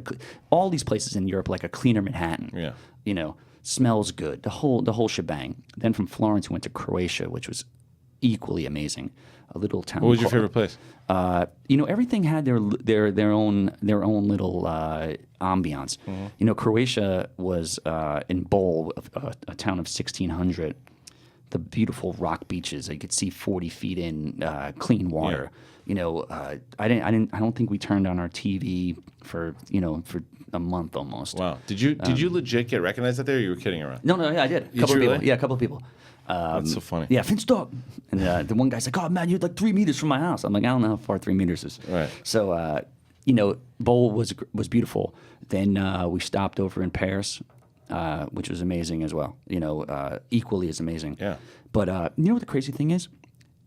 Speaker 1: all these places in Europe, like a cleaner Manhattan.
Speaker 3: Yeah.
Speaker 1: Smells good. The whole shebang. Then from Florence, we went to Croatia, which was equally amazing. A little town.
Speaker 3: What was your favorite place?
Speaker 1: Everything had their own little ambiance. Croatia was in Bol, a town of 1,600. The beautiful rock beaches. You could see 40 feet in clean water. I don't think we turned on our TV for a month almost.
Speaker 3: Wow. Did you legit get recognized out there, or you were kidding around?
Speaker 1: No, yeah, I did.
Speaker 3: Did you really?
Speaker 1: People. Yeah, a couple of people.
Speaker 3: That's so funny.
Speaker 1: Yeah, Finstock. And the one guy's like, "Oh man, you're like 3 meters from my house." I'm like, "I don't know how far 3 meters is."
Speaker 3: Right.
Speaker 1: So, Bol was beautiful. Then we stopped over in Paris, which was amazing as well. Equally as amazing.
Speaker 3: Yeah.
Speaker 1: But you know what the crazy thing is?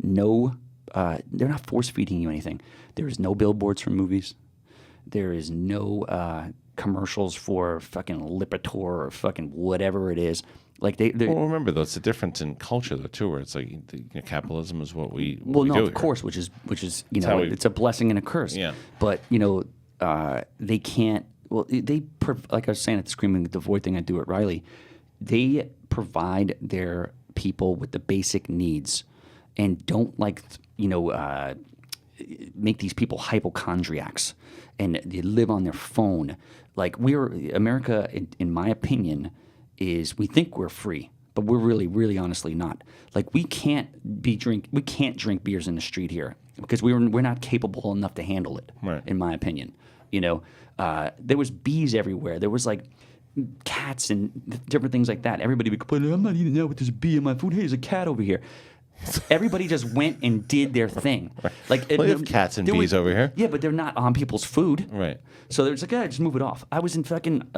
Speaker 1: No, they're not force feeding you anything. There is no billboards for movies. There is no commercials for fucking Lipitor or fucking whatever it is. Like well,
Speaker 3: remember though, it's a difference in culture though too, where it's like capitalism is what we
Speaker 1: well,
Speaker 3: we
Speaker 1: no,
Speaker 3: do
Speaker 1: of
Speaker 3: here.
Speaker 1: course, which is it's a blessing and a curse.
Speaker 3: Yeah.
Speaker 1: But they can't. Well, like I was saying at the Screaming at the Void thing I do at Riley, they provide their people with the basic needs, and don't make these people hypochondriacs, and they live on their phone. Like America, in my opinion, we think we're free, but we're really, really honestly not. Like we can't drink beers in the street here because we're not capable enough to handle it.
Speaker 3: Right.
Speaker 1: In my opinion, there was bees everywhere. There was like cats and different things like that. Everybody would complain, "I'm not eating that with this bee in my food. Hey, there's a cat over here." Everybody just went and did their thing. Like
Speaker 3: we have cats and bees over here.
Speaker 1: Yeah, but they're not on people's food.
Speaker 3: Right.
Speaker 1: So they're just like, just move it off. I was in fucking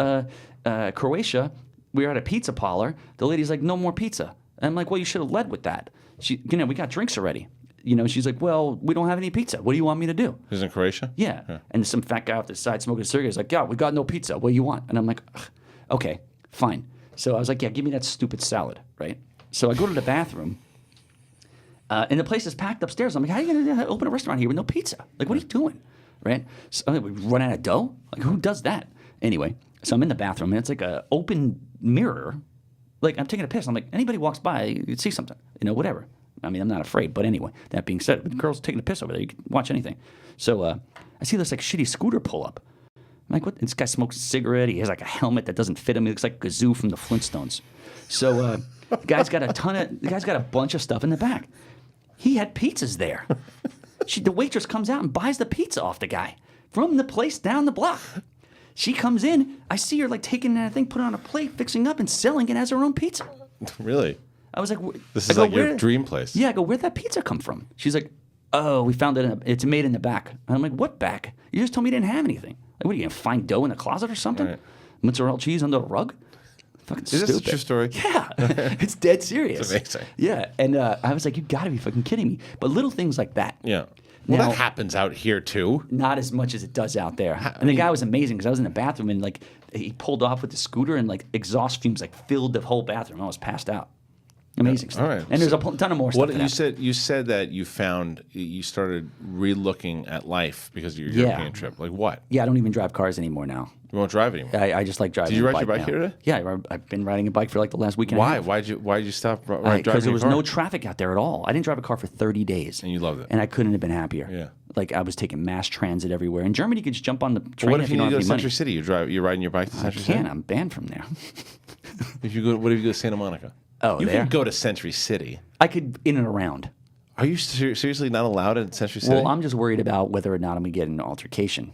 Speaker 1: Croatia. We were at a pizza parlor. The lady's like, "No more pizza." And I'm like, "Well, you should have led with that." We got drinks already. She's like, "Well, we don't have any pizza. What do you want me to do?"
Speaker 3: This is in Croatia?
Speaker 1: Yeah. And some fat guy off the side smoking a cigarette is like, "Yeah, we got no pizza. What do you want?" And I'm like, "Ugh, okay, fine." So I was like, "Yeah, give me that stupid salad," right? So I go to the bathroom. And the place is packed upstairs. I'm like, "How are you going to open a restaurant here with no pizza? Like, what are you doing?" Right? So we run out of dough? Like, who does that? Anyway, so I'm in the bathroom, and it's like an open mirror. Like, I'm taking a piss. I'm like, anybody walks by, you'd see something. Whatever. I mean, I'm not afraid. But anyway, that being said, the girl's taking a piss over there. You can watch anything. So I see this, like, shitty scooter pull up. I'm like, what? This guy smokes a cigarette. He has, like, a helmet that doesn't fit him. He looks like Gazoo from the Flintstones. So the guy's got a bunch of stuff in the back. He had pizzas there. The waitress comes out and buys the pizza off the guy from the place down the block. She comes in. I see her like taking that thing, put it on a plate, fixing up, and selling it as her own pizza.
Speaker 3: Really?
Speaker 1: I was like,
Speaker 3: "This is like your dream place."
Speaker 1: Yeah, I go, "Where'd that pizza come from?" She's like, "Oh, we found it. It's made in the back." And I'm like, "What back? You just told me you didn't have anything. Like, what are you gonna find dough in the closet or something?
Speaker 3: Right.
Speaker 1: Mozzarella cheese under a rug?" Fucking
Speaker 3: Is
Speaker 1: stupid.
Speaker 3: this a true story?
Speaker 1: Yeah, it's dead serious.
Speaker 3: It's amazing.
Speaker 1: Yeah, and I was like, "You got to be fucking kidding me!" But little things like that.
Speaker 3: Yeah. Well,
Speaker 1: Now-
Speaker 3: that happens out here too.
Speaker 1: Not as much as it does out there. And the guy was amazing because I was in the bathroom and like he pulled off with the scooter and like exhaust fumes like filled the whole bathroom. I was passed out. Amazing stuff.
Speaker 3: All right.
Speaker 1: And there's a ton of more stuff.
Speaker 3: What you said that you started re-looking at life because of your European trip. Like what?
Speaker 1: Yeah, I don't even drive cars anymore now.
Speaker 3: You won't drive anymore.
Speaker 1: I just like driving.
Speaker 3: Did you ride
Speaker 1: a
Speaker 3: your bike
Speaker 1: now.
Speaker 3: here today?
Speaker 1: Yeah, I've been riding a bike for like the last week and a
Speaker 3: Why?
Speaker 1: half.
Speaker 3: Why'd you stop driving?
Speaker 1: Because there was
Speaker 3: your car?
Speaker 1: no traffic out there at all. I didn't drive a car for 30 days.
Speaker 3: And you loved it.
Speaker 1: And I couldn't have been happier.
Speaker 3: Yeah.
Speaker 1: Like I was taking mass transit everywhere. In Germany, you could just jump on the train
Speaker 3: What if you
Speaker 1: don't
Speaker 3: need to
Speaker 1: have
Speaker 3: go to
Speaker 1: any
Speaker 3: Century
Speaker 1: money.
Speaker 3: City? You're riding your bike to
Speaker 1: I
Speaker 3: Century City?
Speaker 1: can't. I'm banned from there.
Speaker 3: What if you go to Santa Monica?
Speaker 1: Oh,
Speaker 3: you
Speaker 1: there?
Speaker 3: can go to Century City.
Speaker 1: I could in and around.
Speaker 3: Are you seriously not allowed in Century City?
Speaker 1: Well, I'm just worried about whether or not I'm going to get in an altercation.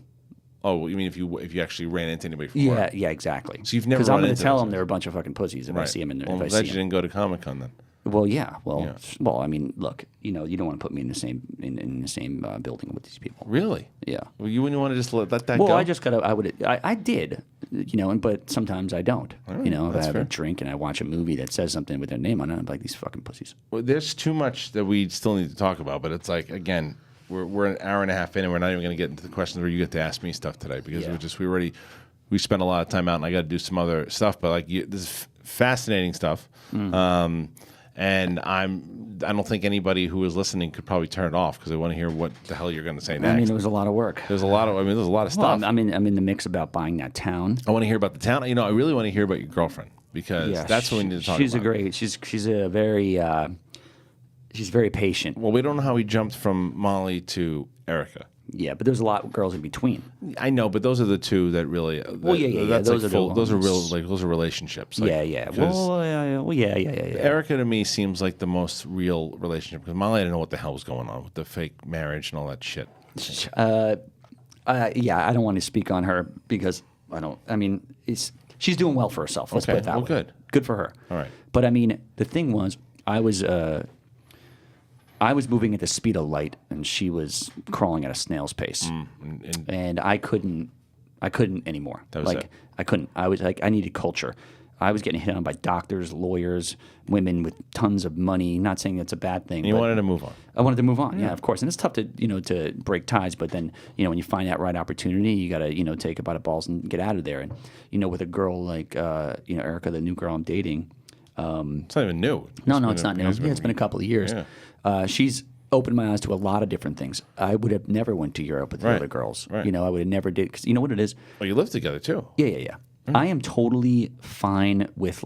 Speaker 3: Oh, well, you mean if you actually ran into anybody from
Speaker 1: Yeah,
Speaker 3: work?
Speaker 1: yeah, exactly.
Speaker 3: So you've never
Speaker 1: Because I'm
Speaker 3: run
Speaker 1: going
Speaker 3: into
Speaker 1: to tell
Speaker 3: those
Speaker 1: them they're a bunch of fucking pussies if I see them in there.
Speaker 3: Well, I'm
Speaker 1: if I
Speaker 3: glad
Speaker 1: see
Speaker 3: you
Speaker 1: 'em.
Speaker 3: didn't go to Comic-Con then.
Speaker 1: Well, yeah.
Speaker 3: Yeah.
Speaker 1: Well, I mean, look, you don't want to put me in the same in the same building with these people.
Speaker 3: Really?
Speaker 1: Yeah.
Speaker 3: Well, you wouldn't want to just let that
Speaker 1: Well,
Speaker 3: go?
Speaker 1: I did but sometimes I don't.
Speaker 2: right,
Speaker 1: If I
Speaker 2: that's
Speaker 1: have
Speaker 2: fair.
Speaker 1: a drink and I watch a movie that says something with their name on it, I'm like, these fucking pussies.
Speaker 2: Well, there's too much that we still need to talk about, but it's like, again, we're an hour and a half in, and we're not even going to get into the questions where you get to ask me stuff today because we spent a lot of time out, and I got to do some other stuff. But this is fascinating stuff, and I don't think anybody who is listening could probably turn it off because they want to hear what the hell you're going to say next.
Speaker 1: I mean, it was a lot of work.
Speaker 2: There's a lot of stuff.
Speaker 1: Well, I'm in the mix about buying that town.
Speaker 2: I want to hear about the town. I really want to hear about your girlfriend because that's what we need to talk about.
Speaker 1: She's very patient.
Speaker 2: Well, we don't know how he jumped from Molly to Erica.
Speaker 1: Yeah, but there's a lot of girls in between.
Speaker 2: I know, but those are the two that really. That's
Speaker 1: those are the
Speaker 2: those are real,
Speaker 1: ones.
Speaker 2: those are relationships.
Speaker 1: Yeah. Well, yeah.
Speaker 2: Erica to me seems like the most real relationship because Molly didn't know what the hell was going on with the fake marriage and all that shit.
Speaker 1: I don't want to speak on her because she's doing well for herself. Let's put it that way.
Speaker 2: Good.
Speaker 1: Good for her.
Speaker 2: All right.
Speaker 1: But I mean, the thing was, I was moving at the speed of light, and she was crawling at a snail's pace, and I couldn't anymore.
Speaker 2: That was it.
Speaker 1: I couldn't. I was like, I needed culture. I was getting hit on by doctors, lawyers, women with tons of money. Not saying that's a bad thing.
Speaker 2: You wanted to move on.
Speaker 1: I wanted to move on. Yeah, of course. And it's tough to to break ties, but then when you find that right opportunity, you got to take it by the balls and get out of there. And with a girl like Erica, the new girl I'm dating.
Speaker 2: It's not even new.
Speaker 1: No, it's not new. It's been a couple of years.
Speaker 2: Yeah.
Speaker 1: She's opened my eyes to a lot of different things. I would have never went to Europe with the other girls.
Speaker 2: Right.
Speaker 1: I would have never did because you know what it is.
Speaker 2: Well, you live together too.
Speaker 1: Yeah. I am totally fine with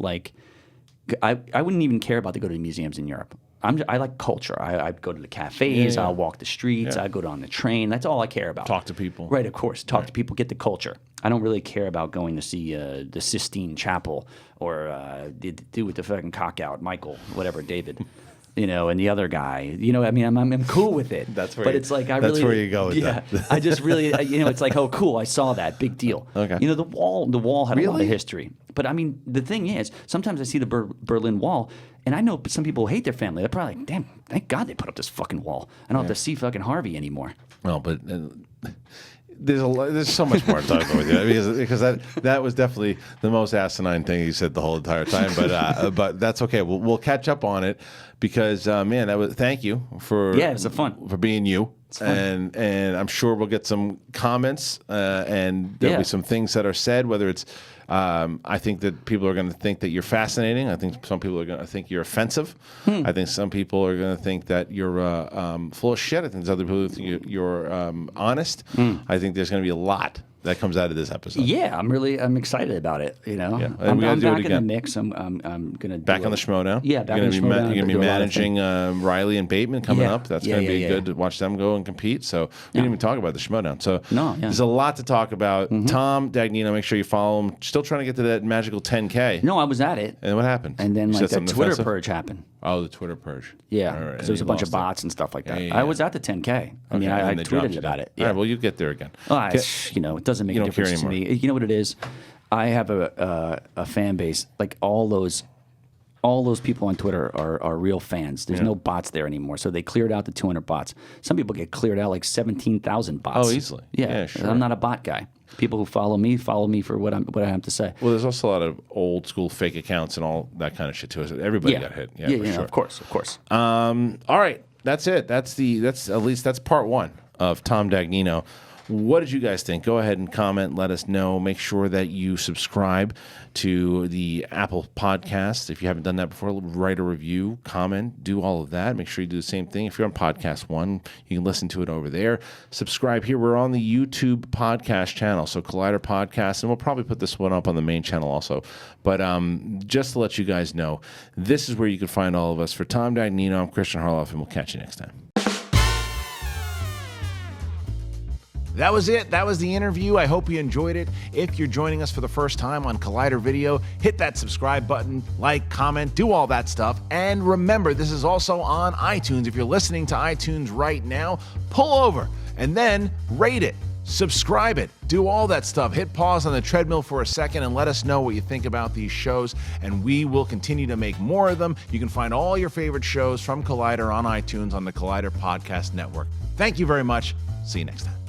Speaker 1: I wouldn't even care about to go to museums in Europe. I like culture. I go to the cafes. I'll walk the streets. I go on the train. That's all I care about.
Speaker 2: Talk to people.
Speaker 1: Right, of course. Talk to people. Get the culture. I don't really care about going to see the Sistine Chapel or the dude with the fucking cock out, Michael, whatever, David. And the other guy. I'm cool with it.
Speaker 2: That's where.
Speaker 1: But it's like
Speaker 2: that's where you go with that.
Speaker 1: I just really, it's like, oh, cool. I saw that. Big deal.
Speaker 2: Okay.
Speaker 1: The wall had a lot of history. But I mean, the thing is, sometimes I see the Berlin Wall, and I know some people hate their family. They're probably like, damn, thank God they put up this fucking wall. I don't have to see fucking Harvey anymore.
Speaker 2: Well, but there's so much more to talk about with you because that was definitely the most asinine thing you said the whole entire time. But that's okay. We'll catch up on it because thank you for
Speaker 1: it was fun
Speaker 2: for being you. And I'm sure we'll get some comments and there'll be some things that are said, whether it's I think that people are going to think that you're fascinating. I think some people are going to think you're offensive. I think some people are going to think that you're full of shit. I think there's other people who think you're honest. I think there's going to be a lot that comes out of this episode.
Speaker 1: Yeah, I'm excited about it.
Speaker 2: Yeah.
Speaker 1: I'm
Speaker 2: we gotta do
Speaker 1: back
Speaker 2: it
Speaker 1: in
Speaker 2: again.
Speaker 1: the mix. I'm gonna
Speaker 2: back on the Schmoedown.
Speaker 1: Yeah, back on the Schmoedown.
Speaker 2: You're gonna be managing Riley and Bateman coming up. That's gonna be good to watch them go and compete. So we didn't even talk about the Schmoedown. So there's a lot to talk about. Tom Dagnino, make sure you follow him. Still trying to get to that magical 10K.
Speaker 1: No, I was at it.
Speaker 2: And what happened?
Speaker 1: And then
Speaker 2: the
Speaker 1: Twitter
Speaker 2: offensive?
Speaker 1: purge happened.
Speaker 2: Oh, the Twitter purge.
Speaker 1: Yeah,
Speaker 2: All right.
Speaker 1: because there was a bunch of bots and stuff like that. I was at the 10K. I mean, I tweeted about it.
Speaker 2: All right, well, you get there again.
Speaker 1: It doesn't make a difference to me. You know what it is? I have a fan base. Like all those people on Twitter are real fans. There's no bots there anymore. So they cleared out the 200 bots. Some people get cleared out like 17,000 bots.
Speaker 2: Oh, easily.
Speaker 1: Yeah,
Speaker 2: sure.
Speaker 1: I'm not a bot guy. People who follow me for what I have to say.
Speaker 2: Well, there's also a lot of old school fake accounts and all that kind of shit too. So everybody got hit. Yeah, for sure.
Speaker 1: Of course.
Speaker 2: All right, that's it. That's part one of Tom Dagnino. What did you guys think? Go ahead and comment. Let us know. Make sure that you subscribe to the Apple Podcast. If you haven't done that before, write a review, comment, do all of that. Make sure you do the same thing. If you're on Podcast One, you can listen to it over there. Subscribe here. We're on the YouTube podcast channel, so Collider Podcast, and we'll probably put this one up on the main channel also. But just to let you guys know, this is where you can find all of us. For Tom Dagnino, I'm Kristian Harloff, and we'll catch you next time. That was it. That was the interview. I hope you enjoyed it. If you're joining us for the first time on Collider Video, hit that subscribe button, like, comment, do all that stuff. And remember, this is also on iTunes. If you're listening to iTunes right now, pull over and then rate it, subscribe it, do all that stuff. Hit pause on the treadmill for a second and let us know what you think about these shows, and we will continue to make more of them. You can find all your favorite shows from Collider on iTunes on the Collider Podcast Network. Thank you very much. See you next time.